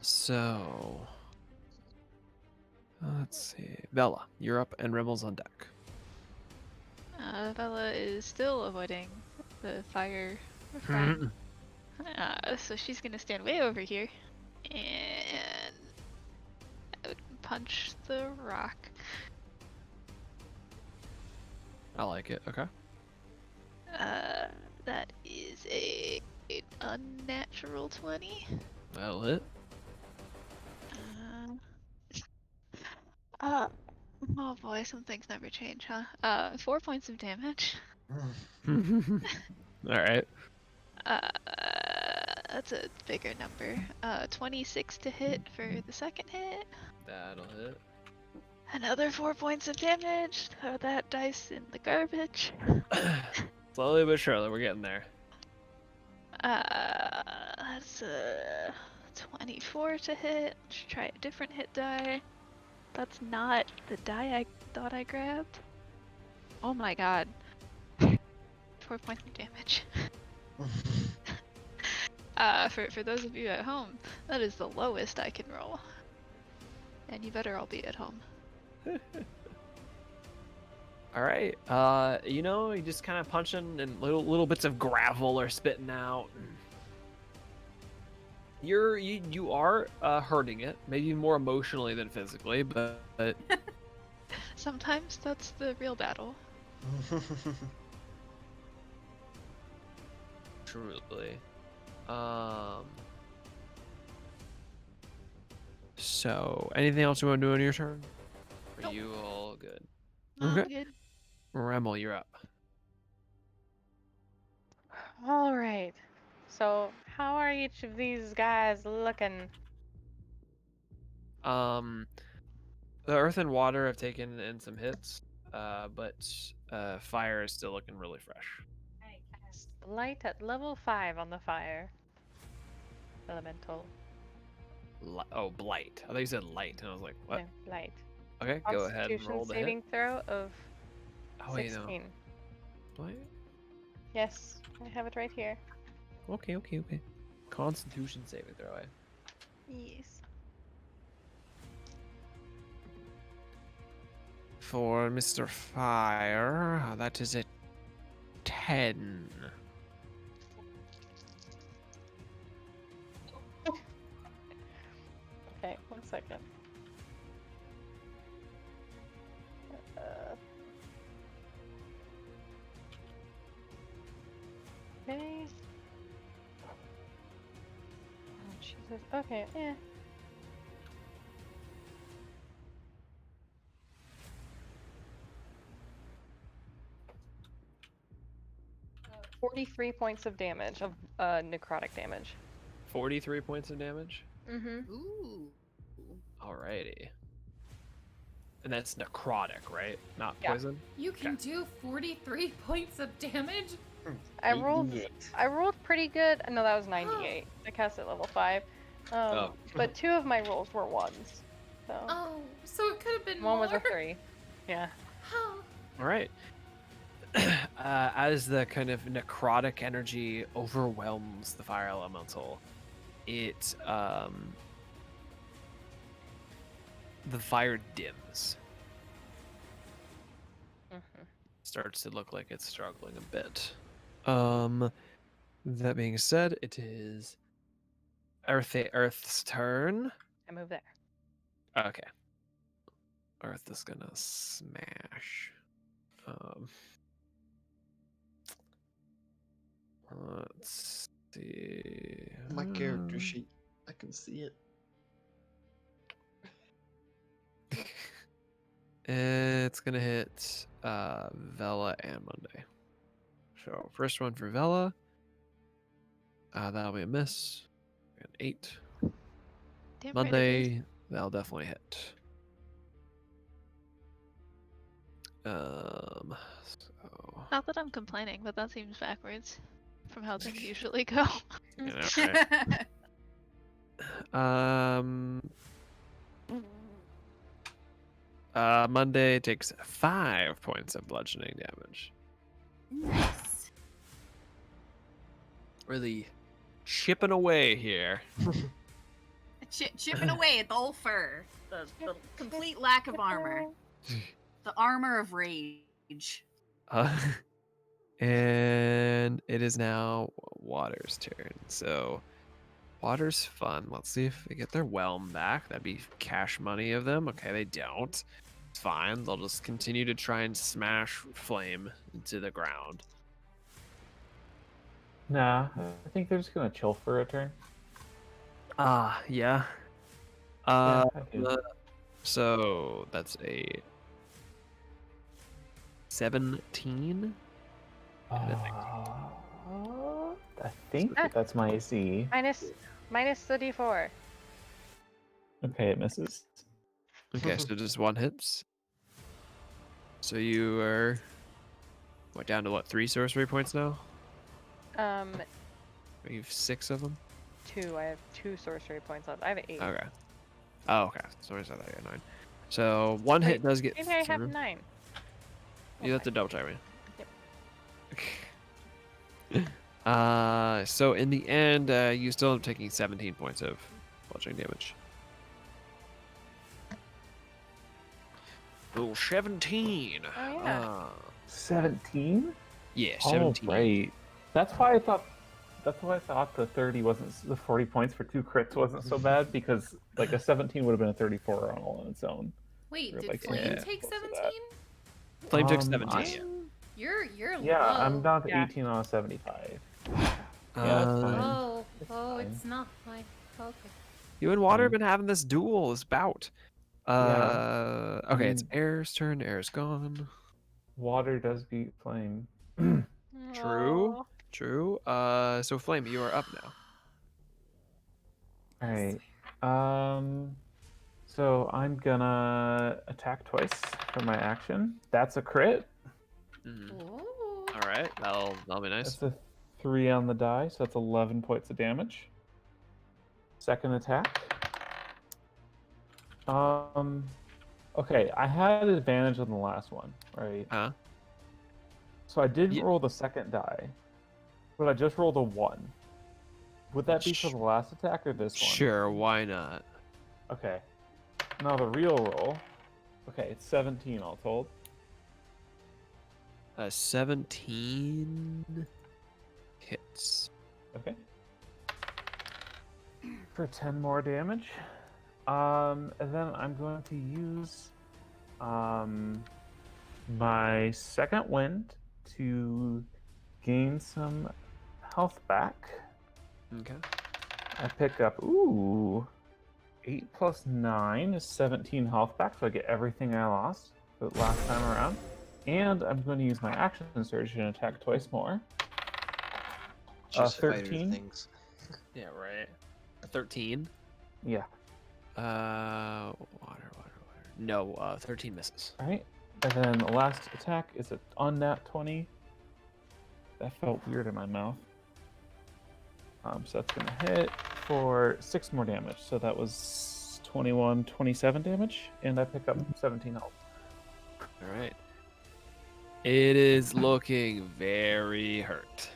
So, let's see. Bella, you're up, and Rimmel's on deck. Bella is still avoiding the fire friend. So she's gonna stand way over here and I would punch the rock. I like it. Okay. That is an unnatural 20. That'll hit. Oh boy, some things never change, huh? 4 points of damage. All right. That's a bigger number. 26 to hit for the second hit. That'll hit. Another 4 points of damage. Throw that dice in the garbage. Slowly but surely, we're getting there. That's a 24 to hit. Let's try a different hit die. That's not the die I thought I grabbed. Oh my god. 4 points of damage. For those of you at home, that is the lowest I can roll. And you better all be at home. All right. You just kind of punching and little bits of gravel are spitting out. You are hurting it, maybe more emotionally than physically, but Sometimes that's the real battle. truly. So anything else you want to do on your turn? Are Nope. you all good? I'm Okay. good. Remmel, you're up. all right. So, how are each of these guys looking? The earth and water have taken in some hits, but fire is still looking really fresh. I cast Blight at level 5 on the fire elemental. Blight. I thought you said light, and I was like, what? No, Blight. Okay, go ahead and Constitution roll the hit. saving throw of Oh wait, 16. no. Blight? Yes, I have it right here. Okay. Constitution saving throw. Yes. For Mr. Fire, that is a 10. Okay, 1 second. Okay. Oh, Jesus. Okay, 43 points of damage, of necrotic damage. 43 points of damage. Mm-hmm. Ooh. Alrighty. And that's necrotic, right? Not Yeah. poison? You can do 43 points of damage? I rolled pretty good. No, that was 98. I cast at level 5. Oh. But 2 of my rolls were 1s. So Oh, so it could have been one more. was a 3. Yeah. Oh. Alright. As the kind of necrotic energy overwhelms the fire elemental, it the fire dims. Mm-hmm. Starts to look like it's struggling a bit. That being said, it is Earth's turn. I move there. Okay. Earth is gonna smash. Let's see. My character sheet. I can see it. It's gonna hit Vela and Monday. So first one for Vela. That'll be a miss. An 8. Damn right it is. Monday, that'll definitely hit. So Not that I'm complaining, but that seems backwards from how things usually go. you know, right? Monday takes 5 points of bludgeoning damage. Nice. Really chipping away here. Chipping away at the old fur. The complete lack of armor. The armor of rage. And it is now Water's turn. So Water's fun. Let's see if they get their whelm back. That'd be cash money of them. Okay, they don't. It's fine. They'll just continue to try and smash Flame into the ground. Nah, I think they're just gonna chill for a turn. Yeah. Yeah, I do. So that's a 17. I think Ah. that's my AC. Minus the D4. Okay, it misses. Okay, so just one hits. So you are down to 3 sorcery points now? You have 6 of them? 2. I have 2 sorcery points left. I have 8. Okay. Oh, okay. Sorry, I thought you had 9. So one hit does get Maybe I have through. 9. You have to double check me. Yep. So in the end, you still end up taking 17 points of bludgeoning damage. Oh, 17. Oh, yeah. 17? Yeah, Oh, 17. right. That's why I thought the 30 wasn't, the 40 points for 2 crits wasn't so bad, because like a 17 would have been a 34 all on its own. Wait, Or did like Flame yeah. take close to 17? that. Flame took 17. You're Yeah, low. I'm down to Yeah. 18 on a 75. Yeah, that's fine. Oh, It's oh, fine. it's not fine. Okay. You and Water have been having this duel, this bout. Yeah. Okay, it's Air's turn. Air's gone. Water does beat Flame. True. Aw. True. So Flame, you are up now. Alright. So I'm gonna attack twice for my action. That's a crit. Ooh. All right, that'll be nice. That's a 3 on the die, so that's 11 points of damage. Second attack. Okay, I had advantage on the last one, right? Huh? So I didn't Ye- roll the second die, but I just rolled a 1. Would that be for the last attack or this one? Sure, why not? Okay. Now the real roll. Okay, it's 17 all told. 17 hits. Okay. For 10 more damage. And then I'm going to use my second wind to gain some health back. Okay. I pick up 8 plus 9 is 17 health back, so I get everything I lost the last time around. And I'm going to use my action surge and attack twice more. Just fighter 13. things. Yeah, right. 13. Yeah. Water. No, 13 misses. Alright. And then the last attack is an unnat 20. That felt weird in my mouth. So that's going to hit for 6 more damage. So that was 21, 27 damage. And I pick up 17 health. All right. It is looking very hurt.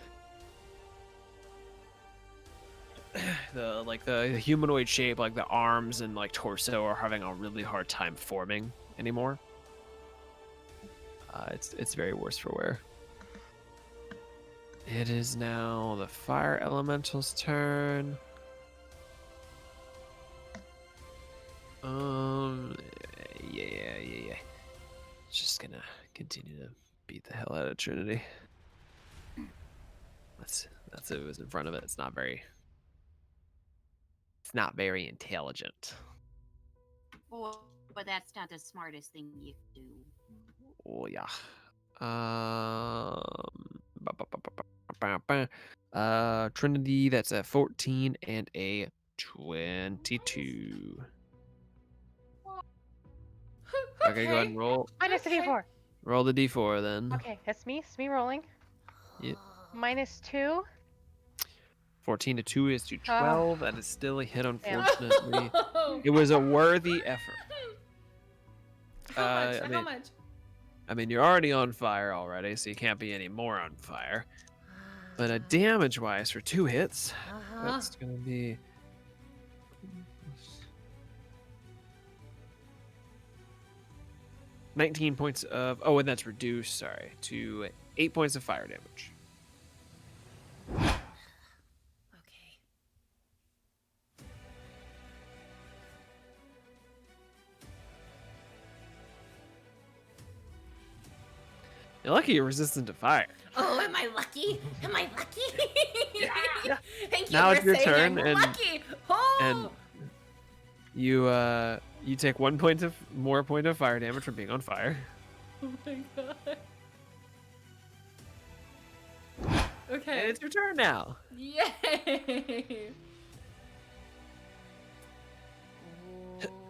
The humanoid shape, like the arms and like torso, are having a really hard time forming anymore. It's very worse for wear. It is now the fire elemental's turn. Yeah. Just gonna continue to beat the hell out of Trinity. That's it was in front of it. It's not very intelligent. Oh, but that's not the smartest thing you can do. Oh yeah. Trinity, that's a 14 and a 22. Okay, go ahead and roll. Minus a d4. Roll the d4 then. Okay, that's me. It's me rolling. Yep. -2. 14 to 2 is to 12. That is still a hit, Damn. unfortunately. It was a worthy effort. How much? I How mean- much? I mean, you're already on fire already, so you can't be any more on fire. But damage-wise, for 2 hits, that's gonna be... 19 points of... Oh, and that's reduced, sorry, to 8 points of fire damage. Okay. You're lucky you're resistant to fire. Oh, am I lucky? Am I lucky? Yeah. Thank you Now for it's your saying turn, I'm and- lucky. Oh. And you take 1 more point of fire damage from being on fire. Oh my god. And Okay. it's your turn now. Yay!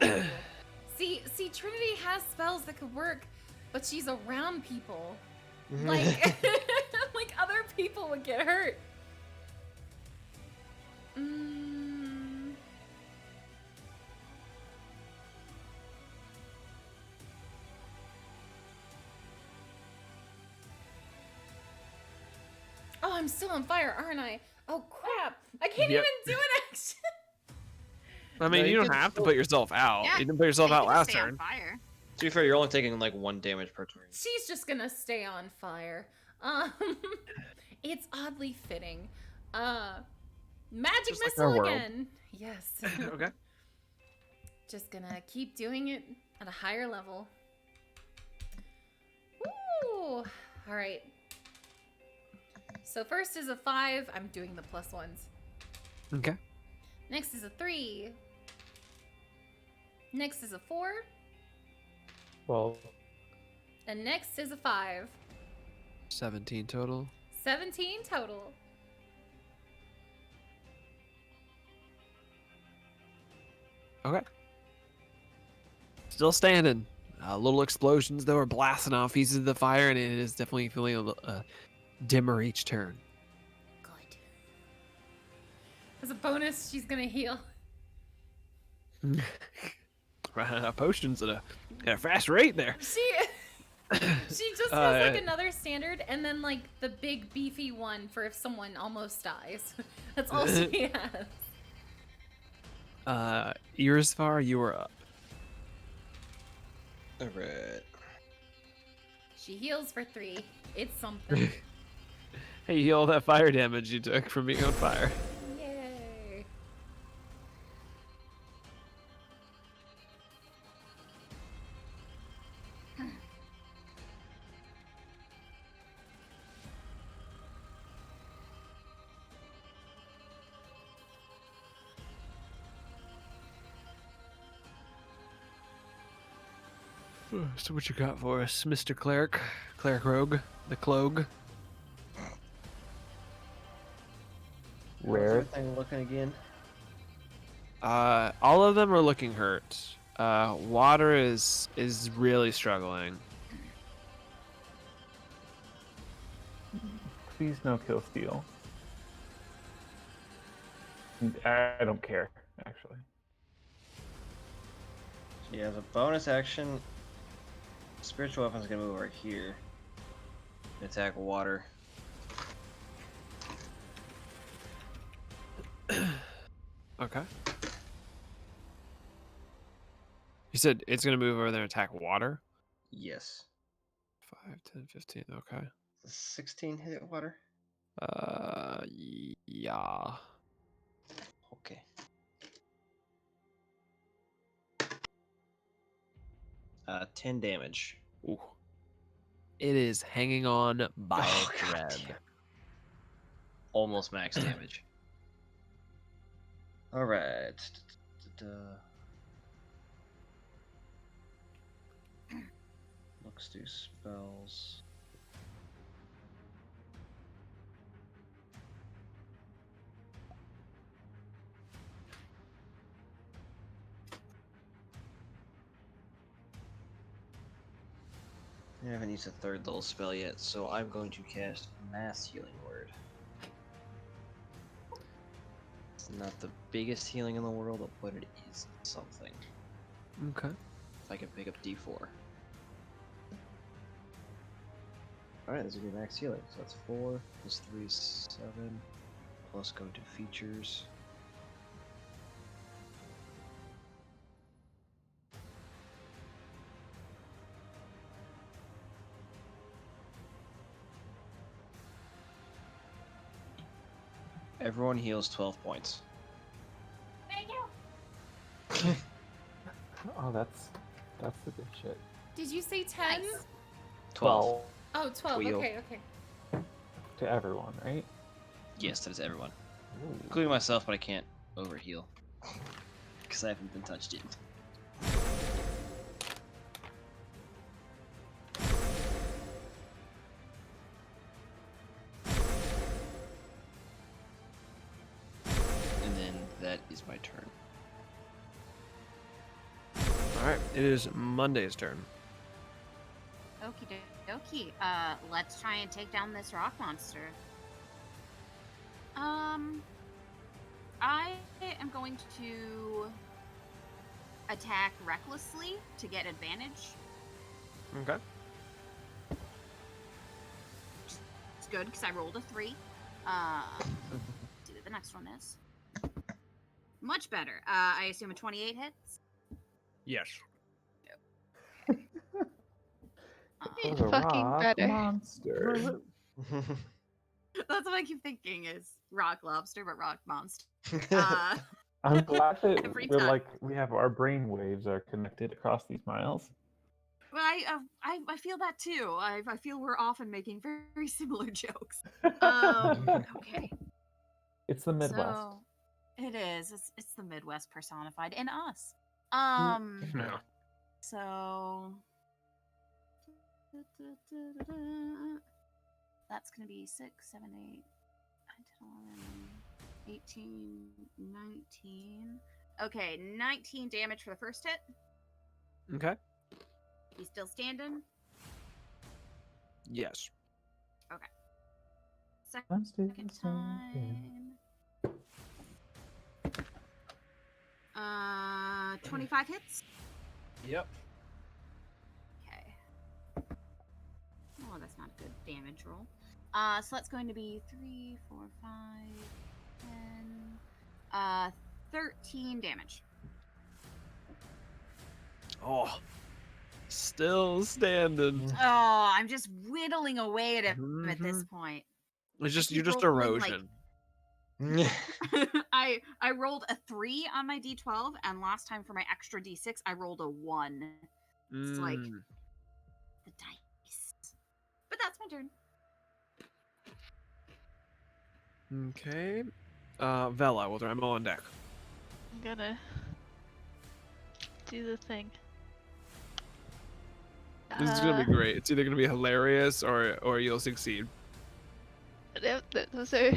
Ooh. See, Trinity has spells that could work, but she's around people. Like, like other people would get hurt. Oh, I'm still on fire, aren't I? Oh crap! I can't Yep. even do an action. I mean, No, you you don't can have to still- put yourself out. Yeah, You didn't put yourself Yeah, you out can last stay on turn. fire. To be fair, you're only taking like 1 damage per turn. She's just gonna stay on fire. It's oddly fitting. Magic Just like our missile world. again. Yes. Okay. Just gonna keep doing it at a higher level. Ooh. All right. So first is a 5. I'm doing the plus ones. Okay. Next is a 3. Next is a 4. Well, And next is a 5. 17 total. 17 total. Okay. Still standing. Little explosions though are blasting off pieces of the fire, and it is definitely feeling a dimmer each turn. Good. As a bonus, she's gonna heal. Running out of potions at a fast rate there. She just has like another standard, and then like the big beefy one for if someone almost dies. That's all she has. Irisfar, you are up. Alright. She heals for 3. It's something. Hey, you heal all that fire damage you took from being on fire. Yay. So what you got for us, Mr. Cleric? Cleric Rogue? The Clogue? How's Rare. everything looking again? All of them are looking hurt. Water is really struggling. Please no kill steal. I don't care, actually. Yeah, as a bonus action, spiritual weapon's gonna move over here. And attack water. Okay. You said it's gonna move over there and attack water? Yes. 5, 10, 15, okay. 16 hit water? Yeah. Okay. 10 damage. Ooh. It is hanging on by Oh, a God thread. damn. Almost max damage. Alright. Looks do spells. I haven't used a third level spell yet, so I'm going to cast Mass Healing Word. It's not the biggest healing in the world, but it is something. Okay. If I can pick up D4. Alright, this is gonna be max healing. So that's 4 plus 3 is 7. Plus go to features. Everyone heals 12 points. Oh, that's the good shit. Did you say 10? Nice. 12. Oh, 12. Wheel. Okay, okay. To everyone, right? Yes, that is everyone. Ooh. Including myself, but I can't overheal. Because I haven't been touched yet. And then that is my turn. Alright, it is Monday's turn. Okie dokie. Let's try and take down this rock monster. I am going to attack recklessly to get advantage. Okay. It's good because I rolled a 3. See what the next one is. Much better. I assume a 28 hits. Yes. That was a Fucking rock better. monster. That's what I keep thinking is rock lobster, but rock monster. I'm glad that Every we're time. like we have our brain waves are connected across these miles. Well, I feel that too. I feel we're often making very, very similar jokes. Okay. It's the Midwest. So it is. It's the Midwest personified in us. No. So that's gonna be 6, 7, 8, 9, 10, 11, 18, 19. Okay, 19 damage for the first hit. Okay. He's still standing. Yes. I'm still Second standing. time. 25 hits. Yep. Okay. Oh, that's not a good damage roll. So that's going to be 3, 4, 5, 10, 13 damage. Oh. Still standing. Oh, I'm just whittling away at him at this point. It's just keep you're just rolling, like- erosion. I rolled a 3 on my d12, and last time for my extra d6, I rolled a 1. It's like Mm. the dice. But that's my turn. Okay. Vela with Remo on deck. I'm gonna do the thing. This is gonna be great. It's either gonna be hilarious or you'll succeed. Those are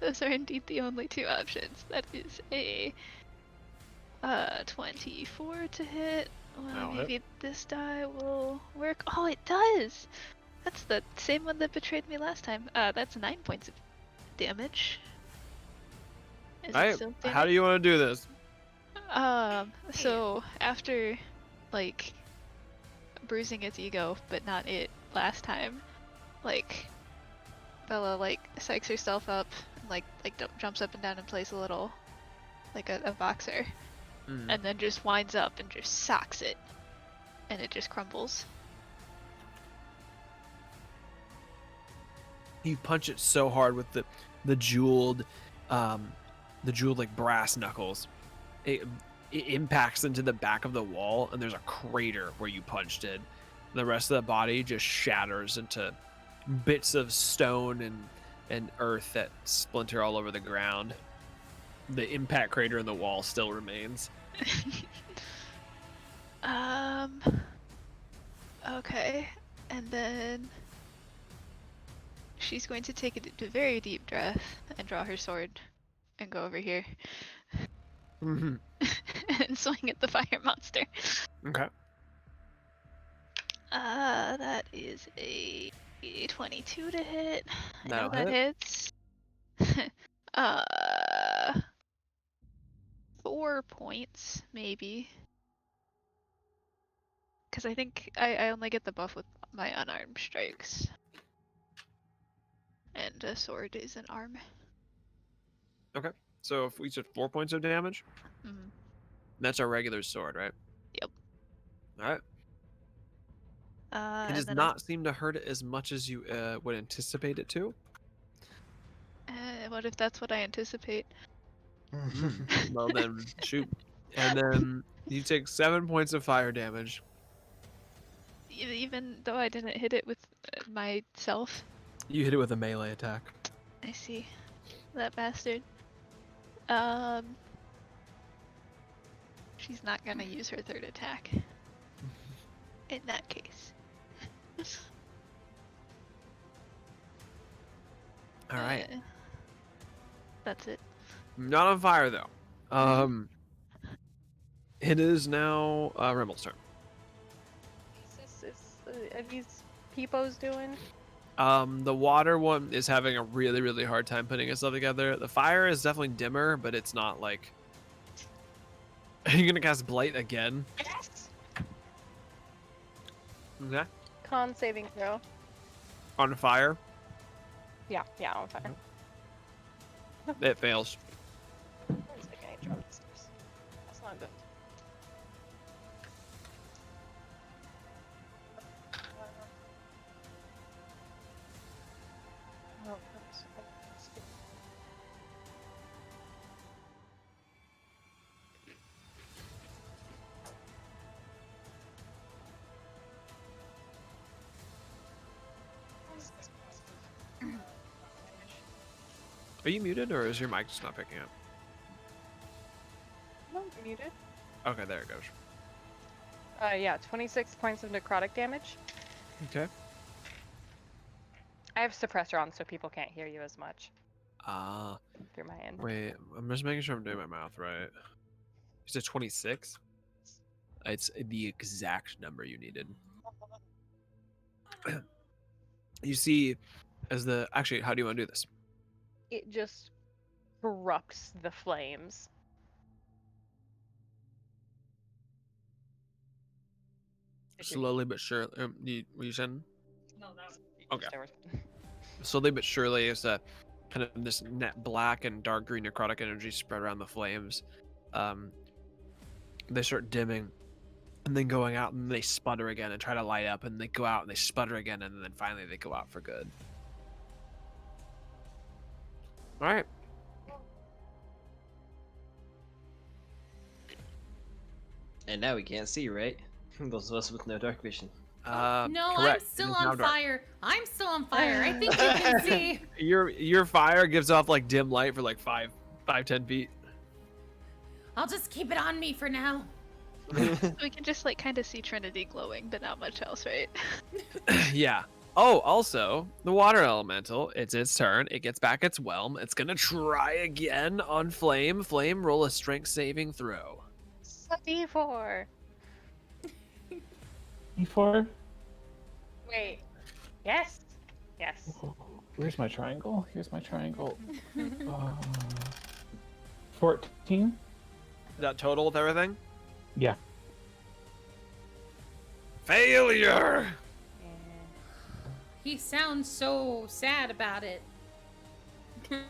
those are indeed the only two options. That is a 24 to hit. Well, That'll hit. maybe this die will work. Oh, it does. That's the same one that betrayed me last time. That's 9 points of damage. Is it Alright, still how do you want to do this? So after, like, bruising its ego, but not it last time, like, Bella, like, psychs herself up, and, like jumps up and down and plays a little, like a boxer, and then just winds up and just socks it, and it just crumbles. You punch it so hard with the jeweled like brass knuckles. It impacts into the back of the wall, and there's a crater where you punched it. The rest of the body just shatters into bits of stone and earth that splinter all over the ground. The impact crater in the wall still remains. Okay, and then she's going to take a very deep breath and draw her sword and go over here Mm-hmm. and swing at the fire monster. Okay. That is a 22 to hit. I know That'll that hit. hits. 4 points, maybe. Because I think I only get the buff with my unarmed strikes. And a sword is an arm. So if we said 4 points of damage, Mhm. that's our regular sword, right? Yep. All right. It And does then not seem to hurt it as much as you would anticipate it to. what if that's what I anticipate? Well then, shoot. And then you take 7 points of fire damage. Even though I didn't hit it with myself? You hit it with a melee attack. I see. That bastard. She's not gonna use her third attack. In that case. All right. That's it. Not on fire though. It is now Rimble's turn. Are these peepos doing? The water one is having a really, really hard time putting itself together. The fire is definitely dimmer, but it's not like. Are you gonna cast Blight again? Yes! Okay. Con saving throw. On fire, Yeah, on fire. it fails. One second, I dropped the stairs. That's not good. Oh, oops. Are you muted, or is your mic just not picking up? No, muted. Okay, there it goes. Yeah, 26 points of necrotic damage. Okay. I have suppressor on so people can't hear you as much through my end. Wait, I'm just making sure I'm doing my math right. You said 26? It's the exact number you needed. You see, actually, how do you want to do this? It just erupts the flames. Slowly but surely. Were you saying? No, that was Okay. Slowly but surely, as kind of this net black and dark green necrotic energy spread around the flames, they start dimming, and then going out, and they sputter again and try to light up, and they go out and they sputter again, and then finally they go out for good. All right. And now we can't see, right? Those of us with no dark vision. No, correct. I'm still It is now on dark. fire. I'm still on fire. I think you can see. Your fire gives off like dim light for like 5-10 feet. I'll just keep it on me for now. We can just like kind of see Trinity glowing, but not much else, right? Yeah. Oh, also, the water elemental, it's its turn. It gets back its whelm. It's going to try again on Flame. Flame, roll a strength saving throw. D4. E4. Wait. Yes. Yes. Where's my triangle? Here's my triangle. 14. Is that total with everything? Yeah. Failure! He sounds so sad about it. I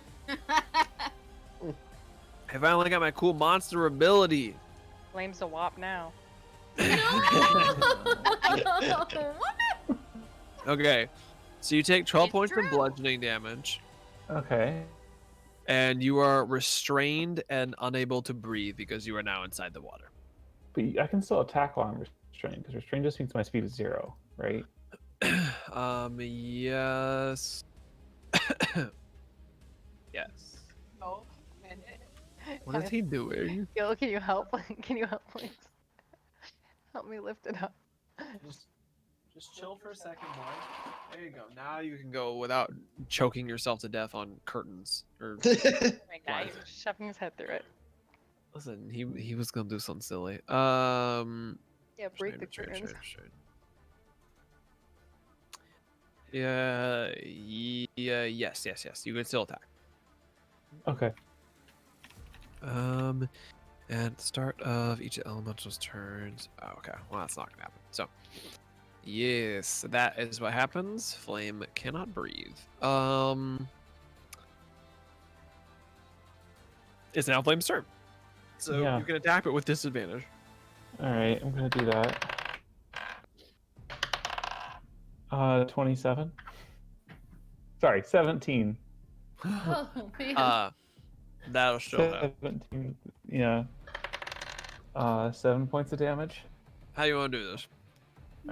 finally got my cool monster ability. Flame's a wop now. Okay, so you take 12 It's points of true. bludgeoning damage, Okay. and you are restrained and unable to breathe because you are now inside the water. But I can still attack while I'm restrained, because restrained just means my speed is 0, right? Yes. Yes. Oh, minute. What is he doing? Gil, can you help? Can you help, please? Help me lift it up. Just chill for a second, boy. There you go. Now you can go without choking yourself to death on curtains. Or Right now, What? you're just shoving his head through it. listen, he was gonna do something silly. Yeah, break the Restrain, curtains. restrain. Yeah, yes. You can still attack. Okay. And at the start of each elemental's turns. Oh, okay. Well, that's not gonna happen. So, yes, that is what happens. Flame cannot breathe. It's now Flame's turn. So Yeah. you can attack it with disadvantage. Alright, I'm gonna do that. 27. Sorry, 17. Oh man. That'll show up. 17. Yeah. 7 points of damage. How you want to do this?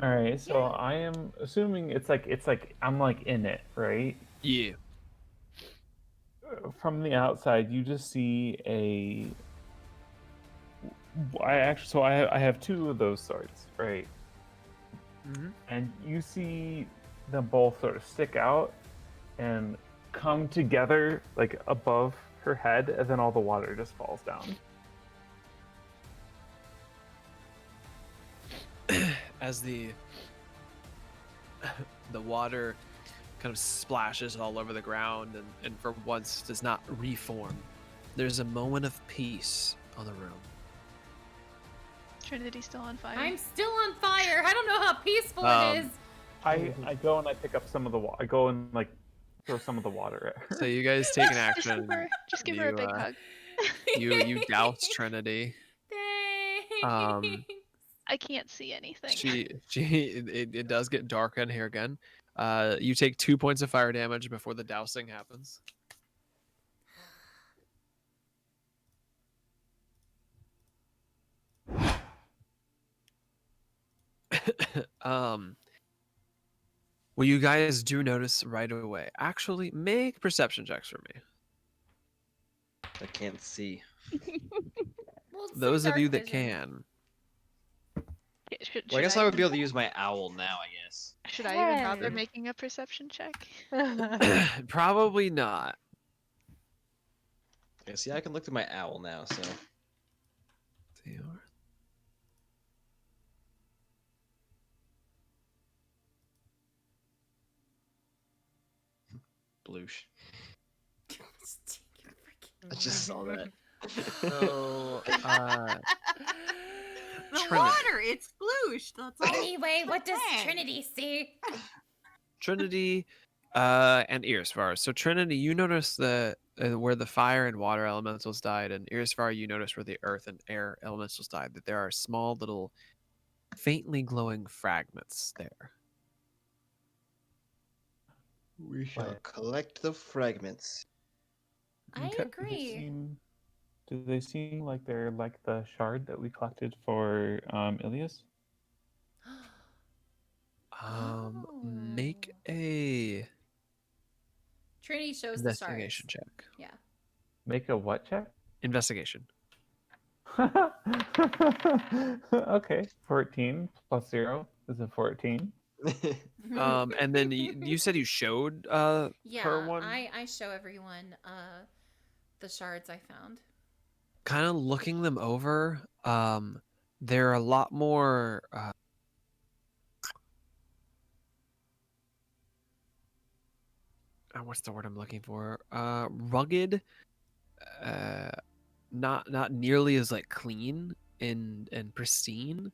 Alright, so I am assuming it's like I'm like in it, right? Yeah. From the outside, you just see I have 2 of those swords, right? Mm-hmm. And you see them both sort of stick out and come together like above her head, and then all the water just falls down. As the water kind of splashes all over the ground and for once does not reform, there's a moment of peace on the room. Trinity's still on fire. I'm still on fire. I don't know how peaceful it is. I go and I pick up some of the water. I go and like throw some of the water at her. So you guys take an Just action. just give her a big hug. You douse Trinity. Thanks. I can't see anything. It does get dark in here again. You take 2 points of fire damage before the dousing happens. Well, you guys do notice right away. Actually, make perception checks for me. I can't see. Well, some Those of dark you that vision. can. Well, I guess I would be able to use my owl now, I guess. Should I even bother Hey. making a perception check? Probably not. Yeah, see, I can look through my owl now, so. Bloosh. I just saw that. So, The Trinity. water, it's splooshed. That's all. Anyway, what does Dang. Trinity see? Trinity and Irisvar. So Trinity, you notice the where the fire and water elementals died, and Irisvar, you notice where the earth and air elementals died, that there are small little faintly glowing fragments there. We shall Right. collect the fragments. I Okay. agree. Do they seem like they're like the shard that we collected for Ilias? Make a Trinity shows the stars. investigation check. Yeah. Make a what check? Investigation. Okay, 14 plus 0 is a 14. And then you said you showed yeah, her one. I show everyone the shards I found. Kind of looking them over. They're a lot more. What's the word I'm looking for? Rugged. Uh, not nearly as like clean and pristine,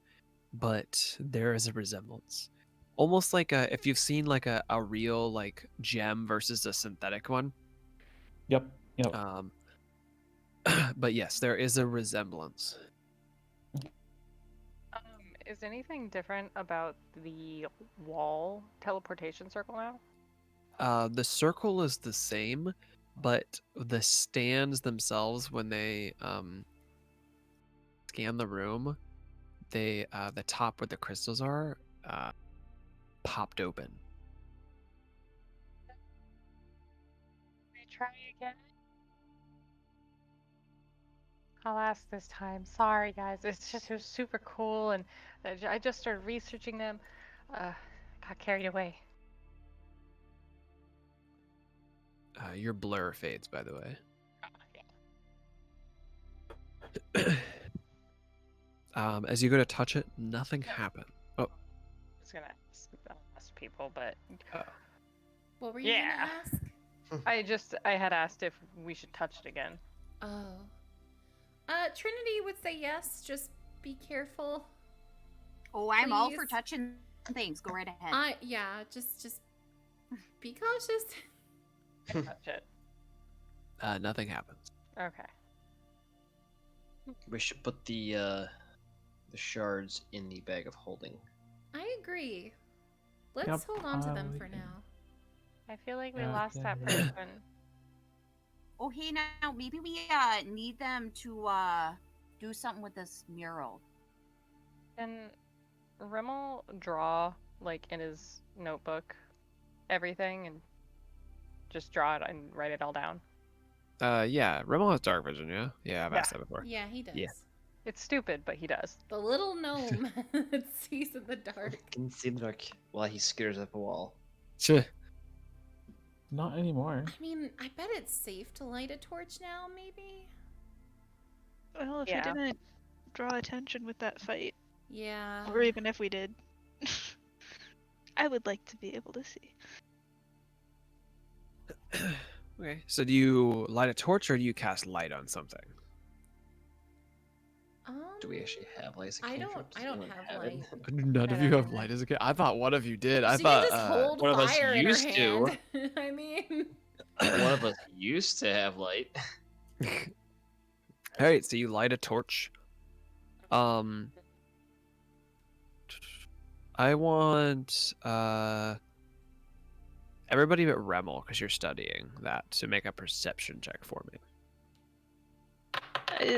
but there is a resemblance. Almost like if you've seen like a real like gem versus a synthetic one. Yep. But yes, there is a resemblance. Is anything different about the wall teleportation circle now? The circle is the same, but the stands themselves, when they scan the room, they the top where the crystals are popped open. Try again. I'll ask this time. Sorry, guys. It was super cool, and I just started researching them. Got carried away. Your blur fades, by the way. Yeah. As you go to touch it, nothing happened. Oh, I was gonna ask people, but What were you yeah. gonna ask? I had asked if we should touch it again. Oh. Trinity would say yes, just be careful. Oh, I'm all for Please. touching things. Go right ahead. Yeah, just be cautious. Touch it. nothing happens. Okay. We should put the shards in the bag of holding. I agree. Let's Yep, hold on to them we for can- now. I feel like we Yeah, lost that yeah. person. Oh, hey, now maybe we need them to do something with this mural. Can Rimmel draw, like, in his notebook, everything and just draw it and write it all down? Yeah, Rimmel has dark vision, yeah? Yeah, I've asked Yeah. that before. Yeah, he does. Yeah. It's stupid, but he does. The little gnome that sees in the dark. Can see the dark while he scares up a wall. Sure. Not anymore. I mean, I bet it's safe to light a torch now, maybe? Well, if Yeah. we didn't draw attention with that fight, Yeah. or even if we did, I would like to be able to see. Okay, so do you light a torch or do you cast light on something? Do we actually have lights? I don't have light. None of I you don't have either. light as a kid. I thought one of you did. I She thought can just hold one of us fire in her used to. hand. I mean, One of us used to have light. All right, so you light a torch. I want everybody but Remel, because you're studying that, to make a perception check for me.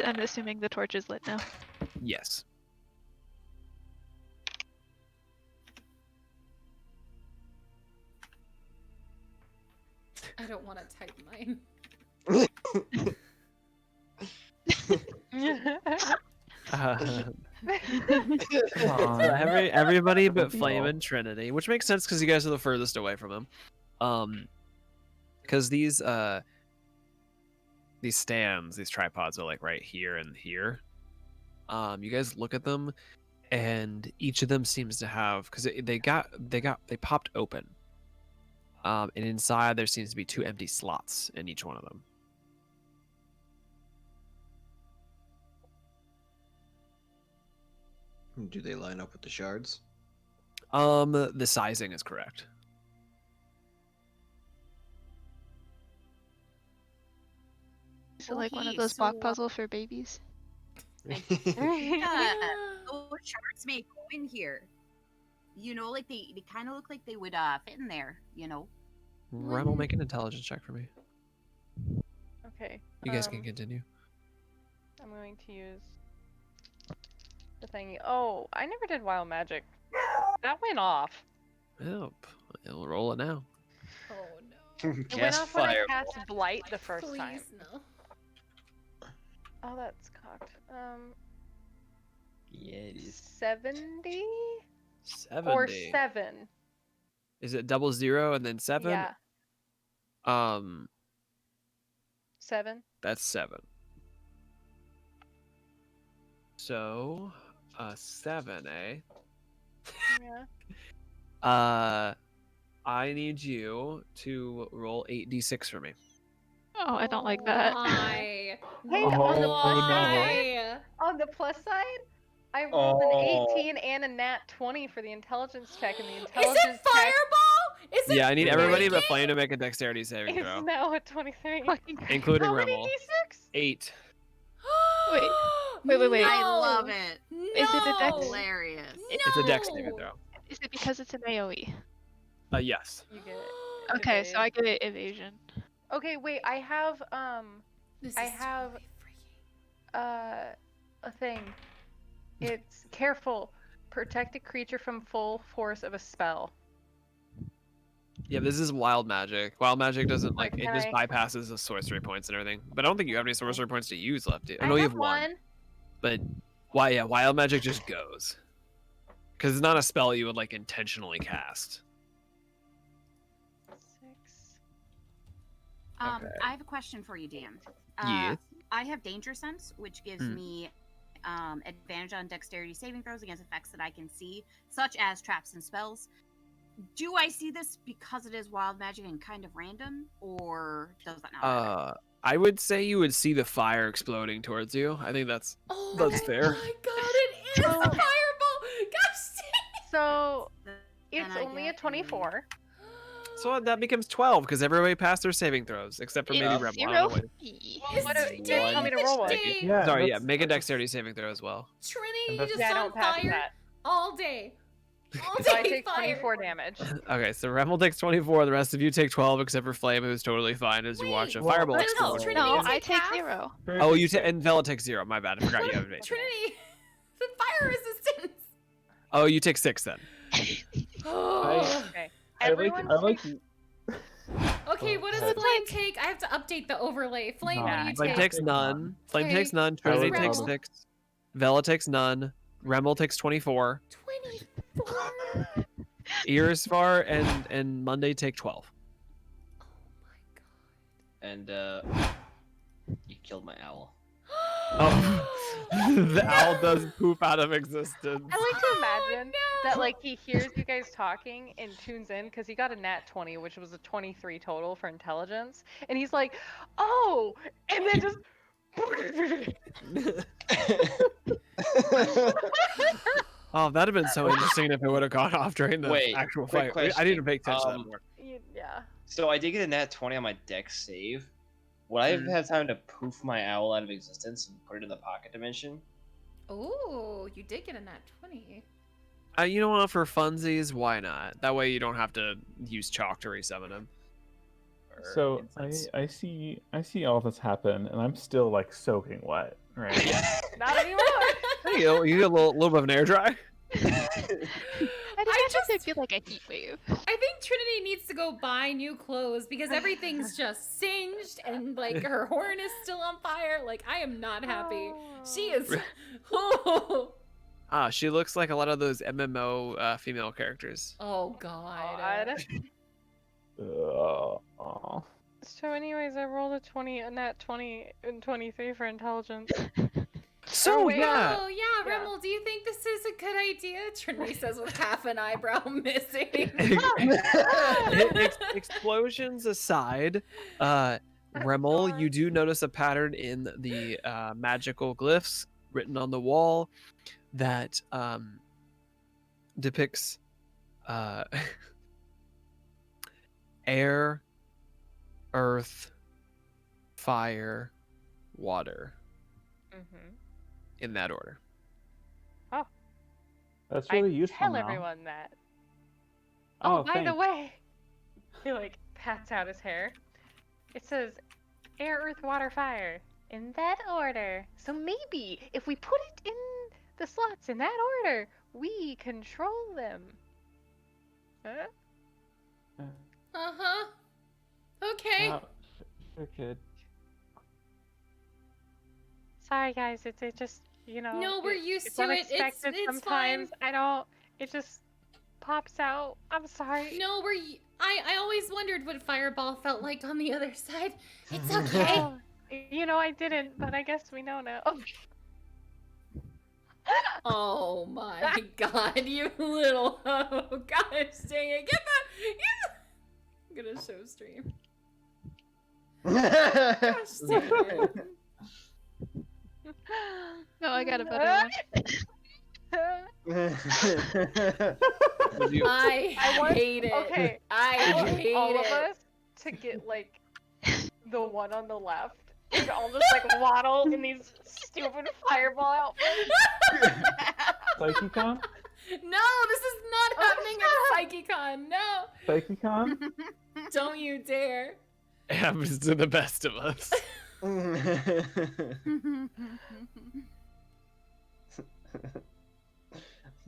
I'm assuming the torch is lit now. Yes. I don't want to type mine. So everybody but Flame and Trinity, which makes sense because you guys are the furthest away from him. Because these stands, these tripods are like right here and here. You guys look at them, and each of them seems to have, because they popped open. And inside there seems to be 2 empty slots in each one of them. Do they line up with the shards? The sizing is correct. So like one of Okay, those so, block puzzle for babies. Yeah, those shards may go in here. You know, like they kind of look like they would fit in there. You know. Remel, make an intelligence check for me. Okay. You guys can continue. I'm going to use the thingy. Oh, I never did wild magic. That went off. Yep. I'll roll it now. Oh no. It went off when I cast blight the first Please time. no. Oh, that's cocked. Yeah, it is. 70 70. or 7. Is it 00 and then 7? Yeah, 7. That's 7. So, 7, eh? Yeah. I need you to roll 8d6 for me. Oh, I don't like that. Why? Hey, Oh, on the no. plus side, Why? I rolled an Oh. 18 and a nat 20 for the intelligence check, and the Is intelligence it Fireball? Is it Yeah, I need everybody but breaking? Flame to make a dexterity check saving is throw, now a 23. Fucking Christ. including How many Remmel. d6? 8. Wait, wait. I No. love it. No. Is it a dex? Hilarious. It's a dex saving No. throw. Is it because it's an AoE? Yes. You get Okay, so I evade. get evasion. Okay, wait. I have This I is have- totally freaky. a thing. It's careful. Protect a creature from full force of a spell. Yeah, this is wild magic. Wild magic doesn't Like, it can just I- bypasses the sorcery points and everything. But I don't think you have any sorcery points to use left. I I know you have have one. But wild magic just goes. Because it's not a spell you would like intentionally cast. 6. Okay. I have a question for you, DM. Yes. I have Danger Sense, which gives Hmm. me advantage on dexterity saving throws against effects that I can see, such as traps and spells. Do I see this because it is wild magic and kind of random, or does that not matter? I would say you would see the fire exploding towards you. I think that's Oh That's fair. my god, it is a Oh. fireball! Gosh dang So Then it's I only a get 24. so that becomes 12 because everybody passed their saving throws except for maybe Yeah. Rebel. I don't Zero. know what- Well, what It's do you tell me to roll one? Dang. Yeah, Sorry, yeah, that's- make a that's- dexterity saving throw as well. Trinity, And you that's- just Yeah, I on don't pass fire that. all day. All So I day take fire. 24 damage. Okay, so Remmel takes 24, the rest of you take 12 except for Flame, who's totally fine as you watch a Wait, fireball does explode. Trinity No, take I take half? 0. Oh, and Vela takes 0. My bad, I forgot you have advantage. Trinity, the fire resistance. Oh, you take 6 then. Oh. Okay. I Everyone like takes- Okay, what does Oh, Flame take? I have to update the overlay. Flame, what do you Flame take? takes none. Flame Okay. takes none. What's Trinity takes Remmel? 6. Vela takes none. Remmel takes 24. 24. Irisvar and Monday take 12. Oh my god. And you killed my owl. Oh, the owl does poop out of existence. I like to imagine Oh, that no. like he hears you guys talking and tunes in because he got a nat 20, which was a 23 total for intelligence, and he's like, "Oh," and then just. Oh, that'd have been so interesting if it would have gone off during the Wait, actual quick fight. I need to question. pay attention to that Um, more. Yeah. So I did get a nat 20 on my dex save. Would I have Mhm. had time to poof my owl out of existence and put it in the pocket dimension? Oh, you did get a nat 20. You know what? For funsies, why not? That way you don't have to use chalk to resummon him. Or So incense. I see all this happen, and I'm still like soaking wet, right? Not anymore. There you go. You get a little bit of an air dry. I'd imagine there'd be like a heat wave. I think Trinity needs to go buy new clothes because everything's just singed and like her horn is still on fire. Like I am not happy. She is. Oh, She looks like a lot of those MMO female characters. oh god. Aw. So, anyways, I rolled a nat 20 and 23 for intelligence. So wait. yeah, Oh yeah, Yeah. Remmel, do you think this is a good idea? Trinity says with half an eyebrow missing. explosions aside, Remmel, you do notice a pattern in the magical glyphs written on the wall that depicts air, earth, fire, water, Mm-hmm. in that order. That's I really useful tell now. everyone that. Oh, By the thanks. way, he like pats out his hair. It says air, earth, water, fire in that order. So maybe if we put it in the slots in that order, we control them. Huh? Uh-huh. Okay. Oh, sure, kid. sorry guys. It just No, we're used it's to it. unexpected It's sometimes. fine. I don't. It just pops out. I'm sorry. No, I always wondered what Fireball felt like on the other side. It's okay. Oh, I didn't, but I guess we know now. Oh my god, you little hoe. Gosh dang it. Get that. I'm gonna show stream. Gosh dang it. No, I got a better one. I hate it. Okay, I hate all it. of us to get like the one on the left. And all just like waddle in these stupid fireball outfits. PsycheCon? No, this is not happening at PsycheCon. No. PsycheCon? Don't you dare. It happens to the best of us.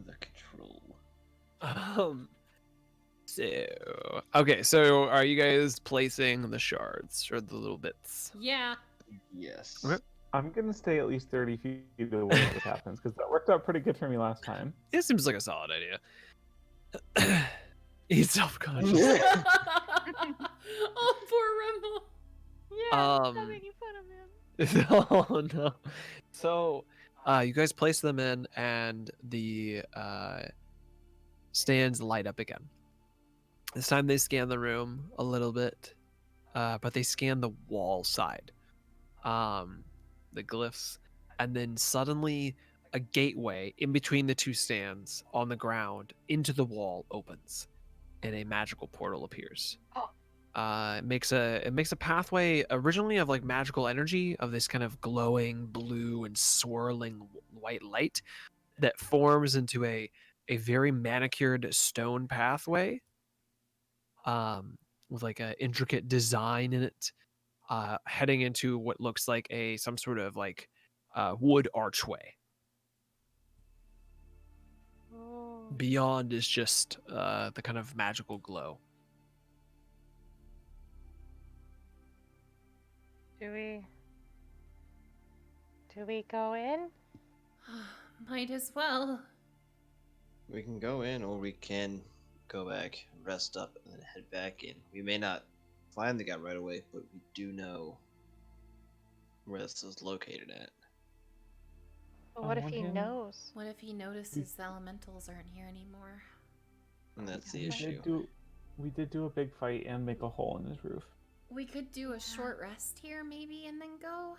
The control. So are you guys placing the shards or the little bits? Yeah. Yes. Okay. I'm gonna stay at least 30 feet away if this happens, because that worked out pretty good for me last time. It seems like a solid idea. He's self-conscious. Oh, poor Rumble. Yeah, Um, stop making fun of him. Oh no. So you guys place them in and the stands light up again. This time they scan the room a little bit, but they scan the wall side, the glyphs, and then suddenly a gateway in between the two stands on the ground into the wall opens, and a magical portal appears. It makes a pathway originally of like magical energy of this kind of glowing blue and swirling white light that forms into a very manicured stone pathway, with like a intricate design in it, heading into what looks like some sort of like wood archway. Oh. Beyond is just the kind of magical glow. Do we go in? Might as well. We can go in, or we can go back, rest up, and then head back in. We may not find the guy right away, but we do know where this is located at. But what if one he hand- knows? What if he notices the elementals aren't here anymore? And that's the We issue. did do a big fight and make a hole in his roof. We could do a short rest here, maybe, and then go.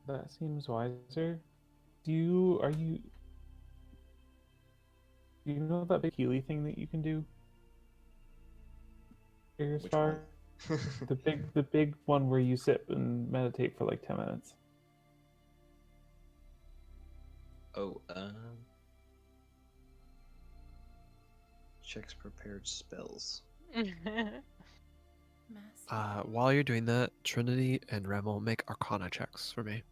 That seems wiser. Do you know that big Healy thing that you can do? Which Star? one? The big one where you sit and meditate for like 10 minutes. Oh, checks prepared spells. Master. While you're doing that, Trinity and Remel make Arcana checks for me.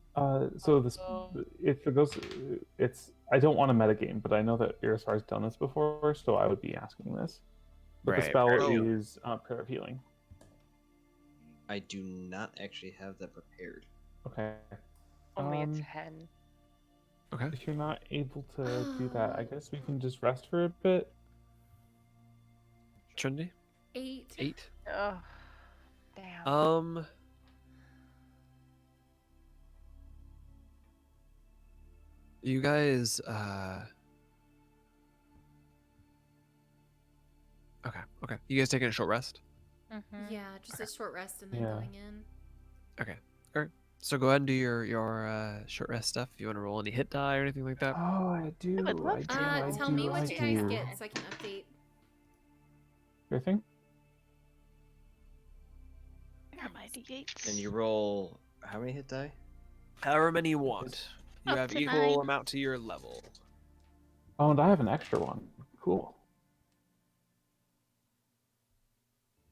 So this, if for those, I don't want to metagame, but I know that Irisar's done this before, so I would be asking this. But the Right, spell prayer of is Prayer of Healing. I do not actually have that prepared. Okay. Only a Um, 10. Okay. If you're not able to do that, I guess we can just rest for a bit. Trinity? 8. 8. Ugh. Damn. You guys, okay. You guys taking a short rest? Mhm. Yeah, just a short rest and then Yeah. going in. Okay. Alright. So go ahead and do your short rest stuff. If you want to roll any hit die or anything like that. Oh, I do. would love to. Tell me what you guys get so I can update. Your thing? Where are my d8s? And you roll how many hit die? However many you want. You Up have to equal 9. amount to your level. Oh, and I have an extra one. Cool.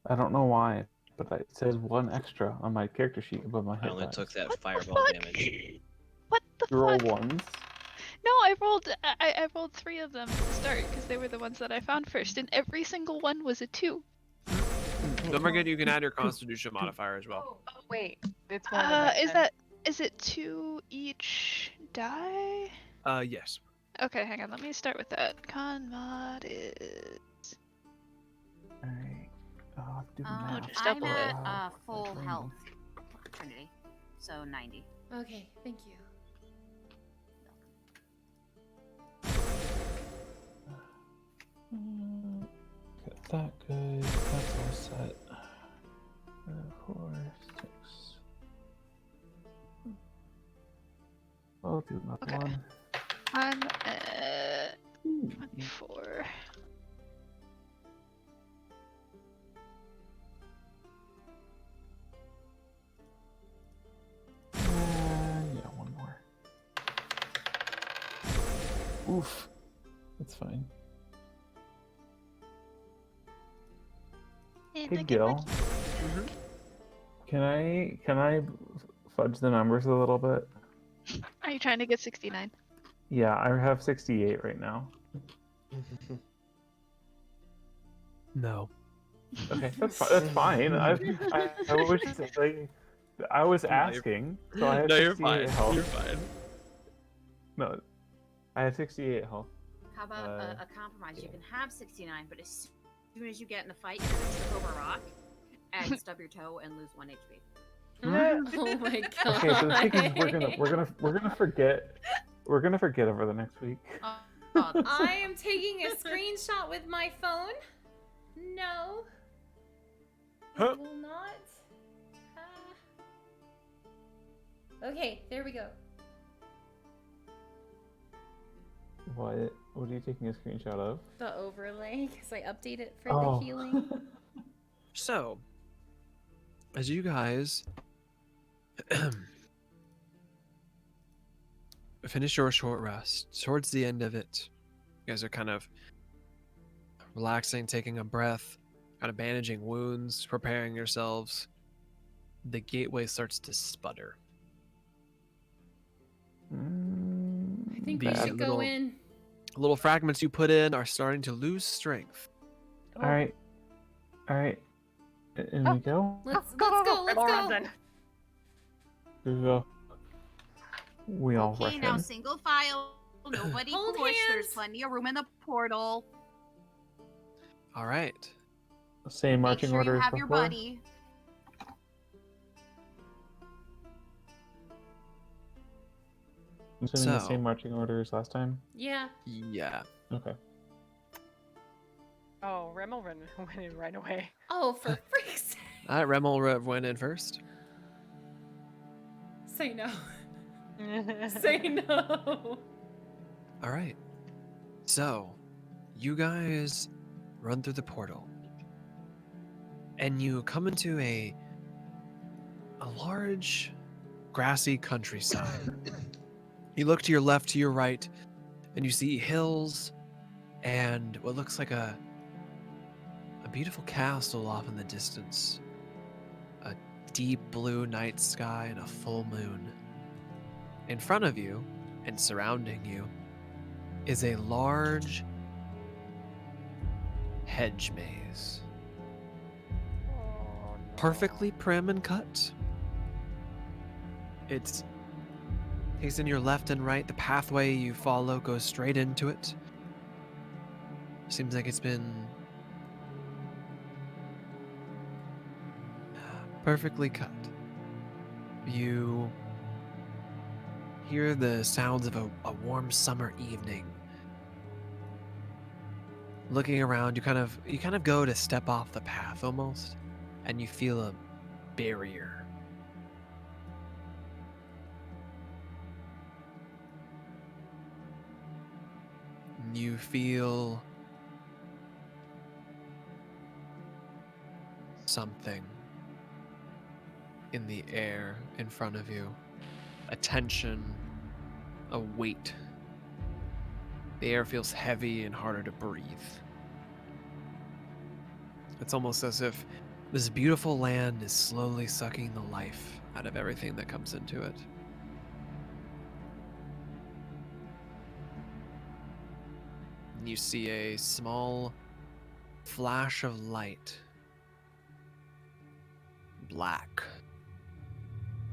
I don't know why, but it says 1 extra on my character sheet above my I hit only dice. took that What the fireball fuck? damage. What the You roll fuck? ones. No, I rolled 3 of them at the start because they were the ones that I found first, and every single one was a 2. Don't forget you can add your Constitution modifier as well. Oh, wait. It's more than Is that Is it 2 each die? Yes. Okay, hang on. Let me start with that. Con mod is. Alright. I'll have to do the Oh, math. just I'm double at it. full Training. health, Trinity, so 90. Okay, thank you. Got that good. That's all set. 4, 6. I'll do another Okay. one. I'm at 24. Yeah, one more. Oof. That's fine. And Hey I get my Gil, can I fudge the numbers a little bit? Are you trying to get 69? Yeah, I have 68 right now. No. Okay, that's fine. I was just like, I was No, you're- asking, so I have No, you're 68 fine. health. You're fine. No, I have 68 health. How about Uh, a compromise? yeah. You can have 69, but as soon as you get in a fight, you're gonna trip over a rock and stub your toe and lose 1 HP. Oh my god. Okay, so the thing is, we're gonna forget over the next week. I am taking a screenshot with my phone. No. Huh? I will not. Okay, there we go. What are you taking a screenshot of? The overlay, because I update it for Oh. the healing. So, as you guys finish your short rest, towards the end of it, you guys are kind of relaxing, taking a breath, kind of bandaging wounds, preparing yourselves. The gateway starts to sputter. I think we The should go in. little fragments you put in are starting to lose strength. All right. And we go. Let's go. Rebel runs in. We go. We all rush Okay, now in. single file. Nobody Hold push. There's hands. plenty of room in the portal. All right. Same Make marching sure order you as have your before. buddy. I'm assuming the So- same marching order as last time. Yeah. Yeah. Okay. Oh, Remmel went in right away. Oh, for freak's sake. All right, Remel went in first. Say no. Say no. All right. So, you guys run through the portal, and you come into a large, grassy countryside. You look to your left, to your right, and you see hills and what looks like a beautiful castle off in the distance. A deep blue night sky and a full moon. In front of you and surrounding you is a large hedge maze. Perfectly prim and cut. It's facing your left and right. The pathway you follow goes straight into it. Seems like it's been perfectly cut. You hear the sounds of a warm summer evening. Looking around, you kind of go to step off the path almost, and you feel a barrier. You feel something in the air in front of you. A tension, a weight. The air feels heavy and harder to breathe. It's almost as if this beautiful land is slowly sucking the life out of everything that comes into it. You see a small flash of light, black,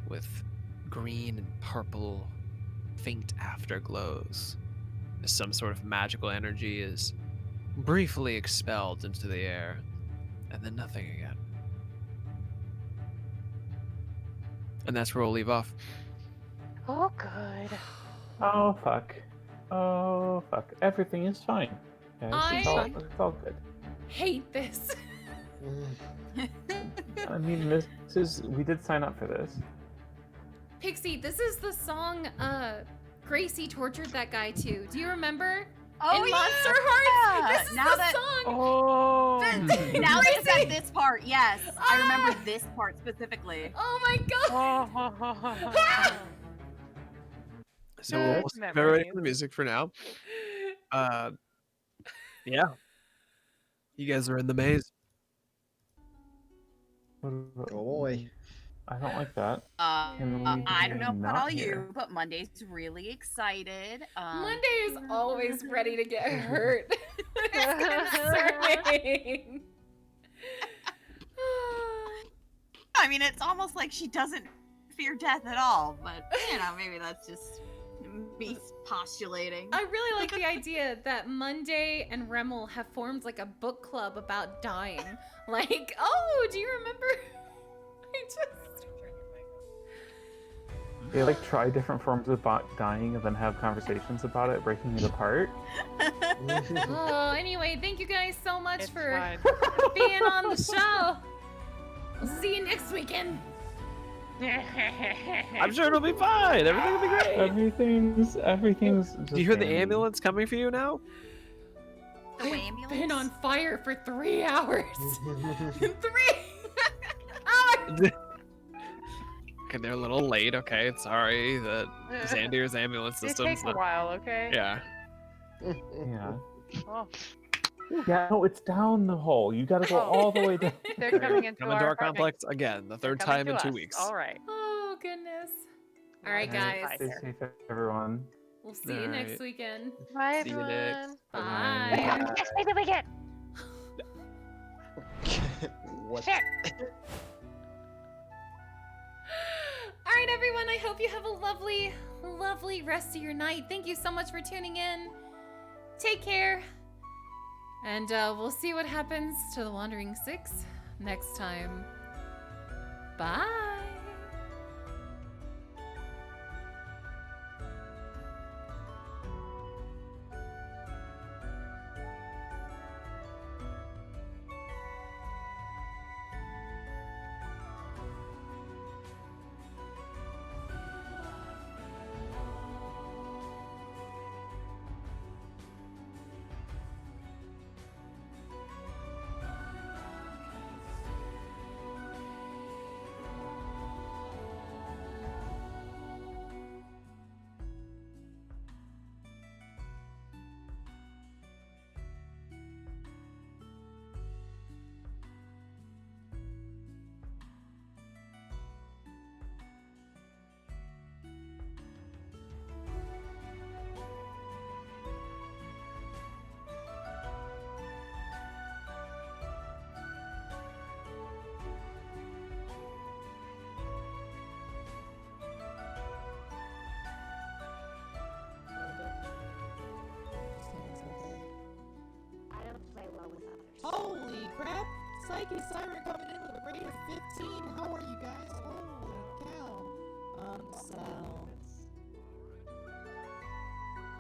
with green and purple faint afterglows as some sort of magical energy is briefly expelled into the air, and then nothing again. And that's where we'll leave off. Oh, good. Oh fuck. Oh fuck. Everything is fine. Guys, I- it's all good. Hate this. I mean, we did sign up for this. Pixie, this is the song Gracie tortured that guy to. Do you remember? Oh, In yeah! Monster Hearts? This is Now the that- song! Oh! Now that you said this part, yes. I remember Ah! this part specifically. Oh my god! So Good we'll skip everybody memories. from the music for now. Yeah. You guys are in the maze. Oh boy. I don't like that. Can we I don't know about not all hear? you, but Monday's really excited. Monday is always ready to get hurt. It's concerning. I mean, it's almost like she doesn't fear death at all, but, you know, maybe that's just me postulating. I really like the idea that Monday and Remel have formed like a book club about dying. Like, oh, do you remember? They like try different forms of dying and then have conversations about it, breaking it apart. Oh, anyway, thank you guys so much It's for fine. being on the show. We'll see you next weekend. I'm sure it'll be fine. Everything will be great. Everything's. Just Do you hear the dandy. ambulance coming for you now? The I've been on ambulance? fire for 3 hours. 3 hours. Okay, they're a little late. Okay, sorry that Xander's ambulance It system's takes a not. while, okay? Yeah. Yeah. Oh, Yeah, no, it's down the hole. You gotta go all the way down. they're coming into Coming to our apartment. complex again, the They're third coming time in to 2 us. weeks. All right. Oh goodness. All right, Alright, guys. Stay safe, everyone. We'll see you next Alright. weekend. Bye, See you everyone. next. Bye. Yes, wait till we get. What? Shit. All right, everyone. I hope you have a lovely, lovely rest of your night. Thank you so much for tuning in. Take care. And we'll see what happens to the Wandering Six next time. Bye. Holy crap! PsycheSiren coming in with a rate of 15. How are you guys? Holy cow. So...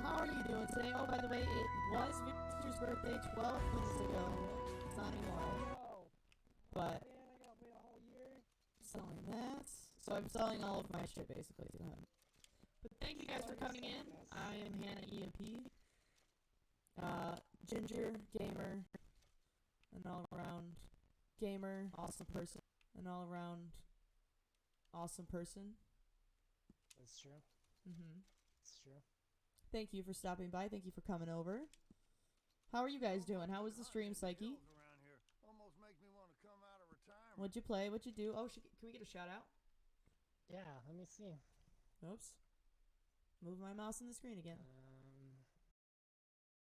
How are you doing today? Oh, by the way, it was Victor's birthday 12 months ago. It's not anymore. But... selling that. So I'm selling all of my shit, basically, to him. But thank you guys for coming in. I am Hannah EMP. Ginger, gamer, an all-around gamer, awesome person, an all-around awesome person. That's true. That's true. Thank you for stopping by. Thank you for coming over. How are you guys doing? How was the stream, Psyche? What'd you play? What'd you do? Oh, can we get a shout out? Yeah, let me see. Oops. Move my mouse on the screen again.